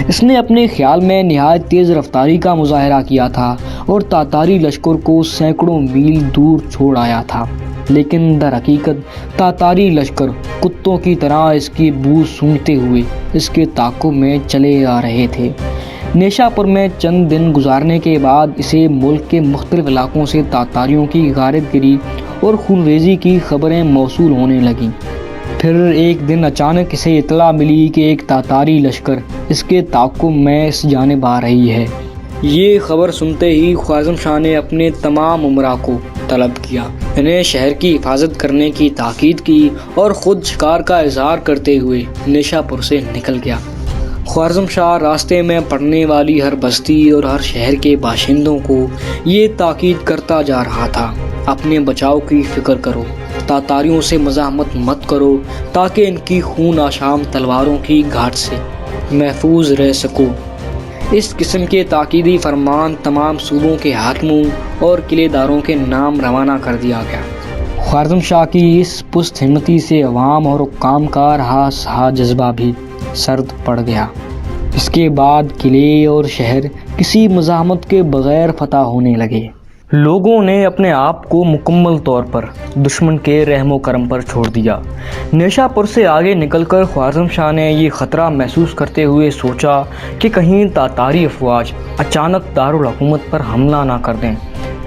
اس نے اپنے خیال میں نہایت تیز رفتاری کا مظاہرہ کیا تھا اور تاتاری لشکر کو سینکڑوں میل دور چھوڑ آیا تھا، لیکن در حقیقت تاتاری لشکر کتوں کی طرح اس کی بو سونگھتے ہوئے اس کے تعاقب میں چلے آ رہے تھے۔ نیشا پور میں چند دن گزارنے کے بعد اسے ملک کے مختلف علاقوں سے تاتاریوں کی غارت گری اور خونریزی کی خبریں موصول ہونے لگیں۔ پھر ایک دن اچانک اسے اطلاع ملی کہ ایک تاتاری لشکر اس کے تعاقب میں اس جانب آ رہی ہے۔ یہ خبر سنتے ہی خوارزم شاہ نے اپنے تمام امراء کو طلب کیا، انہیں شہر کی حفاظت کرنے کی تاکید کی اور خود شکار کا اظہار کرتے ہوئے نیشا پور سے نکل گیا۔ خوارزم شاہ راستے میں پڑنے والی ہر بستی اور ہر شہر کے باشندوں کو یہ تاکید کرتا جا رہا تھا، اپنے بچاؤ کی فکر کرو، تاتاریوں سے مزاحمت مت کرو تاکہ ان کی خون آشام تلواروں کی گھاٹ سے محفوظ رہ سکو۔ اس قسم کے تاکیدی فرمان تمام صوبوں کے حاکموں اور قلعے داروں کے نام روانہ کر دیا گیا۔ خوارزم شاہ کی اس پست ہمتی سے عوام اور حکام کا رہا سہا جذبہ بھی سرد پڑ گیا۔ اس کے بعد قلعے اور شہر کسی مزاحمت کے بغیر فتح ہونے لگے۔ لوگوں نے اپنے آپ کو مکمل طور پر دشمن کے رحم و کرم پر چھوڑ دیا۔ نیشا پور سے آگے نکل کر خوارزم شاہ نے یہ خطرہ محسوس کرتے ہوئے سوچا کہ کہیں تاتاری افواج اچانک دارالحکومت پر حملہ نہ کر دیں۔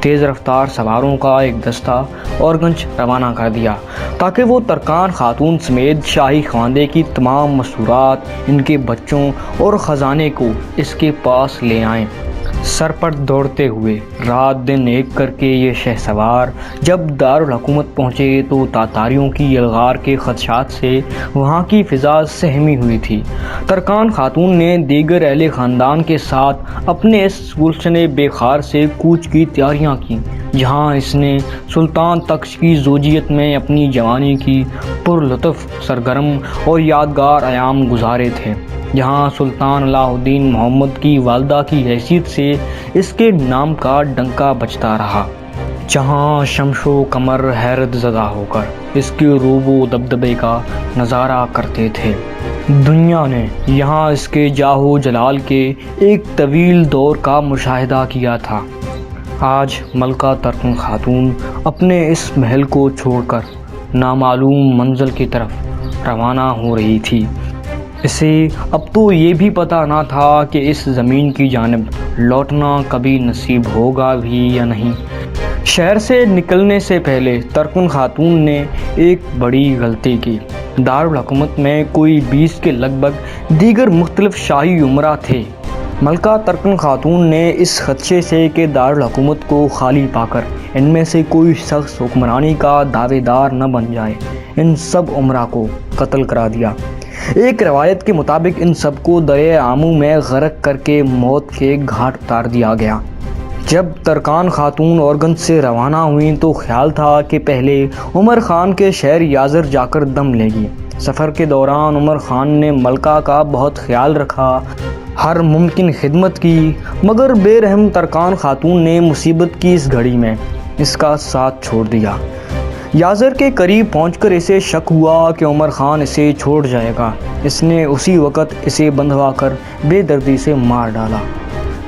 تیز رفتار سواروں کا ایک دستہ اورگنج روانہ کر دیا تاکہ وہ ترکان خاتون سمیت شاہی خاندے کی تمام مستورات، ان کے بچوں اور خزانے کو اس کے پاس لے آئیں۔ سر پر دوڑتے ہوئے رات دن ایک کر کے یہ شہسوار جب دارالحکومت پہنچے تو تاتاریوں کی یلغار کے خدشات سے وہاں کی فضا سہمی ہوئی تھی۔ ترکان خاتون نے دیگر اہل خاندان کے ساتھ اپنے اس گلشن بے خار سے کوچ کی تیاریاں کیں، جہاں اس نے سلطان تخش کی زوجیت میں اپنی جوانی کی پرلطف، سرگرم اور یادگار ایام گزارے تھے، جہاں سلطان علاء الدین محمد کی والدہ کی حیثیت سے اس کے نام کا ڈنکا بجتا رہا، جہاں شمش و قمر حیرت زدہ ہو کر اس کے روب و دبدبے کا نظارہ کرتے تھے۔ دنیا نے یہاں اس کے جاہ و جلال کے ایک طویل دور کا مشاہدہ کیا تھا۔ آج ملکہ ترکن خاتون اپنے اس محل کو چھوڑ کر نامعلوم منزل کی طرف روانہ ہو رہی تھی۔ اسے اب تو یہ بھی پتہ نہ تھا کہ اس زمین کی جانب لوٹنا کبھی نصیب ہوگا بھی یا نہیں۔ شہر سے نکلنے سے پہلے ترکن خاتون نے ایک بڑی غلطی کی۔ دارالحکومت میں کوئی 20 کے لگ بھگ دیگر مختلف شاہی امراء تھے۔ ملکہ ترکن خاتون نے اس خدشے سے کہ دارالحکومت کو خالی پا کر ان میں سے کوئی شخص حکمرانی کا دعوے دار نہ بن جائے، ان سب امراء کو قتل کرا دیا۔ ایک روایت کے مطابق ان سب کو دریائے آمو میں غرق کر کے موت کے گھاٹ اتار دیا گیا۔ جب ترکان خاتون اورگنج سے روانہ ہوئیں تو خیال تھا کہ پہلے عمر خان کے شہر یازر جا کر دم لے گی۔ سفر کے دوران عمر خان نے ملکہ کا بہت خیال رکھا، ہر ممکن خدمت کی، مگر بے رحم ترکان خاتون نے مصیبت کی اس گھڑی میں اس کا ساتھ چھوڑ دیا۔ یازر کے قریب پہنچ کر اسے شک ہوا کہ عمر خان اسے چھوڑ جائے گا۔ اس نے اسی وقت اسے بندھوا کر بے دردی سے مار ڈالا۔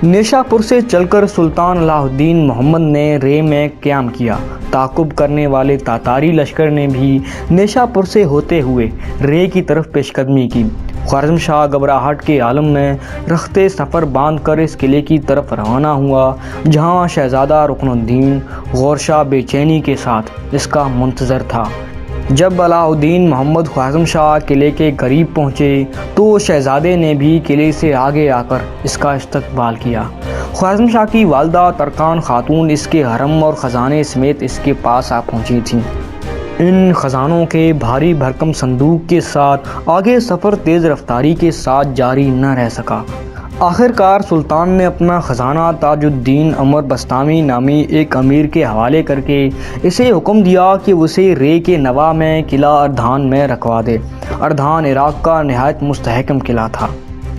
نیشا پور سے چل کر سلطان علاء الدین محمد نے رے میں قیام کیا۔ تعاقب کرنے والے تاتاری لشکر نے بھی نیشا پور سے ہوتے ہوئے رے کی طرف پیش قدمی کی۔ خوارزم شاہ گھبراہٹ کے عالم میں رخت سفر باندھ کر اس قلعے کی طرف روانہ ہوا، جہاں شہزادہ رکن الدین غور شاہ بے چینی کے ساتھ اس کا منتظر تھا۔ جب علاء الدین محمد خوارزم شاہ قلعے کے قریب پہنچے تو شہزادے نے بھی قلعے سے آگے آ کر اس کا استقبال کیا۔ خوارزم شاہ کی والدہ ترکان خاتون اس کے حرم اور خزانے سمیت اس کے پاس آ پہنچی تھیں۔ ان خزانوں کے بھاری بھرکم صندوق کے ساتھ آگے سفر تیز رفتاری کے ساتھ جاری نہ رہ سکا۔ آخر کار سلطان نے اپنا خزانہ تاج الدین عمر بستامی نامی ایک امیر کے حوالے کر کے اسے حکم دیا کہ اسے رے کے نواح میں قلعہ اردھان میں رکھوا دے۔ اردھان عراق کا نہایت مستحکم قلعہ تھا۔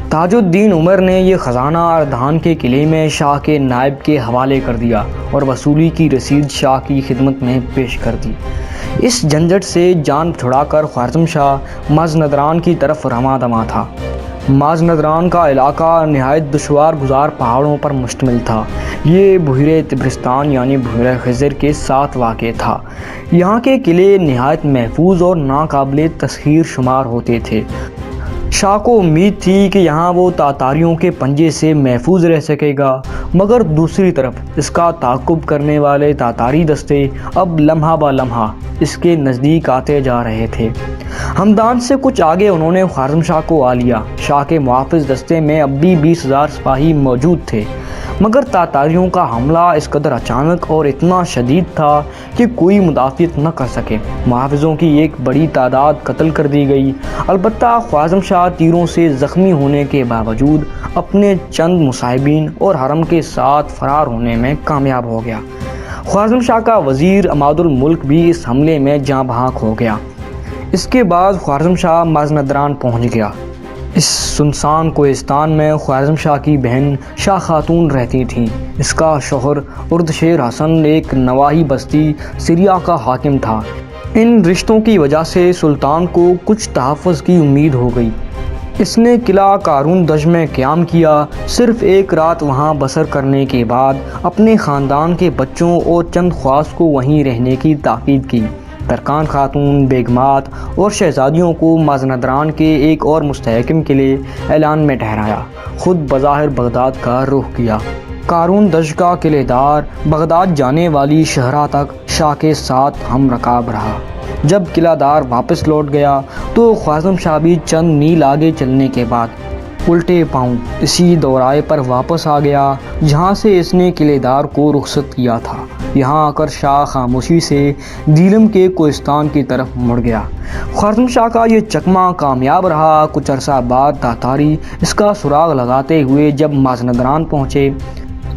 تاج الدین عمر نے یہ خزانہ اردھان کے قلعے میں شاہ کے نائب کے حوالے کر دیا اور وصولی کی رسید شاہ کی خدمت میں پیش کر دی۔ اس جھنجھٹ سے جان چھڑا کر خوارزم شاہ مازندران کی طرف رواں دواں تھا۔ مازندران کا علاقہ نہایت دشوار گزار پہاڑوں پر مشتمل تھا۔ یہ بحیرہ طبرستان یعنی بحیرہ خضر کے ساتھ واقع تھا۔ یہاں کے قلعے نہایت محفوظ اور ناقابل تسخیر شمار ہوتے تھے۔ شاہ کو امید تھی کہ یہاں وہ تاتاریوں کے پنجے سے محفوظ رہ سکے گا، مگر دوسری طرف اس کا تعاقب کرنے والے تاتاری دستے اب لمحہ بہ لمحہ اس کے نزدیک آتے جا رہے تھے۔ ہمدان سے کچھ آگے انہوں نے خوارزم شاہ کو آ لیا۔ شاہ کے محافظ دستے میں اب بھی 20,000 سپاہی موجود تھے، مگر تاتاریوں کا حملہ اس قدر اچانک اور اتنا شدید تھا کہ کوئی مدافعت نہ کر سکے۔ محافظوں کی ایک بڑی تعداد قتل کر دی گئی۔ البتہ خوارزم شاہ تیروں سے زخمی ہونے کے باوجود اپنے چند مصاحبین اور حرم کے ساتھ فرار ہونے میں کامیاب ہو گیا۔ خوارزم شاہ کا وزیر عماد الملک بھی اس حملے میں جاں بحق ہو گیا۔ اس کے بعد خوارزم شاہ مازندران پہنچ گیا۔ اس سنسان کوہستان میں خوارزم شاہ کی بہن شاہ خاتون رہتی تھیں۔ اس کا شوہر اردشیر حسن ایک نواحی بستی سریا کا حاکم تھا۔ ان رشتوں کی وجہ سے سلطان کو کچھ تحفظ کی امید ہو گئی۔ اس نے قلعہ قارون دج میں قیام کیا۔ صرف ایک رات وہاں بسر کرنے کے بعد اپنے خاندان کے بچوں اور چند خواص کو وہیں رہنے کی تاکید کی۔ ترکان خاتون، بیگمات اور شہزادیوں کو مازندران کے ایک اور مستحکم قلعے اعلان میں ٹھہرایا، خود بظاہر بغداد کا رخ کیا۔ قارون دشت کا قلعے دار بغداد جانے والی شہرہ تک شاہ کے ساتھ ہم رکاب رہا۔ جب قلعہ دار واپس لوٹ گیا تو خواصم شاہ بھی چند میل آگے چلنے کے بعد الٹے پاؤں اسی دورائے پر واپس آ گیا جہاں سے اس نے قلعے دار کو رخصت کیا تھا۔ یہاں آ کر شاہ خاموشی سے دیلم کے کوہستان کی طرف مڑ گیا۔ خواصم شاہ کا یہ چکمہ کامیاب رہا۔ کچھ عرصہ بعد تاتاری اس کا سراغ لگاتے ہوئے جب مازندران پہنچے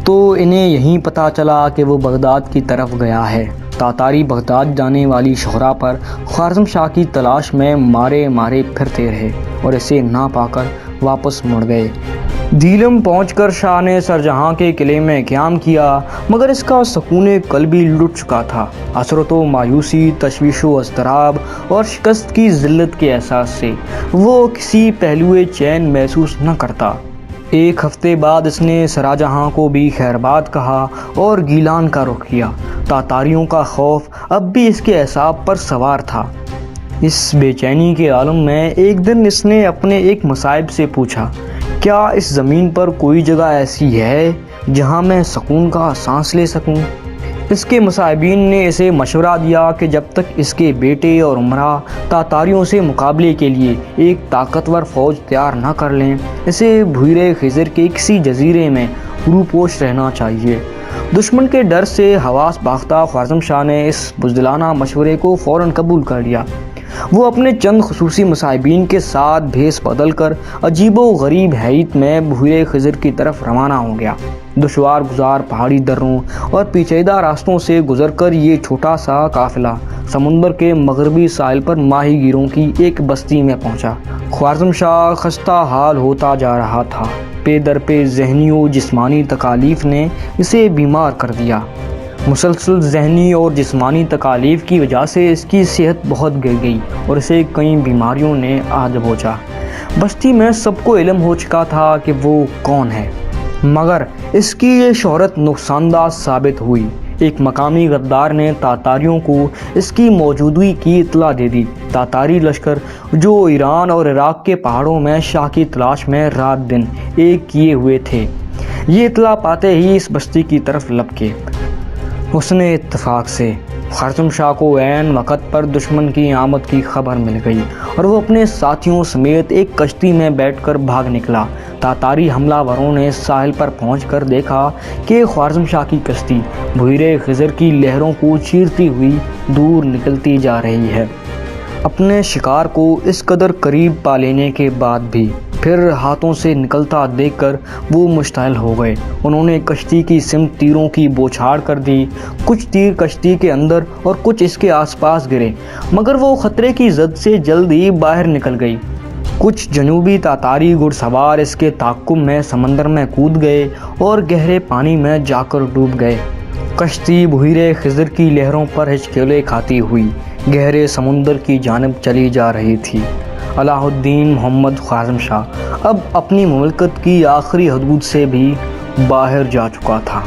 تو انہیں یہیں پتہ چلا کہ وہ بغداد کی طرف گیا ہے۔ تاتاری بغداد جانے والی شہرہ پر خواصم شاہ کی تلاش میں مارے مارے پھرتے رہے اور اسے نہ پا کر واپس مڑ گئے۔ دیلم پہنچ کر شاہ نے سرجہاں کے قلعے میں قیام کیا، مگر اس کا سکون قلبی لٹ چکا تھا۔ حسرت و مایوسی، تشویش و اضطراب اور شکست کی ذلت کے احساس سے وہ کسی پہلو چین محسوس نہ کرتا۔ ایک ہفتے بعد اس نے سراجہاں کو بھی خیرباد کہا اور گیلان کا رخ کیا۔ تاتاریوں کا خوف اب بھی اس کے اعصاب پر سوار تھا۔ اس بے چینی کے عالم میں ایک دن اس نے اپنے ایک مصاحب سے پوچھا، کیا اس زمین پر کوئی جگہ ایسی ہے جہاں میں سکون کا سانس لے سکوں؟ اس کے مصاحبین نے اسے مشورہ دیا کہ جب تک اس کے بیٹے اور امراء تاتاریوں سے مقابلے کے لیے ایک طاقتور فوج تیار نہ کر لیں، اسے بحیرہ خضر کے کسی جزیرے میں روپوش رہنا چاہیے۔ دشمن کے ڈر سے حواس باختہ خواصم شاہ نے اس بزدلانہ مشورے کو فوراً قبول کر لیا۔ وہ اپنے چند خصوصی مصاحبین کے ساتھ بھیس بدل کر عجیب و غریب ہیئت میں بحیرہ خضر کی طرف روانہ ہو گیا۔ دشوار گزار پہاڑی دروں اور پیچیدہ راستوں سے گزر کر یہ چھوٹا سا قافلہ سمندر کے مغربی ساحل پر ماہی گیروں کی ایک بستی میں پہنچا۔ خواصم شاہ خستہ حال ہوتا جا رہا تھا۔ پے در پے ذہنی و جسمانی تکالیف نے اسے بیمار کر دیا۔ مسلسل ذہنی اور جسمانی تکالیف کی وجہ سے اس کی صحت بہت گر گئی اور اسے کئی بیماریوں نے آ دبوچا۔ بستی میں سب کو علم ہو چکا تھا کہ وہ کون ہے، مگر اس کی یہ شہرت نقصان دہ ثابت ہوئی۔ ایک مقامی غدار نے تاتاریوں کو اس کی موجودگی کی اطلاع دے دی۔ تاتاری لشکر جو ایران اور عراق کے پہاڑوں میں شاہ کی تلاش میں رات دن ایک کیے ہوئے تھے، یہ اطلاع پاتے ہی اس بستی کی طرف لپکے۔ حسن اتفاق سے خواصم شاہ کو عین وقت پر دشمن کی آمد کی خبر مل گئی اور وہ اپنے ساتھیوں سمیت ایک کشتی میں بیٹھ کر بھاگ نکلا۔ تاتاری حملہ وروں نے ساحل پر پہنچ کر دیکھا کہ خواصم شاہ کی کشتی بحیرہ خضر کی لہروں کو چیرتی ہوئی دور نکلتی جا رہی ہے۔ اپنے شکار کو اس قدر قریب پا لینے کے بعد بھی پھر ہاتھوں سے نکلتا دیکھ کر وہ مشتعل ہو گئے۔ انہوں نے کشتی کی سمت تیروں کی بوچھاڑ کر دی۔ کچھ تیر کشتی کے اندر اور کچھ اس کے آس پاس گرے، مگر وہ خطرے کی زد سے جلد ہی باہر نکل گئی۔ کچھ جنوبی تاتاری گھڑ سوار اس کے تعاقب میں سمندر میں کود گئے اور گہرے پانی میں جا کر ڈوب گئے۔ کشتی بحیرہ خضر کی لہروں پر ہچکیلیں کھاتی ہوئی گہرے سمندر کی جانب چلی جا رہی تھی۔ علاء الدین محمد خواصم شاہ اب اپنی مملکت کی آخری حدود سے بھی باہر جا چکا تھا۔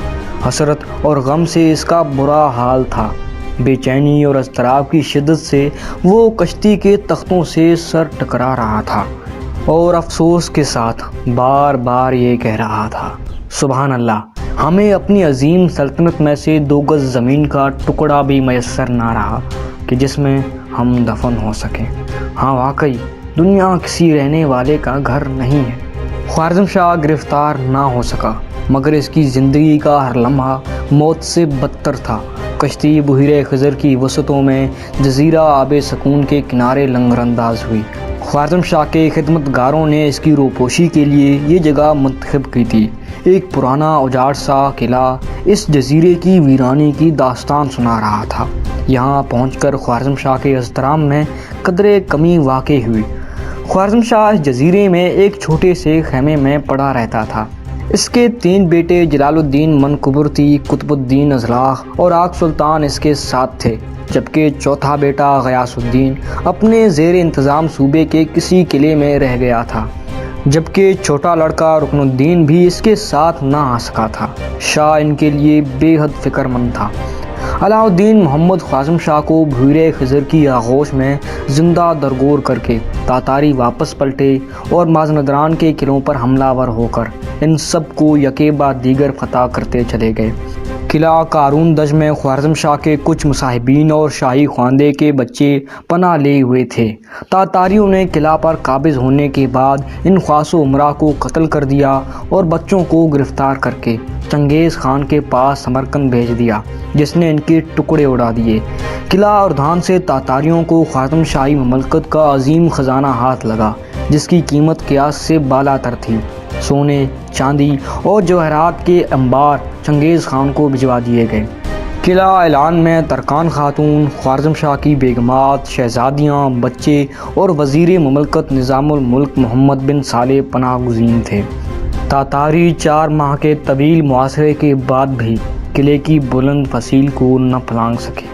حسرت اور غم سے اس کا برا حال تھا۔ بے چینی اور اضطراب کی شدت سے وہ کشتی کے تختوں سے سر ٹکرا رہا تھا اور افسوس کے ساتھ بار بار یہ کہہ رہا تھا، سبحان اللہ، ہمیں اپنی عظیم سلطنت میں سے 2 گز زمین کا ٹکڑا بھی میسر نہ رہا کہ جس میں ہم دفن ہو سکیں۔ ہاں واقعی دنیا کسی رہنے والے کا گھر نہیں ہے۔ خواصم شاہ گرفتار نہ ہو سکا، مگر اس کی زندگی کا ہر لمحہ موت سے بدتر تھا۔ کشتی بحیرہ خضر کی وسعتوں میں جزیرہ آب سکون کے کنارے لنگر انداز ہوئی۔ خواصم شاہ کے خدمت گاروں نے اس کی روپوشی کے لیے یہ جگہ منتخب کی تھی۔ ایک پرانا اجاڑ سا قلعہ اس جزیرے کی ویرانی کی داستان سنا رہا تھا۔ یہاں پہنچ کر خواصم شاہ کے اضطراب میں قدرے کمی واقع ہوئی۔ خواصم شاہ اس جزیرے میں ایک چھوٹے سے خیمے میں پڑا رہتا تھا۔ اس کے 3 بیٹے جلال الدین منقبرتی، قطب الدین اضلاع اور آق سلطان اس کے ساتھ تھے، جبکہ چوتھا بیٹا غیاث الدین اپنے زیر انتظام صوبے کے کسی قلعے میں رہ گیا تھا، جبکہ چھوٹا لڑکا رکن الدین بھی اس کے ساتھ نہ آ سکا تھا۔ شاہ ان کے لیے بے حد فکر مند تھا۔ علاء الدین محمد خواصم شاہ کو بھوئرے خضر کی آغوش میں زندہ درگور کر کے تاتاری واپس پلٹے اور مازندران کے قلعوں پر حملہ ور ہو کر ان سب کو یکے بعد دیگر فتح کرتے چلے گئے۔ قلعہ قارون دج میں خوارزم شاہ کے کچھ مصاحبین اور شاہی خاندے کے بچے پناہ لیے ہوئے تھے۔ تاتاریوں نے قلعہ پر قابض ہونے کے بعد ان خاص و امراء کو قتل کر دیا اور بچوں کو گرفتار کر کے چنگیز خان کے پاس سمرقند بھیج دیا، جس نے ان کے ٹکڑے اڑا دیے۔ قلعہ اردھان سے تاتاریوں کو خوارزم شاہی مملکت کا عظیم خزانہ ہاتھ لگا، جس کی قیمت قیاس سے بالا تر تھی۔ سونے، چاندی اور جواہرات کے انبار چنگیز خان کو بھجوا دیے گئے۔ قلعہ اعلان میں ترکان خاتون، خوارزم شاہ کی بیگمات، شہزادیاں، بچے اور وزیر مملکت نظام الملک محمد بن صالح پناہ گزین تھے۔ تاتاری 4 ماہ کے طویل محاصرے کے بعد بھی قلعے کی بلند فصیل کو نہ پھلانگ سکے۔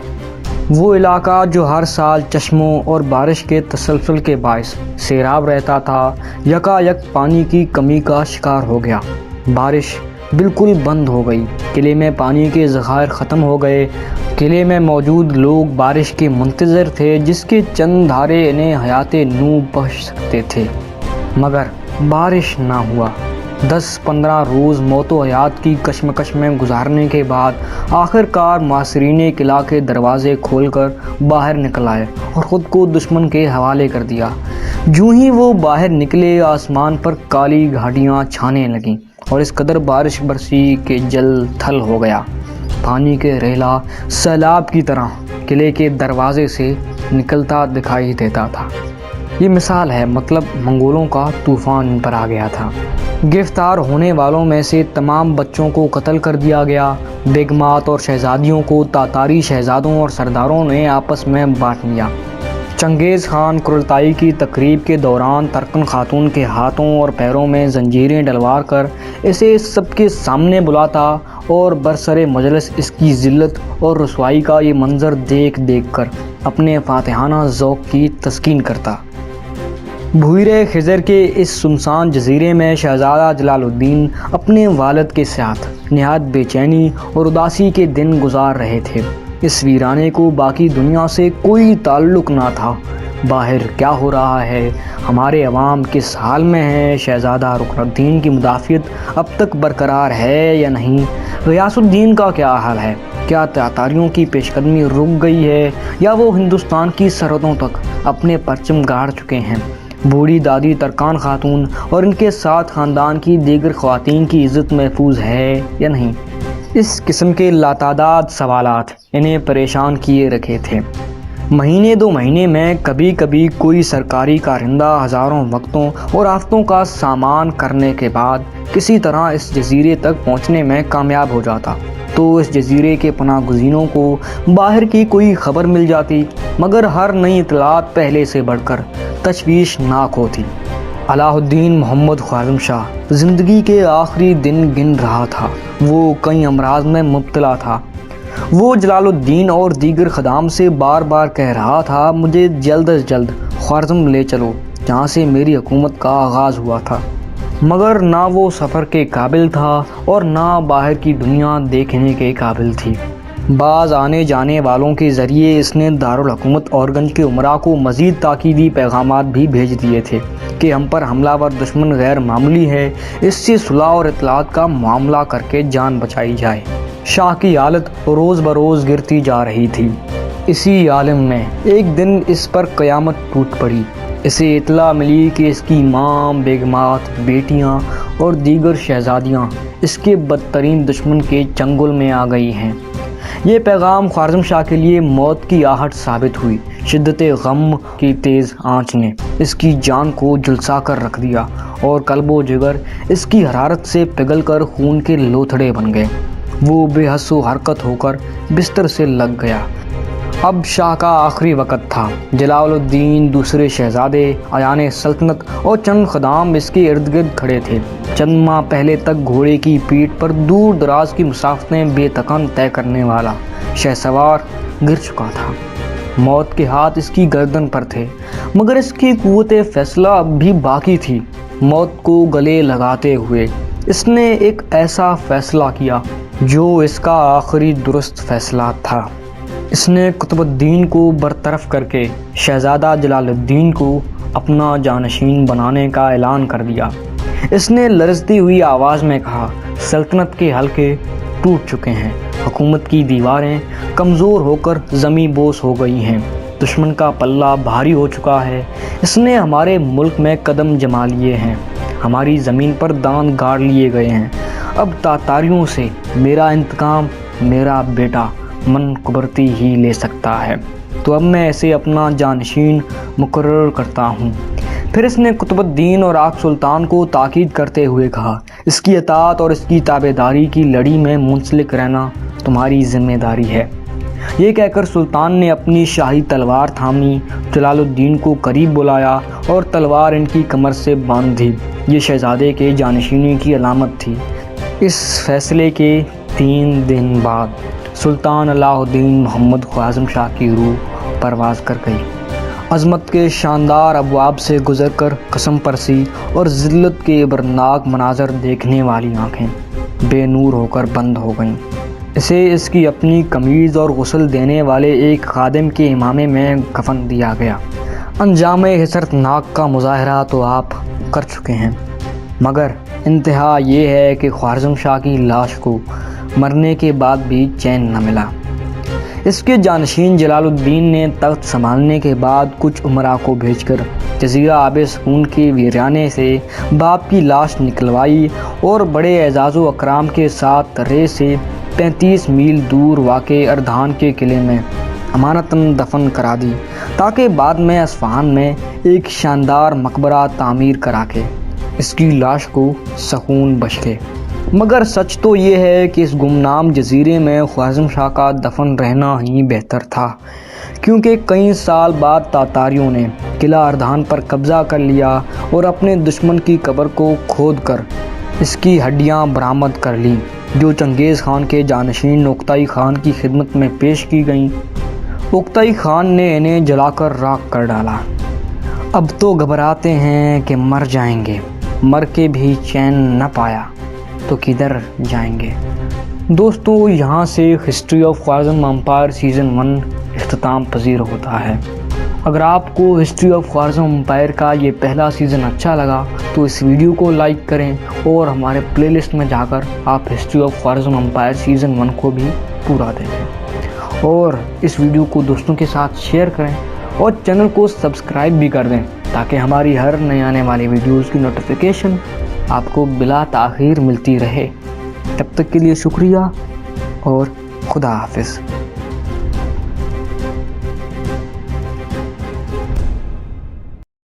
وہ علاقہ جو ہر سال چشموں اور بارش کے تسلسل کے باعث سیراب رہتا تھا، یکا یک پانی کی کمی کا شکار ہو گیا۔ بارش بالکل بند ہو گئی، قلعے میں پانی کے ذخائر ختم ہو گئے۔ قلعے میں موجود لوگ بارش کے منتظر تھے، جس کے چند دھارے انہیں حیات نو بخش سکتے تھے، مگر بارش نہ ہوا۔ 10-15 روز موت و حیات کی کشمکش میں گزارنے کے بعد آخر کار محاصرین قلعہ کے دروازے کھول کر باہر نکل آئے اور خود کو دشمن کے حوالے کر دیا۔ جوں ہی وہ باہر نکلے، آسمان پر کالی گھاٹیاں چھانے لگیں اور اس قدر بارش برسی کہ جل تھل ہو گیا۔ پانی کے ریلا سیلاب کی طرح قلعے کے دروازے سے نکلتا دکھائی دیتا تھا۔ یہ مثال ہے، مطلب منگولوں کا طوفان ان پر آ گیا تھا۔ گرفتار ہونے والوں میں سے تمام بچوں کو قتل کر دیا گیا۔ بیگمات اور شہزادیوں کو تاتاری شہزادوں اور سرداروں نے آپس میں بانٹ لیا۔ چنگیز خان کرلتائی کی تقریب کے دوران ترکن خاتون کے ہاتھوں اور پیروں میں زنجیریں ڈلوا کر اسے سب کے سامنے بلاتا اور برسر مجلس اس کی ذلت اور رسوائی کا یہ منظر دیکھ دیکھ کر اپنے فاتحانہ ذوق کی تسکین کرتا۔ بھوئرے خضر کے اس سنسان جزیرے میں شہزادہ جلال الدین اپنے والد کے ساتھ نہایت بے چینی اور اداسی کے دن گزار رہے تھے۔ اس ویرانے کو باقی دنیا سے کوئی تعلق نہ تھا۔ باہر کیا ہو رہا ہے، ہمارے عوام کس حال میں ہیں، شہزادہ رکن الدین کی مدافعت اب تک برقرار ہے یا نہیں، غیاث الدین کا کیا حال ہے، کیا تاتاریوں کی پیش قدمی رک گئی ہے یا وہ ہندوستان کی سرحدوں تک اپنے پرچم گاڑ چکے ہیں، بوڑھی دادی ترکان خاتون اور ان کے ساتھ خاندان کی دیگر خواتین کی عزت محفوظ ہے یا نہیں۔ اس قسم کے لاتعداد سوالات انہیں پریشان کیے رکھے تھے۔ مہینے 2 مہینے میں کبھی کبھی کوئی سرکاری کارندہ ہزاروں وقتوں اور آفتوں کا سامان کرنے کے بعد کسی طرح اس جزیرے تک پہنچنے میں کامیاب ہو جاتا تو اس جزیرے کے پناہ گزینوں کو باہر کی کوئی خبر مل جاتی، مگر ہر نئی اطلاعات پہلے سے بڑھ کر تشویشناک ہوتی۔ علاء الدین محمد خوارزم شاہ زندگی کے آخری دن گن رہا تھا۔ وہ کئی امراض میں مبتلا تھا۔ وہ جلال الدین اور دیگر خدام سے بار بار کہہ رہا تھا، مجھے جلد از جلد خوارزم لے چلو، جہاں سے میری حکومت کا آغاز ہوا تھا، مگر نہ وہ سفر کے قابل تھا اور نہ باہر کی دنیا دیکھنے کے قابل تھی۔ بعض آنے جانے والوں کے ذریعے اس نے دارالحکومت اورگنج کے امراء کو مزید تاکیدی پیغامات بھی بھیج دیے تھے کہ ہم پر حملہ ور دشمن غیر معمولی ہے، اس سے صلح اور اطلاعات کا معاملہ کر کے جان بچائی جائے۔ شاہ کی حالت روز بروز گرتی جا رہی تھی۔ اسی عالم میں ایک دن اس پر قیامت ٹوٹ پڑی۔ اسے اطلاع ملی کہ اس کی ماں، بیگمات، بیٹیاں اور دیگر شہزادیاں اس کے بدترین دشمن کے چنگل میں آ گئی ہیں۔ یہ پیغام خوارزم شاہ کے لیے موت کی آہٹ ثابت ہوئی۔ شدت غم کی تیز آنچ نے اس کی جان کو جھلسا کر رکھ دیا اور قلب و جگر اس کی حرارت سے پگھل کر خون کے لوتھڑے بن گئے۔ وہ بے حس و حرکت ہو کر بستر سے لگ گیا۔ اب شاہ کا آخری وقت تھا۔ جلال الدین، دوسرے شہزادے، ایان سلطنت اور چند خدام اس کے ارد گرد کھڑے تھے۔ چند ماہ پہلے تک گھوڑے کی پیٹھ پر دور دراز کی مسافتیں بے تکن طے کرنے والا شہسوار گر چکا تھا۔ موت کے ہاتھ اس کی گردن پر تھے، مگر اس کی قوت فیصلہ اب بھی باقی تھی۔ موت کو گلے لگاتے ہوئے اس نے ایک ایسا فیصلہ کیا جو اس کا آخری درست فیصلہ تھا۔ اس نے قطب الدین کو برطرف کر کے شہزادہ جلال الدین کو اپنا جانشین بنانے کا اعلان کر دیا۔ اس نے لرزتی ہوئی آواز میں کہا، سلطنت کے حلقے ٹوٹ چکے ہیں، حکومت کی دیواریں کمزور ہو کر زمیں بوس ہو گئی ہیں، دشمن کا پلہ بھاری ہو چکا ہے، اس نے ہمارے ملک میں قدم جما لیے ہیں، ہماری زمین پر داند گاڑ لیے گئے ہیں، اب تاتاریوں سے میرا انتقام میرا بیٹا من قبرتی ہی لے سکتا ہے، تو اب میں اسے اپنا جانشین مقرر کرتا ہوں۔ پھر اس نے قطب الدین اور آق سلطان کو تاکید کرتے ہوئے کہا، اس کی اطاعت اور اس کی تابعداری کی لڑی میں منسلک رہنا تمہاری ذمہ داری ہے۔ یہ کہہ کر سلطان نے اپنی شاہی تلوار تھامی، جلال الدین کو قریب بلایا اور تلوار ان کی کمر سے باندھ دی۔ یہ شہزادے کے جانشینی کی علامت تھی۔ اس فیصلے کے 3 دن بعد سلطان علاء الدین محمد خواریزم شاہ کی روح پرواز کر گئی۔ عظمت کے شاندار ابواب سے گزر کر قسم پرسی اور ذلت کے عبرتناک مناظر دیکھنے والی آنکھیں بے نور ہو کر بند ہو گئیں۔ اسے اس کی اپنی قمیض اور غسل دینے والے ایک خادم کے امامے میں کفن دیا گیا۔ انجام حسرتناک کا مظاہرہ تو آپ کر چکے ہیں، مگر انتہا یہ ہے کہ خوارزم شاہ کی لاش کو مرنے کے بعد بھی چین نہ ملا۔ اس کے جانشین جلال الدین نے تخت سنبھالنے کے بعد کچھ امراء کو بھیج کر جزیرہ آب سکون کے ویرانے سے باپ کی لاش نکلوائی اور بڑے اعزاز و اکرام کے ساتھ رے سے 35 میل دور واقع اردھان کے قلعے میں امانتاً دفن کرا دی، تاکہ بعد میں اصفہان میں ایک شاندار مقبرہ تعمیر کرا کے اس کی لاش کو سکون بخشے۔ مگر سچ تو یہ ہے کہ اس گمنام جزیرے میں خوارزم شاہ کا دفن رہنا ہی بہتر تھا، کیونکہ کئی سال بعد تاتاریوں نے قلعہ اردھان پر قبضہ کر لیا اور اپنے دشمن کی قبر کو کھود کر اس کی ہڈیاں برآمد کر لیں، جو چنگیز خان کے جانشین اوکتائی خان کی خدمت میں پیش کی گئیں۔ اوکتائی خان نے انہیں جلا کر راکھ کر ڈالا۔ اب تو گھبراتے ہیں کہ مر جائیں گے، مر کے بھی چین نہ پایا تو کدھر جائیں گے۔ دوستو، یہاں سے history of Khwarazm empire season 1 اختتام پذیر ہوتا ہے۔ اگر آپ کو ہسٹری آف خوارزم امپائر کا یہ پہلا سیزن اچھا لگا تو اس ویڈیو کو لائک کریں اور ہمارے پلے لسٹ میں جا کر آپ history of Khwarazm empire season 1 کو بھی پورا دیکھیں، اور اس ویڈیو کو دوستوں کے ساتھ شیئر کریں اور چینل کو سبسکرائب بھی کر دیں، تاکہ ہماری ہر نئے آنے والی ویڈیوز کی نوٹیفیکیشن آپ کو بلا تاخیر ملتی رہے۔ تب تک کے لیے شکریہ اور خدا حافظ۔